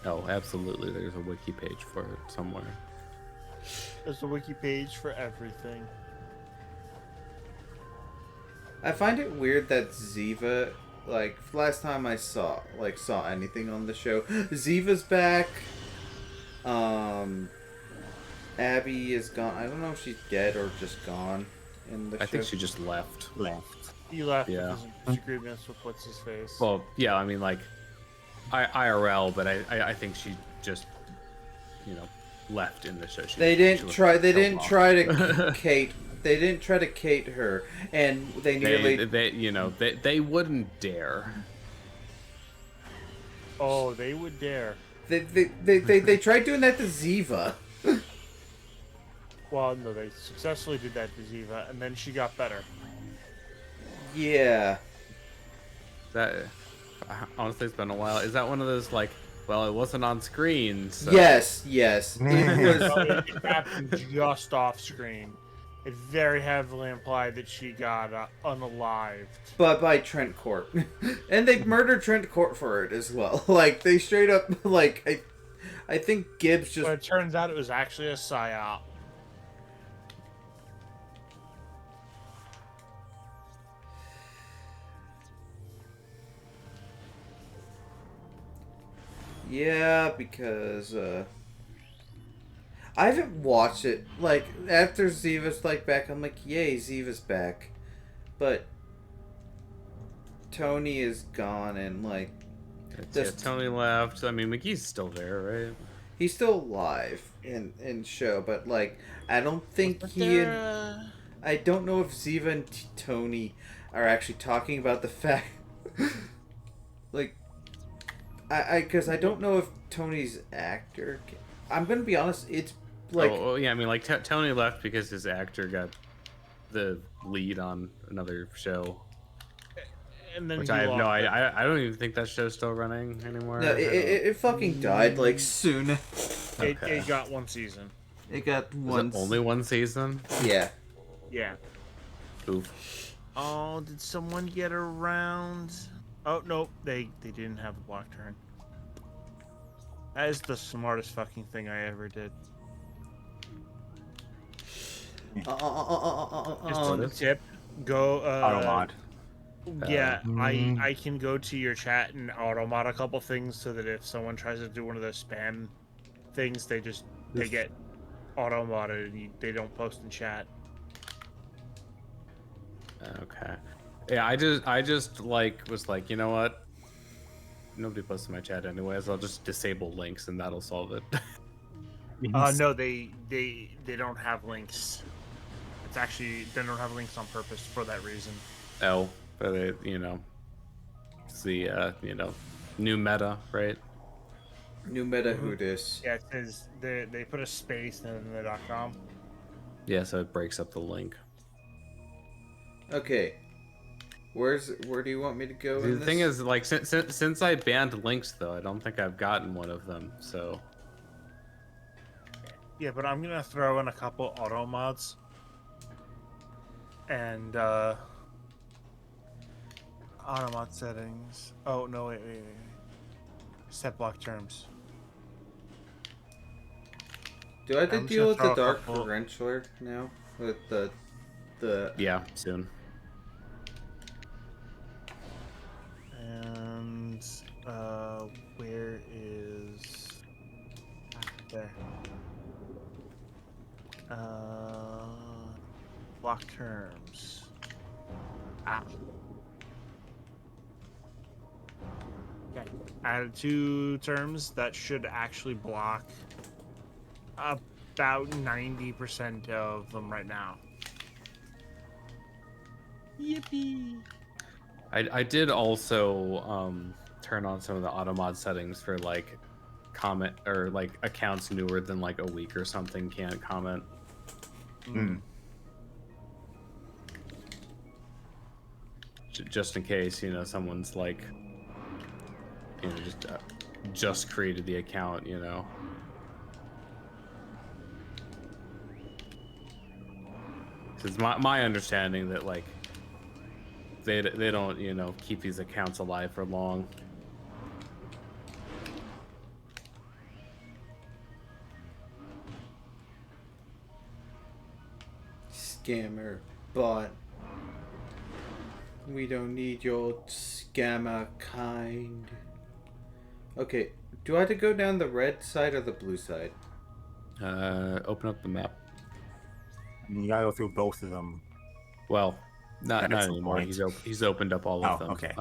E: Oh, absolutely. There's a wiki page for it somewhere.
B: There's a wiki page for everything.
A: I find it weird that Ziva like last time I saw anything on the show. Ziva's back. Abby is gone. I don't know if she's dead or just gone in the show.
E: I think she just left.
B: He left
E: Yeah.
B: because of disagreements with what's his face.
E: Well, yeah, I mean, like, IRL, but I think she just, left in the show.
A: They didn't try to
E: Kate.
A: They didn't try to Kate her, and they nearly
E: they wouldn't dare.
B: Oh, they would dare.
A: They tried doing that to Ziva.
B: Well, no, they successfully did that to Ziva, and then she got better.
A: Yeah.
E: That honestly, it's been a while. Is that one of those like? Well, it wasn't on screen. So...
A: Yes. It was.
B: It happened just off screen. It very heavily implied that she got unalived.
A: But by Trent Court. And they murdered Trent Court for it as well. Like, they straight up, like, I think Gibbs just...
B: But it turns out it was actually a psyop.
A: Yeah, because, I haven't watched it. Like, after Ziva's, like, back, I'm like, yay, Ziva's back. But Tony is gone, and, like...
E: Tony left. I mean, McGee's still there, right?
A: He's still alive in show, but, like, I don't think I don't know if Ziva and Tony are actually talking about the fact... like... Because I don't know if Tony's actor... I'm going to be honest, it's like...
E: Oh yeah, I mean, like, Tony left because his actor got the lead on another show.
B: And then
E: Which I have no idea. I don't even think that show's still running anymore.
A: No, it fucking died, like, soon.
B: It got one season.
A: It got one...
E: only one season?
A: Yeah.
B: Yeah.
E: Oof.
B: Oh, did someone get around? Oh, no, they didn't have the block turn. That is the smartest fucking thing I ever did. Just a tip. Go,
D: Automod.
B: Yeah, I can go to your chat and automod a couple things so that if someone tries to do one of those spam things, they get auto-modded and they don't post in chat.
E: Okay. Yeah, I just like was like, you know what? Nobody posts in my chat anyways. I'll just disable links and that'll solve it.
B: No, they don't have links. It's actually they don't have links on purpose for that reason.
E: Oh, but it, it's the new meta, right?
A: New meta who dis.
B: Yeah, it says they put a space in the .com.
E: Yeah, so it breaks up the link.
A: Okay. Where do you want me to go?
E: The thing is, like, since I banned links, though, I don't think I've gotten one of them. So.
B: Yeah, but I'm gonna throw in a couple auto mods. And auto mod settings. Oh no, wait. Set block terms.
A: Do I have to deal with the Dark Tarantula now? With the
E: Yeah, soon.
B: And where is there? Block terms. Okay. Added 2 terms that should actually block about 90% of them right now. Yippee!
E: I did also turn on some of the automod settings for like comment or like accounts newer than like a week or something can't comment. Just in case, someone's like, just created the account, It's my understanding that like they don't keep these accounts alive for long.
A: Scammer bot. We don't need your Gamma kind. Okay, do I have to go down the red side or the blue side?
E: Open up the map.
D: You gotta go through both of them.
E: Well, not
D: At some
E: anymore.
D: point.
E: He's opened up all of them.
D: Okay.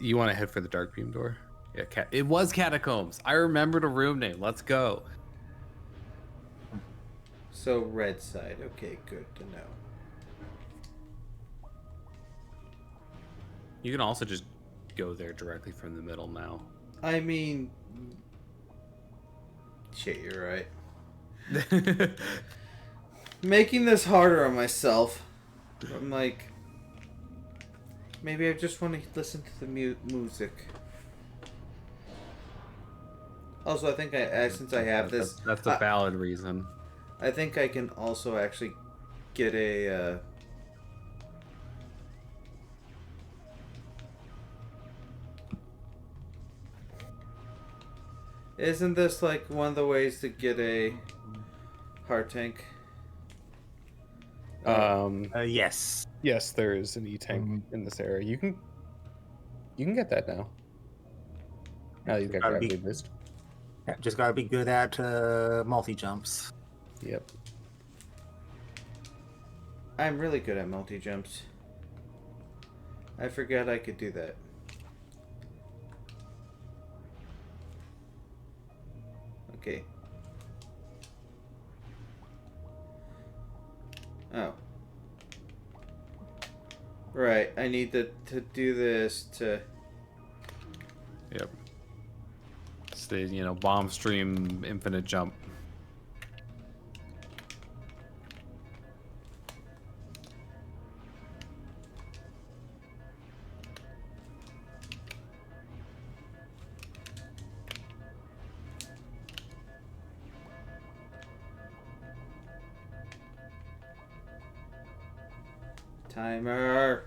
E: You want to head for the dark beam door? Yeah, it was catacombs. I remembered a room name. Let's go.
A: So red side. Okay, good to know.
E: You can also just go there directly from the middle now.
A: I mean, shit, you're right. Making this harder on myself. I'm like, maybe I just want to listen to the music. Also, I think since I have this,
E: that's a valid reason.
A: I think I can also actually get a. Isn't this like one of the ways to get a heart tank?
D: Yes.
E: Yes, there is an E-tank in this area. You can get that now. Now you've got gravity boost.
D: Yeah, just gotta be good at multi jumps.
E: Yep.
A: I'm really good at multi jumps. I forgot I could do that. Okay. Oh. Right, I need to do this to...
E: Yep. It's the, bomb stream infinite jump.
A: Timer.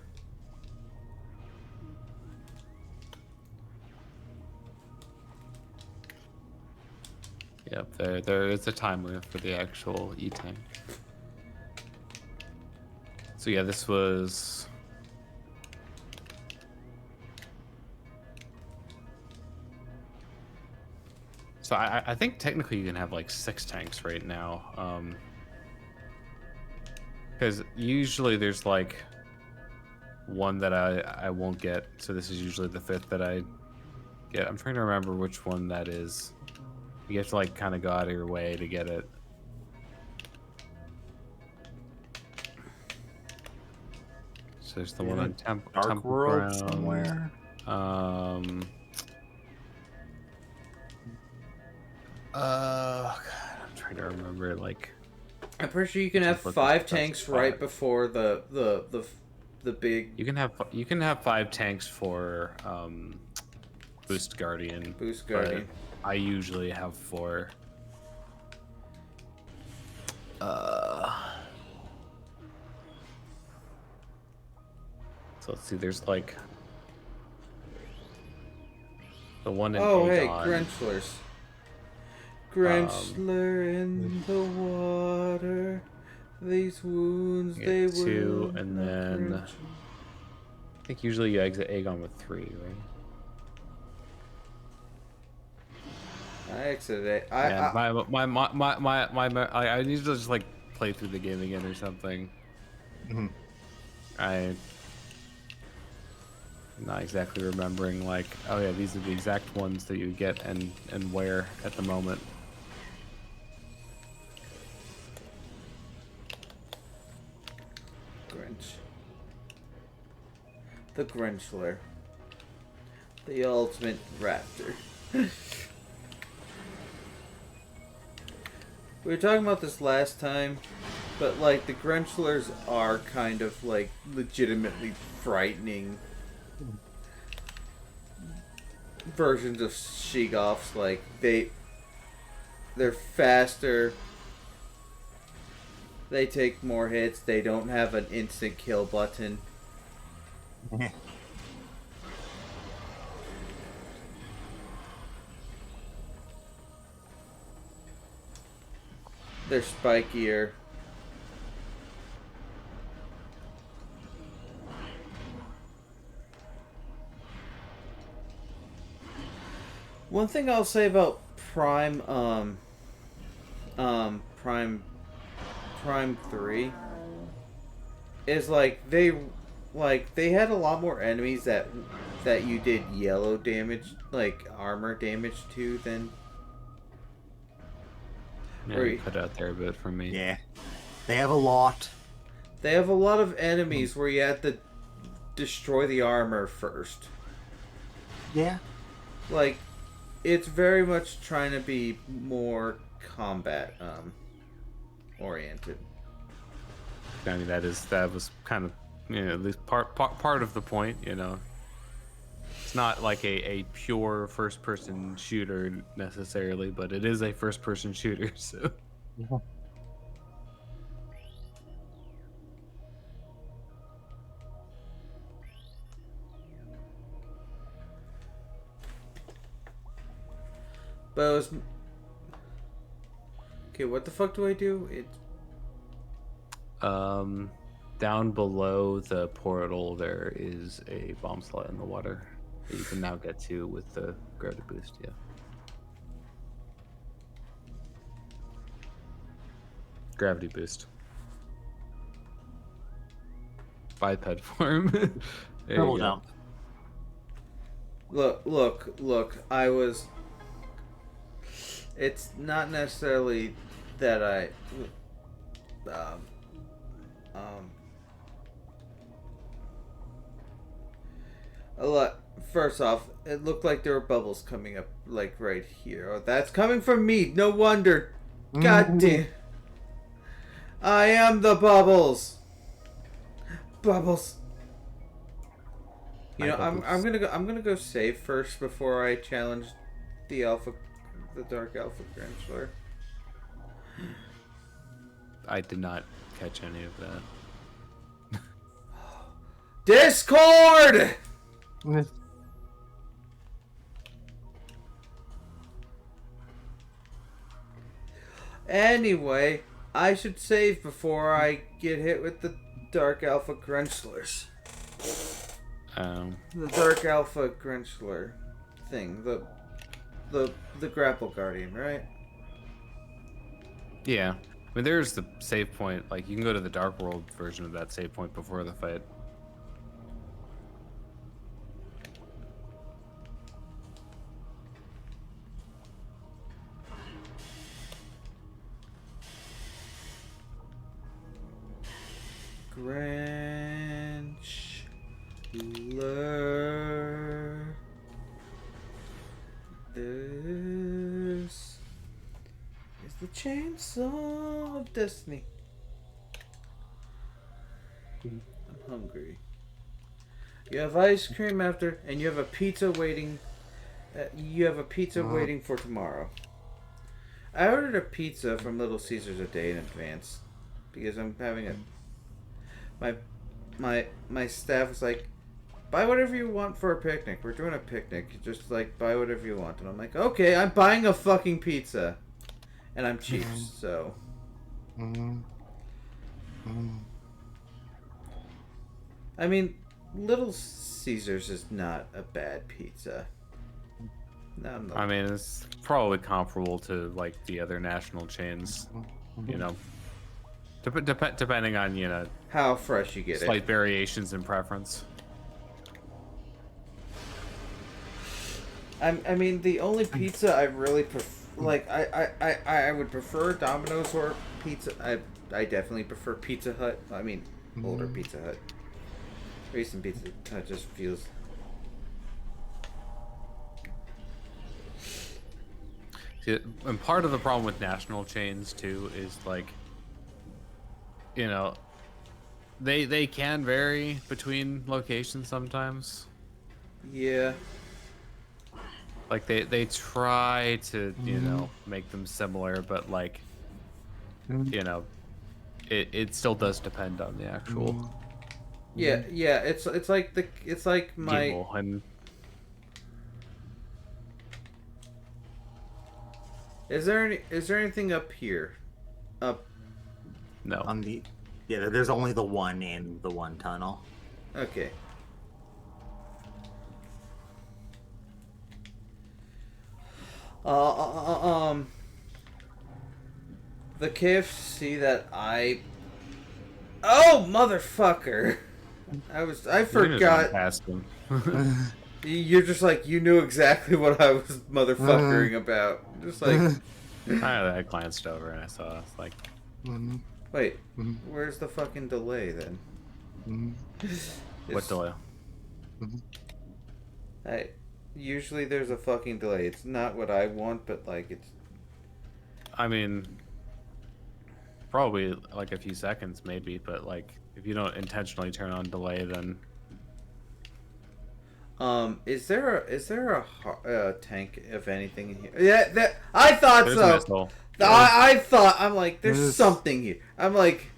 E: Yep, there is a timer for the actual E-tank. So yeah, this was... So I think technically you can have like 6 tanks right now. Because usually there's like one that I won't get, so this is usually the 5th that I get. I'm trying to remember which one that is. You have to like kind of go out of your way to get it. So there's the one on
D: Dark World
E: Ground.
D: somewhere.
E: God, I'm trying to remember like.
A: I'm pretty sure you can have 5 tanks right before the big.
E: You can have 5 tanks for Boost Guardian.
A: Boost Guardian.
E: I usually have 4. So let's see. There's like the one in
A: Oh, hey,
E: Aegon.
A: Grenchlers. Grenchler in the water. These wounds
E: You
A: they
E: get 2,
A: will
E: and
A: not
E: then
A: quench.
E: I think usually you exit Aegon with 3, right?
A: I exited it.
E: I need to just like play through the game again or something. I'm not exactly remembering like, oh yeah, these are the exact ones that you get and where at the moment.
A: Grinch. The Grinchler. The ultimate raptor. We were talking about this last time, but like the Grenchlers are kind of like legitimately frightening versions of Sheegoffs. Like they're faster. They take more hits. They don't have an instant kill button. They're spikier. One thing I'll say about Prime 3 is they had a lot more enemies that you did yellow damage, like armor damage to than.
E: Yeah, you cut out there a bit for me.
D: Yeah, they have a lot.
A: They have a lot of enemies where you have to destroy the armor first.
D: Yeah.
A: Like, it's very much trying to be more combat oriented.
E: I mean, that was kind of, at least part of the point, It's not like a pure first-person shooter necessarily, but it is a first-person shooter, so.
D: Yeah.
A: But it was... Okay, what the fuck do I do?
E: Down below the portal, there is a bomb slot in the water that you can now get to with the gravity boost, yeah. Gravity boost. Biped form. There
D: Double
E: you go.
D: jump.
A: Look, I was... It's not necessarily that I... First off, it looked like there were bubbles coming up, like, right here. Oh, that's coming from me! No wonder! God damn! I am the bubbles! Bubbles! You know, I'm gonna go save first before I challenge the Dark Alpha Granchler.
E: I did not catch any of that.
A: Discord! Anyway, I should save before I get hit with the Dark Alpha Grunchlers. The Dark Alpha Grunchler thing, the Grapple Guardian, right?
E: Yeah. I mean, there's the save point. Like, you can go to the Dark World version of that save point before the fight.
A: Granchler. This is the chainsaw of destiny. I'm hungry. You have ice cream after, and you have a pizza waiting. Waiting for tomorrow. I ordered a pizza from Little Caesars a day in advance because I'm having my staff was like, buy whatever you want for a picnic. We're doing a picnic. Just like buy whatever you want. And I'm like, okay, I'm buying a fucking pizza, and I'm cheap, so. I mean, Little Caesars is not a bad pizza. No.
E: I mean, it's probably comparable to like the other national chains, depending on
A: how fresh you get
E: slight variations in preference.
A: I mean, the only pizza I really prefer, like, I would prefer Domino's or pizza. I definitely prefer Pizza Hut. I mean, older Pizza Hut. Recent Pizza Hut just feels.
E: See, and part of the problem with national chains too is like, they can vary between locations sometimes.
A: Yeah.
E: Like they try to make them similar, but like it still does depend on the actual.
A: Yeah. It's like my.
E: And
A: Is there anything up here?
E: No.
D: There's only the one in the one tunnel.
A: Okay. Uh, um, the KFC that I. Oh, motherfucker! I
E: You can just run
A: forgot.
E: past them.
A: You're just like, you knew exactly what I was motherfuckering about. Just like,
E: I glanced over and I saw. It's like,
A: wait, where's the fucking delay then?
E: what delay?
A: Usually there's a fucking delay. It's not what I want, but like it's.
E: I mean, probably like a few seconds, maybe. But like, if you don't intentionally turn on delay, then
A: Is there a tank of anything in here? Yeah, I thought
E: there's
A: so.
E: a missile.
A: I thought, I'm like, there's something here. I'm like,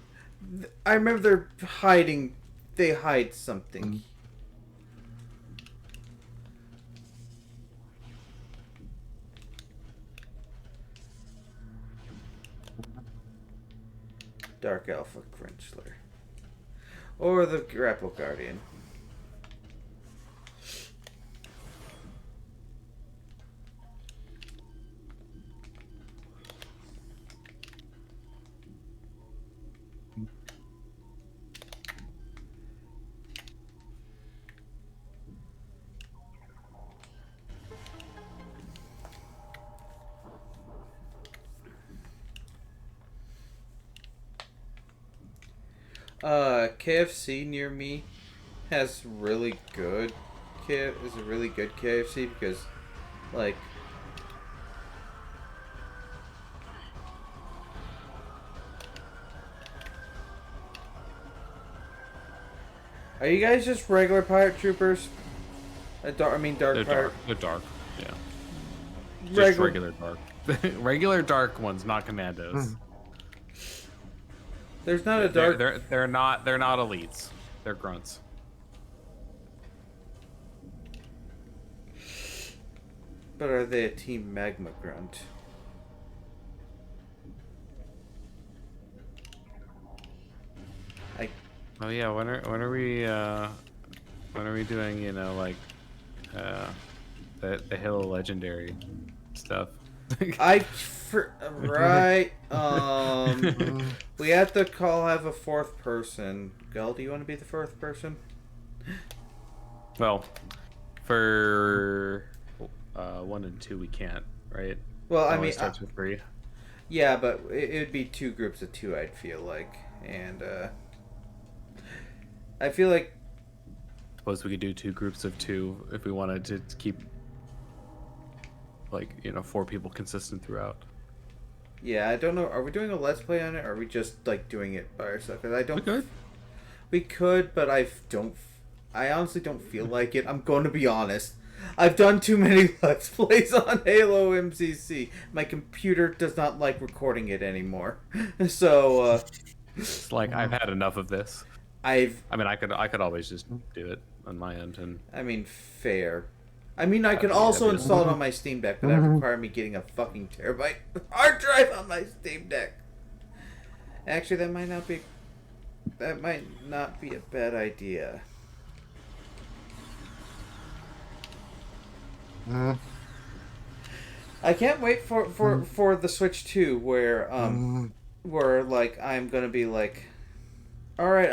A: I remember they're hiding. They hide something. Dark Alpha Crinchler. Or the Grapple Guardian. KFC near me has really good is a really good KFC because like are you guys just regular pirate troopers? I mean dark
E: They're
A: pirate.
E: dark. They're dark. Yeah. Just regular dark. Regular dark ones, not commandos.
A: There's not a dark.
E: They're not elites. They're grunts.
A: But are they a Team Magma Grunt?
E: Oh yeah, when are we doing, you know, like the Hill Legendary stuff?
A: Right. We have to have a fourth person. Gull, do you want to be the fourth person?
E: Well, for 1 and 2 we can't, right?
A: Well, I
E: It only
A: mean,
E: starts with 3.
A: yeah, but it'd be 2 groups of 2. I'd feel like, and I feel like.
E: Suppose we could do 2 groups of 2 if we wanted to keep, like, you know, 4 people consistent throughout.
A: Yeah, I don't know. Are we doing a let's play on it, or are we just like doing it by ourselves? Because I don't.
E: We could.
A: We could, but I don't. I honestly don't feel like it. I'm going to be honest. I've done too many let's plays on Halo MCC. My computer does not like recording it anymore. So.
E: It's like I've had enough of this. I mean, I could always just do it on my end, and
A: I mean, fair. I mean, I could also install it on my Steam Deck, but that would require me getting a fucking terabyte hard drive on my Steam Deck. Actually, that might not be a bad idea. I can't wait for the Switch 2 where like I'm gonna be like, all right,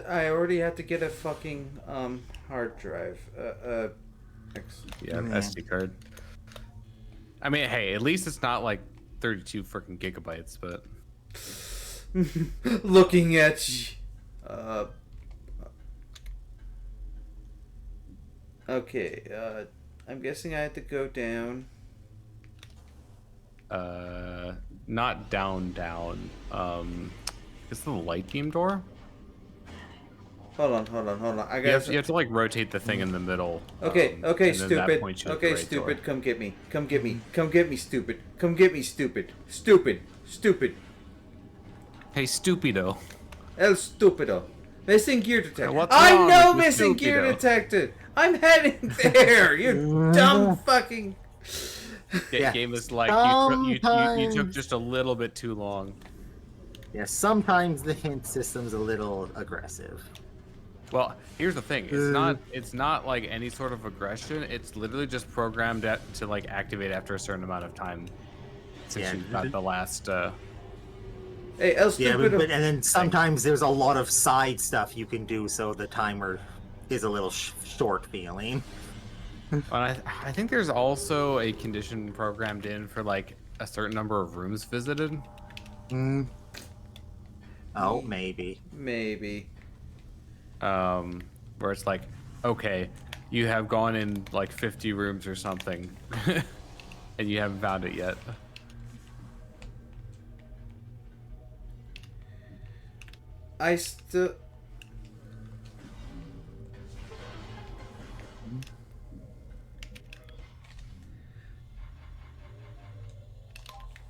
A: I already have to get a fucking hard drive.
E: SD card. I mean, hey, at least it's not like 32 freaking gigabytes, but
A: looking at okay, I'm guessing I have to go down.
E: Not down. Is the light beam door?
A: Hold on. I
E: You
A: guess
E: have to like rotate the thing in the middle.
A: Okay,
E: and then that
A: stupid.
E: points you at
A: Okay,
E: the right
A: stupid.
E: door.
A: Come get me. Come get me, stupid. Come get me, stupid. Stupid.
E: Hey, stupido.
A: El stupido. Missing gear detected.
E: What's
A: I
E: wrong
A: know
E: with you,
A: missing gear
E: stupido?
A: detected. I'm heading there. You dumb fucking.
E: Game is like you took just a little bit too long.
D: Yeah, sometimes the hint system's a little aggressive.
E: Well, here's the thing. It's not like any sort of aggression. It's literally just programmed to like activate after a certain amount of time. Since
D: Yeah,
E: you've got the last.
A: Hey, how
D: Yeah,
A: stupid
D: but and then sometimes there's a lot of side stuff you can do, so the timer is a little short feeling.
E: Well, I think there's also a condition programmed in for like a certain number of rooms visited.
D: Mm. Oh, maybe.
A: Maybe.
E: Where it's like, okay, you have gone in like 50 rooms or something, and you haven't found it yet.
A: I still.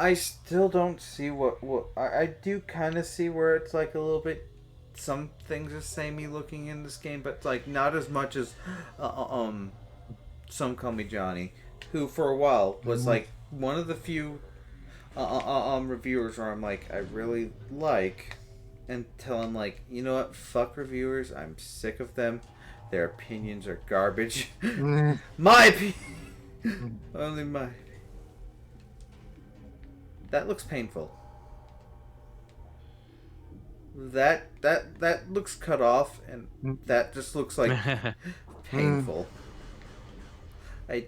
A: I still don't see what I do kind of see where it's like a little bit. Some things are samey looking in this game, but like not as much as Some Call Me Johnny, who for a while was like one of the few reviewers where I'm like I really like, until I'm like, you know what, fuck reviewers, I'm sick of them. Their opinions are garbage. My opinion, only my. That looks painful. That looks cut off, and that just looks like painful. I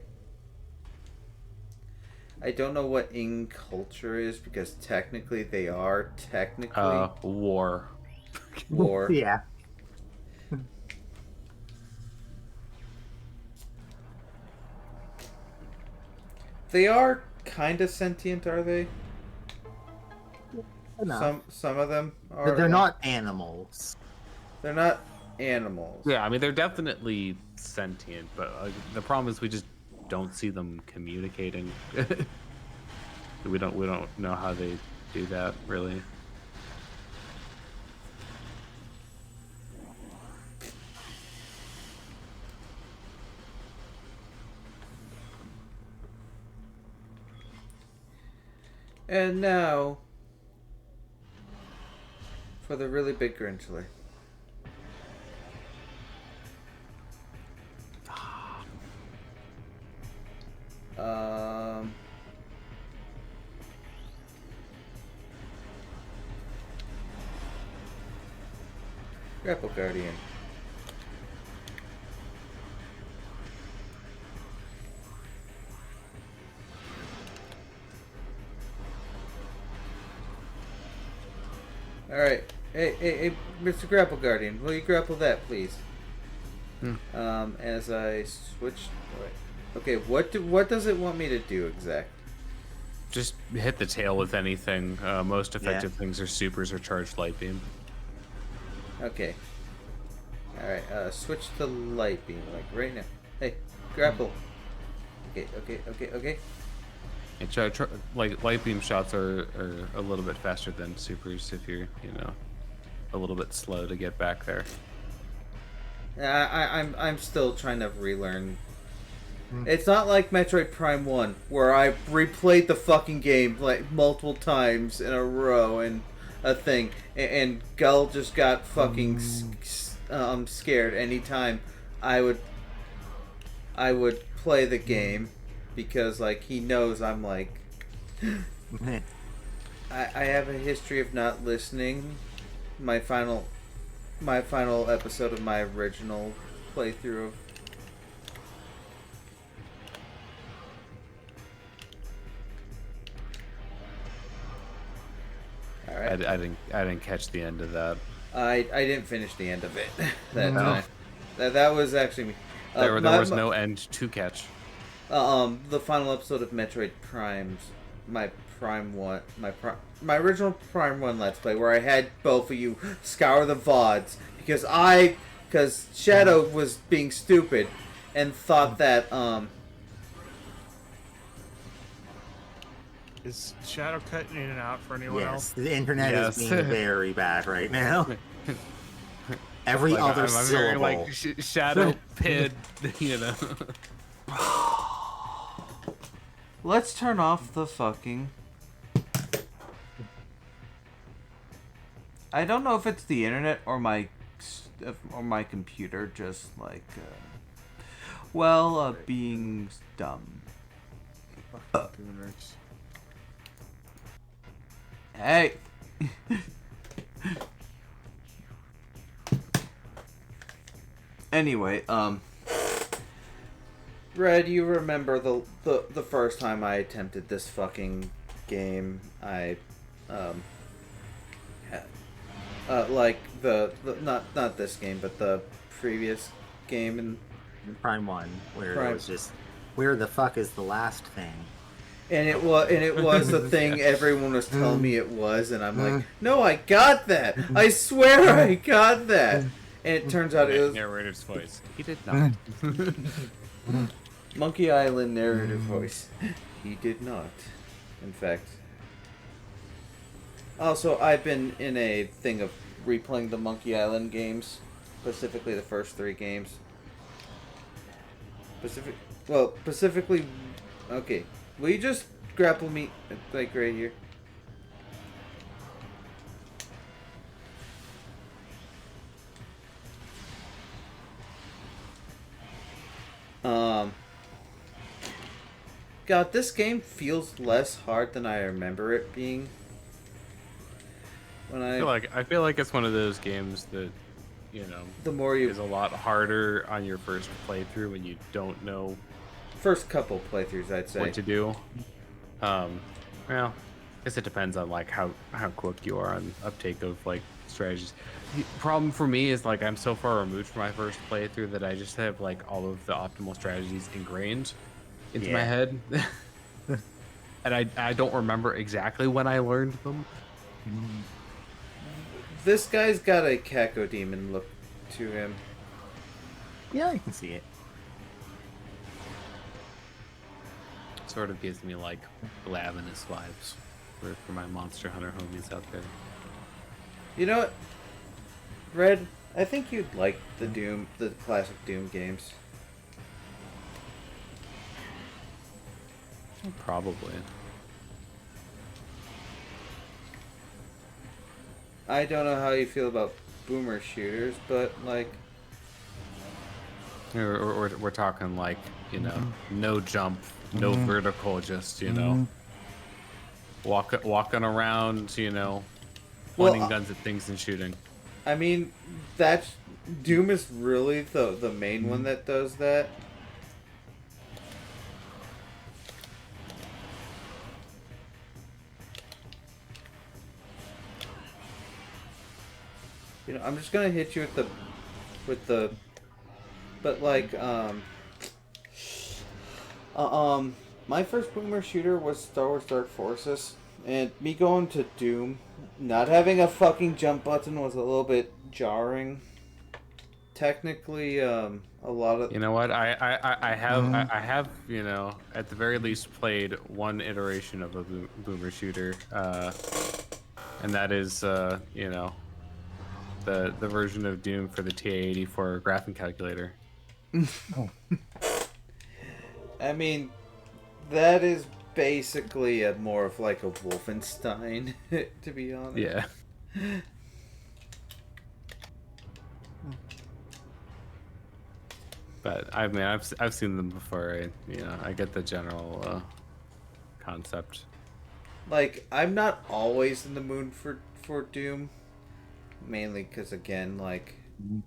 A: don't know what in culture is, because technically they are
E: War.
A: War.
D: Yeah.
A: They are kind of sentient, are they?
D: Enough.
A: Some of them are.
D: But they're not animals.
A: They're not animals.
E: Yeah, I mean they're definitely sentient, but the problem is we just don't see them communicating. we don't know how they do that really.
A: And now for the really big Grinchly. Grapple Guardian. Alright. Hey, Mr. Grapple Guardian, will you grapple that, please? As I switch. Okay, what does it want me to do exactly?
E: Just hit the tail with anything. Most effective things are supers or charged light beam.
A: Okay. Alright, switch to light beam, like right now. Hey, grapple. Okay.
E: And like light beam shots are a little bit faster than supers if you're, a little bit slow to get back there.
A: I'm still trying to relearn. It's not like Metroid Prime 1, where I replayed the fucking game like multiple times in a row and a thing, and Gull just got fucking scared anytime I would play the game, because like he knows I'm like I have a history of not listening. My final episode of my original playthrough of
E: Right. I didn't catch the end of that.
A: I didn't finish the end of it that time. That was actually me.
E: There was no end to catch.
A: The final episode of Metroid Prime's my original Prime 1 Let's Play, where I had both of you scour the VODs because Shadow was being stupid and thought that
B: Is Shadow cutting in and out for anyone else?
D: The internet is being very bad right now. Every other
E: I'm
D: syllable.
E: hearing, like Shadow Pid,
A: Let's turn off the fucking. I don't know if it's the internet or my or my computer just like, being dumb.
B: Boomers.
A: Hey. Anyway, Red, you remember the first time I attempted this fucking game? I, like the not this game, but the previous game in
D: Prime 1, where
A: Prime.
D: it was just, where the fuck is the last thing?
A: And it was the thing everyone was telling me it was, and I'm like, no, I got that. I swear I got that. And it turns out it was
E: narrator's voice. He did not.
A: Monkey Island narrative voice. He did not. In fact. Also, I've been in a thing of replaying the Monkey Island games, specifically the first 3 games. Specifically, okay. Will you just grapple me, like, right here? God, this game feels less hard than I remember it being.
E: I feel like it's one of those games that,
A: the more you
E: is a lot harder on your first playthrough when you don't know
A: first couple playthroughs, I'd say,
E: what to do. Well, I guess it depends on like how quick you are on uptake of like strategies. The problem for me is like I'm so far removed from my first playthrough that I just have like all of the optimal strategies ingrained into my head, and I don't remember exactly when I learned them.
A: This guy's got a cacodemon look to him.
D: Yeah, I can see it.
E: Sort of gives me like Glavinus vibes for my Monster Hunter homies out there.
A: You know what, Red? I think you'd like the classic Doom games.
E: Probably.
A: I don't know how you feel about boomer shooters, but like,
E: we're talking like, no jump, no vertical, just walking around, pointing guns at things and shooting.
A: I mean, Doom is really the main one that does that. I'm just gonna hit you but like, my first boomer shooter was Star Wars Dark Forces, and me going to Doom, not having a fucking jump button was a little bit jarring. Technically, a lot of...
E: You know what? I have, at the very least played one iteration of a boomer shooter, and that is, the version of Doom for the TI-84 graphing calculator.
A: I mean, that is basically more of like a Wolfenstein, to be honest.
E: Yeah. But I mean, I've seen them before. I get the general concept.
A: Like, I'm not always in the mood for Doom. Mainly because, again, like,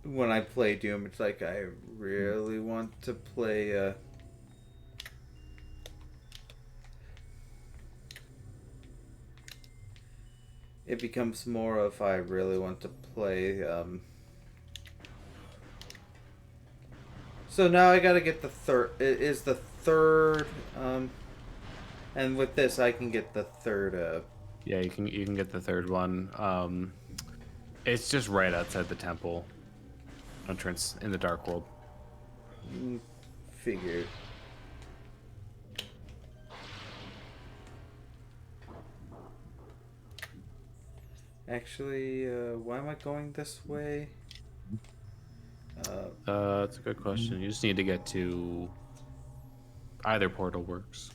A: when I play Doom, it's like I really want to play... It becomes more of I really want to play... So now I gotta get the third... Is the third... And with this, I can get the third...
E: Yeah, you can get the third one. It's just right outside the temple entrance in the Dark World.
A: Figured. Actually, why am I going this way?
E: That's a good question. You just need to get to either portal works.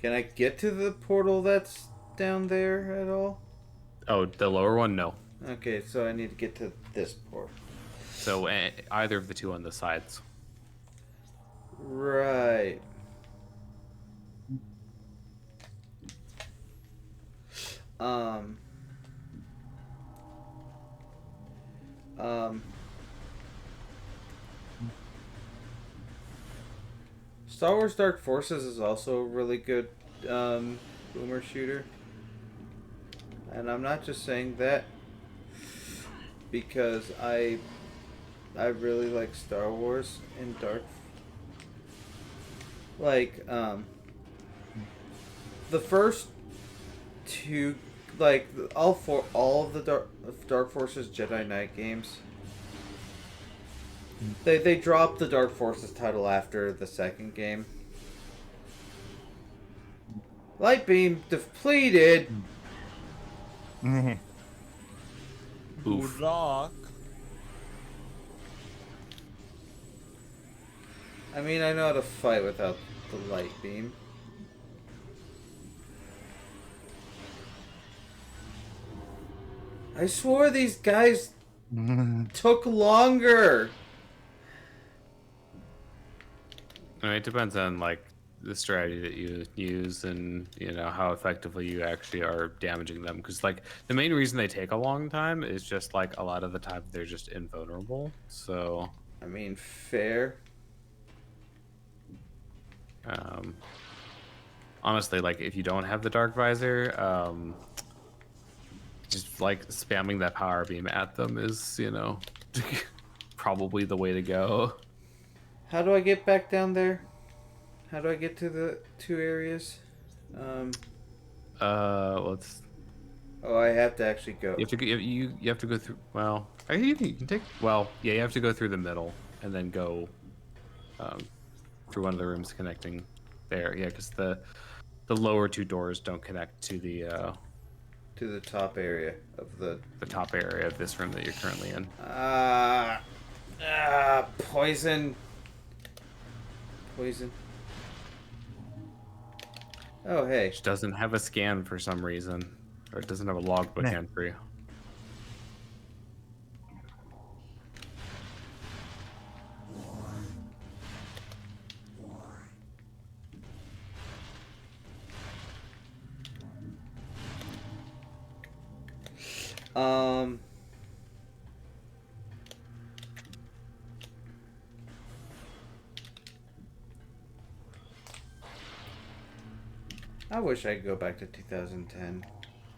A: Can I get to the portal that's down there at all?
E: Oh, the lower one? No.
A: Okay, so I need to get to this port.
E: So either of the two on the sides.
A: Right. Um. Star Wars Dark Forces is also a really good boomer shooter. And I'm not just saying that because I really like Star Wars and Dark. Like the first two, like all of the Dark Forces Jedi Knight games. They dropped the Dark Forces title after the second game. Light beam depleted.
E: Oof.
B: Good luck.
A: I mean, I know how to fight without the light beam. I swore these guys took longer.
E: I mean, it depends on like the strategy that you use and how effectively you actually are damaging them. Because like the main reason they take a long time is just like a lot of the time they're just invulnerable. So
A: I mean, fair.
E: Honestly, like if you don't have the dark visor, just like spamming that power beam at them is probably the way to go.
A: How do I get back down there? How do I get to the two areas?
E: Let's.
A: Oh, I have to actually go.
E: You have to you have to go through. Well, I think you can take. Well, yeah, you have to go through the middle and then go through one of the rooms connecting there. Yeah, because the lower two doors don't connect to the
A: top area of the
E: top area of this room that you're currently in.
A: Poison. Oh, hey.
E: Which doesn't have a scan for some reason, or it doesn't have a logbook entry.
A: I wish I could go back to 2010,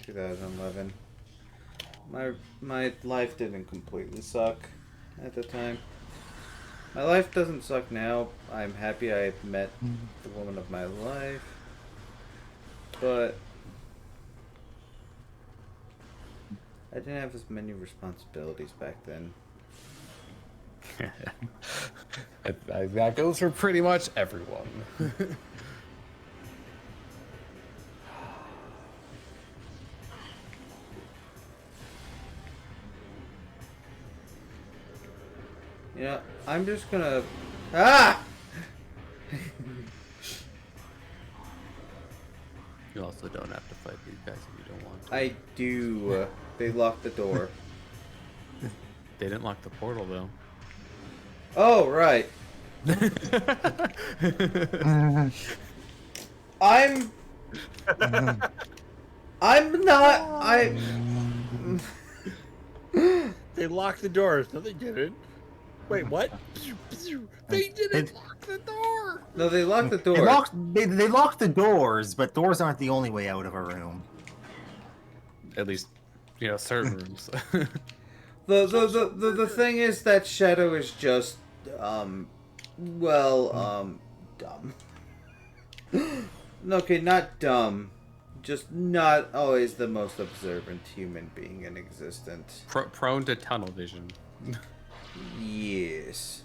A: 2011. My life didn't completely suck at the time. My life doesn't suck now. I'm happy I met the woman of my life. But I didn't have as many responsibilities back then.
E: That goes for pretty much everyone.
A: You know, I'm just gonna... Ah!
E: You also don't have to fight these guys if you don't want to.
A: I do. They locked the door.
E: They didn't lock the portal, though.
A: Oh, right. I'm not...
B: They locked the doors. No, they didn't. Wait, what? They didn't lock the door.
A: No, they locked the door.
D: They locked the doors, but doors aren't the only way out of a room.
E: At least, certain rooms.
A: The thing is that Shadow is just dumb. Okay, not dumb. Just not always the most observant human being in existence.
E: Prone to tunnel vision.
A: Yes.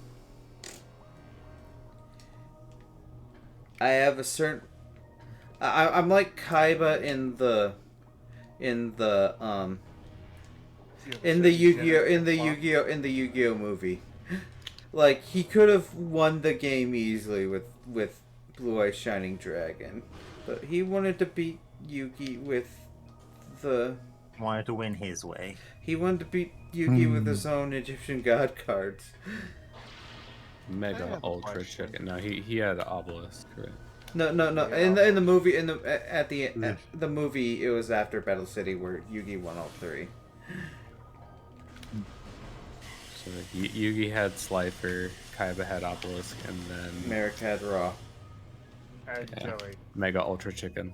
A: I have a certain... I'm like Kaiba in the Yu-Gi-Oh movie. Like, he could have won the game easily with Blue Eye Shining Dragon, but he wanted to beat Yugi with the
D: wanted to win his way.
A: He wanted to beat Yugi with his own Egyptian god cards.
E: Mega Ultra Chicken. No, he had an obelisk, right?
A: No. In the movie, at the movie, it was after Battle City where Yugi won all three.
E: So Yugi had Slifer, Kaiba had obelisk, and then
A: Merrick had Raw.
B: And Joey.
E: Mega Ultra Chicken.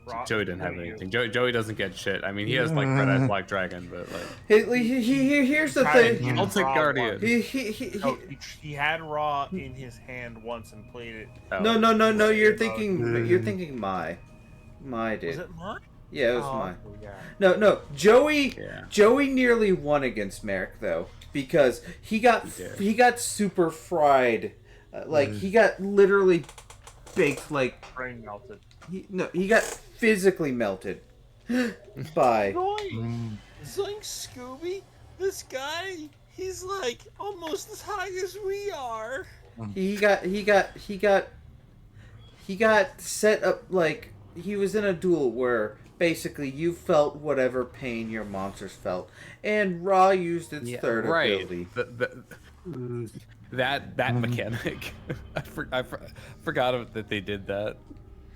B: Raw,
E: Joey didn't have anything. Joey doesn't get shit. I mean, he has like Red Eyes Black Dragon, but like.
A: Here's the thing.
E: Ultimate Guardian.
B: He had Raw in his hand once and played it.
E: Oh.
A: No. You're thinking Mai did.
B: Was it Mai?
A: Yeah, it was Mai.
B: Yeah.
A: No. Joey nearly won against Merrick though, because he got super fried. He got literally baked like.
B: Brain melted.
A: He got physically melted by.
F: Zoink, Scooby! This guy, he's like almost as high as we are.
A: He got set up like he was in a duel where basically you felt whatever pain your monsters felt, and Raw used its third ability.
E: That mechanic, I forgot that they did that.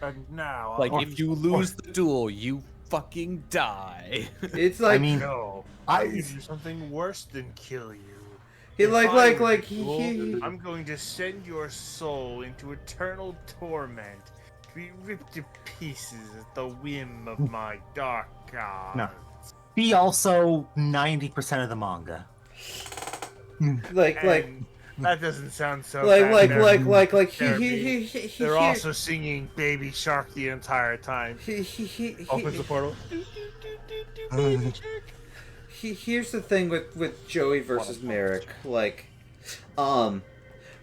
B: And now,
E: like, if you lose the duel, you fucking die.
A: It's like,
B: no, I can do something worse than kill you.
A: I'm
B: going to send your soul into eternal torment, to be ripped to pieces at the whim of my dark god.
D: No. Be also 90% of the manga.
B: That doesn't sound so bad. They're also singing Baby Shark the entire time. Opens the portal. Baby Shark.
A: Here's the thing with Joey versus Merrick.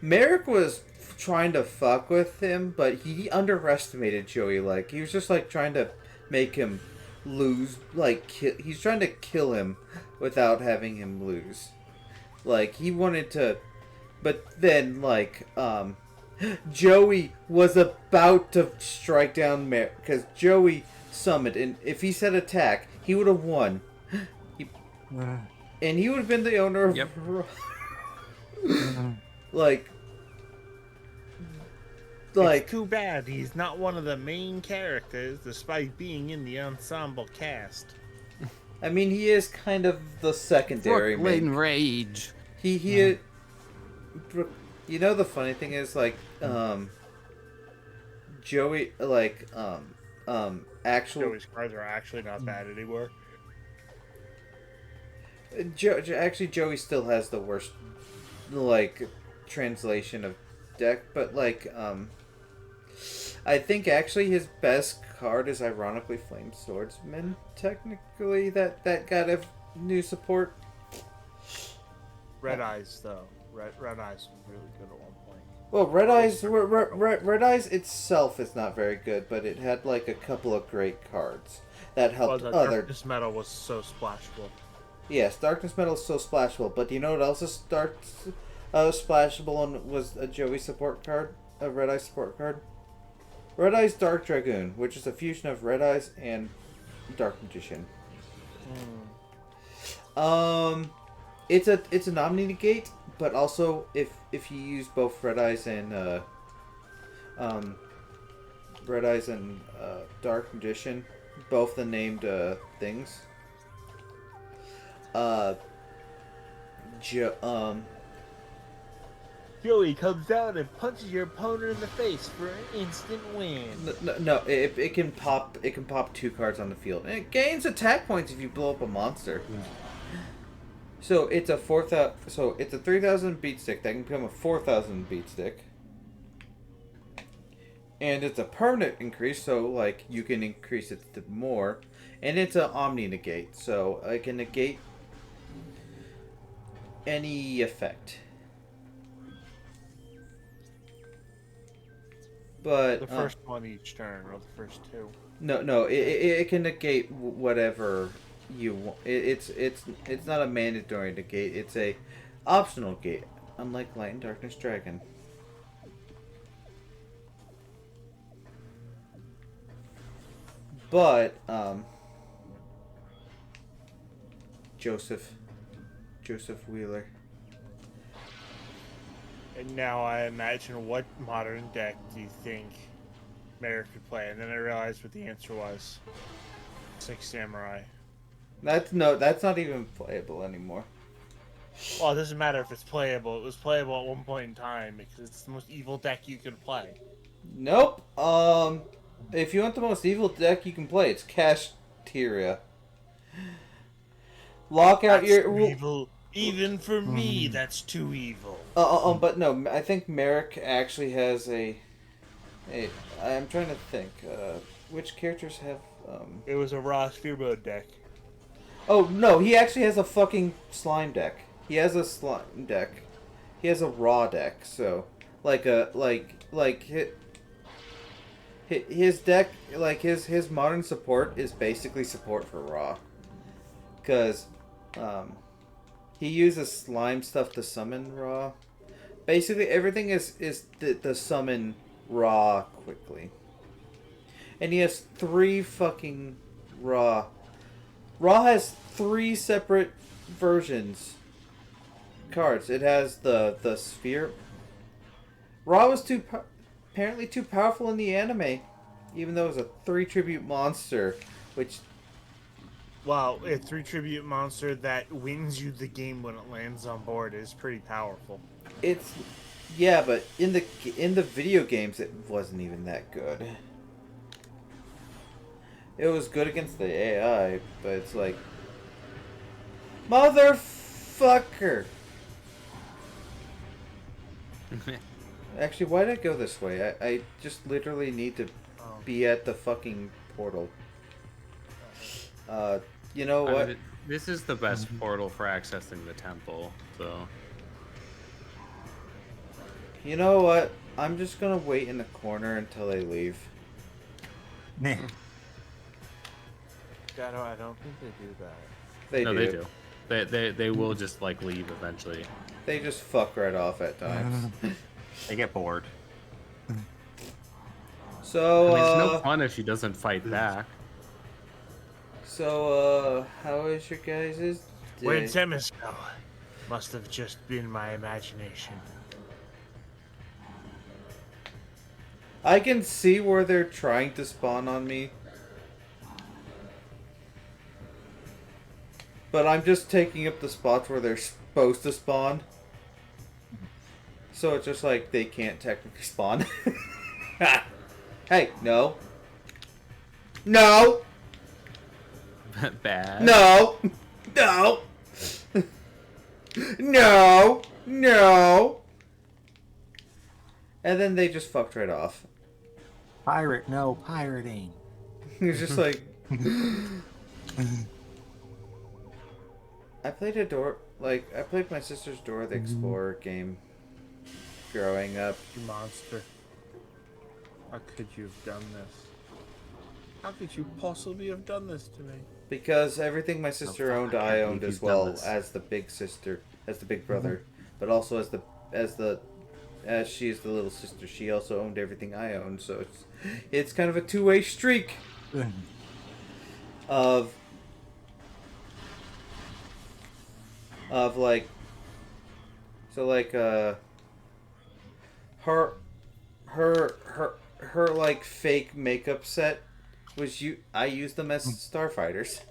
A: Merrick was trying to fuck with him, but he underestimated Joey. He was just trying to make him lose. He's trying to kill him without having him lose. He wanted to. But then, Joey was about to strike down Merrick, because Joey summoned, and if he said attack, he would have won. And he would have been the owner of...
E: Yep.
B: It's too bad he's not one of the main characters, despite being in the ensemble cast.
A: I mean, he is kind of the secondary
E: Brooklyn Rage.
A: He you know, the funny thing is, Joey,
B: Joey's cards are actually not bad anymore.
A: Actually, Joey still has the worst, translation of deck, but, I think actually his best card is ironically Flame Swordsman, technically, that got a new support.
B: Red Eyes, though. Red Eyes was really good at one point.
A: Well, Red Eyes itself is not very good, but it had a couple of great cards that helped other.
B: Darkness Metal was so splashable.
A: Yes, Darkness Metal is so splashable, but do you know what else is splashable and was a Joey support card, a Red Eyes support card? Red Eyes Dark Dragoon, which is a fusion of Red Eyes and Dark Magician. It's an Omni Negate. But also, if you use both Red Eyes and Dark Magician, both the named things.
F: Joey comes down and punches your opponent in the face for an instant win.
A: No, it can pop 2 cards on the field, and it gains attack points if you blow up a monster. So it's a 3,000 beat stick that can become a 4,000 beat stick. And it's a permanent increase, so you can increase it to more. And it's an Omni Negate, so it can negate any effect. But
B: the first one each turn, or the first 2.
A: No, it can negate whatever you want. It's not a mandatory negate. It's a optional gate, unlike Light and Darkness Dragon. But Joseph Wheeler.
B: And now I imagine what modern deck do you think Merrick could play? And then I realized what the answer was. 6 Samurai.
A: That's not even playable anymore.
B: Well, it doesn't matter if it's playable. It was playable at one point in time because it's the most evil deck you could play.
A: Nope. If you want the most evil deck you can play, it's Cashteria. Lock out
B: That's
A: your
B: evil. Even for me, that's too evil.
A: But no, I think Merrick actually has a. I'm trying to think. Which characters have?
B: It was a raw spear mode deck.
A: Oh no, he actually has a fucking slime deck. He has a slime deck. He has a raw deck. So, his deck, like his modern support is basically support for raw. Cause, he uses slime stuff to summon raw. Basically, everything is the summon raw quickly. And he has 3 fucking raw. Raw has 3 separate versions. Cards. It has the sphere. Raw was apparently too powerful in the anime, even though it was a 3 tribute monster, which.
B: Wow, a 3 tribute monster that wins you the game when it lands on board is pretty powerful.
A: It's but in the video games it wasn't even that good. It was good against the AI, but it's like motherfucker. Actually, why did I go this way? I just literally need to be at the fucking portal. You know what?
E: This is the best portal for accessing the temple, so.
A: You know what? I'm just gonna wait in the corner until they leave.
D: Nah.
F: Shadow, I don't think they do that.
A: They do.
E: They will just like leave eventually.
A: They just fuck right off at times.
D: They get bored.
A: So,
E: I mean, it's no fun if she doesn't fight back.
A: So, how is your guys' day?
B: Where'd Zemus go? Must have just been my imagination.
A: I can see where they're trying to spawn on me. But I'm just taking up the spots where they're supposed to spawn. So it's just like they can't technically spawn. Hey, no. No!
E: Bad.
A: No! No! No! No! And then they just fucked right off.
D: Pirate, no pirating.
A: He's just like... I played I played my sister's Dora the Explorer game growing up.
F: You monster. How could you have done this? How could you possibly have done this to me?
A: Because everything my sister owned, I owned as well as the big sister, as the big brother, but also as she is the little sister, she also owned everything I owned. So it's kind of a two-way streak of like, so like her like fake makeup set was I used them as starfighters.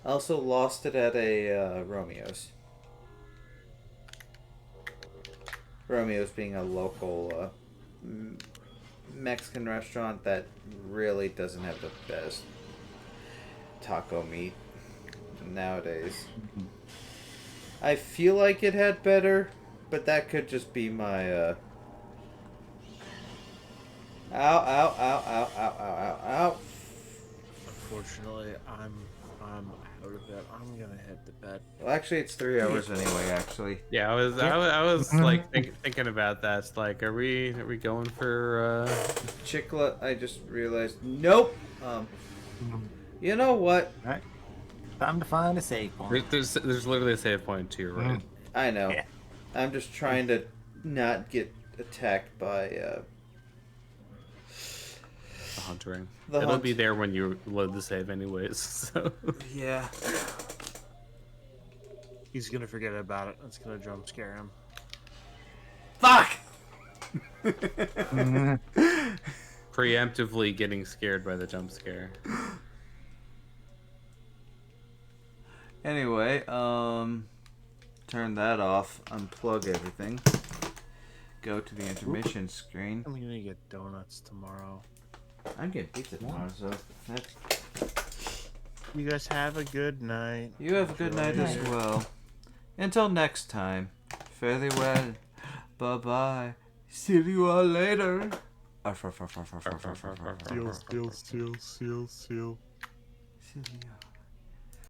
A: I also lost it at a Romeo's. Romeo's being a local Mexican restaurant that really doesn't have the best taco meat nowadays. I feel like it had better, but that could just be my ow, ow, ow, ow, ow, ow, ow, ow.
F: Unfortunately, I'm out of it. I'm gonna head to bed.
A: Well, actually, it's 3 hours anyway. Actually,
E: Yeah, I was like thinking about that. It's like, are we going for
A: Chiclet. I just realized. Nope. You know what?
D: Alright. Time to find a save point.
E: There's literally a save point to your right.
A: I know.
D: Yeah.
A: I'm just trying to not get attacked by
E: huntering.
A: The
E: It'll
A: hunt.
E: be there when you load the save anyways. So.
A: Yeah.
B: He's gonna forget about it. It's gonna jump scare him.
A: Fuck!
E: Preemptively getting scared by the jump scare.
A: Anyway, turn that off, unplug everything, go to the intermission screen.
B: I'm gonna get donuts tomorrow.
A: I'm getting pizza tomorrow, so that's...
B: You guys have a good night.
A: You have a good night as well. Until next time, fare thee well. Bye-bye. See you all later.
B: Seal.
A: Celia.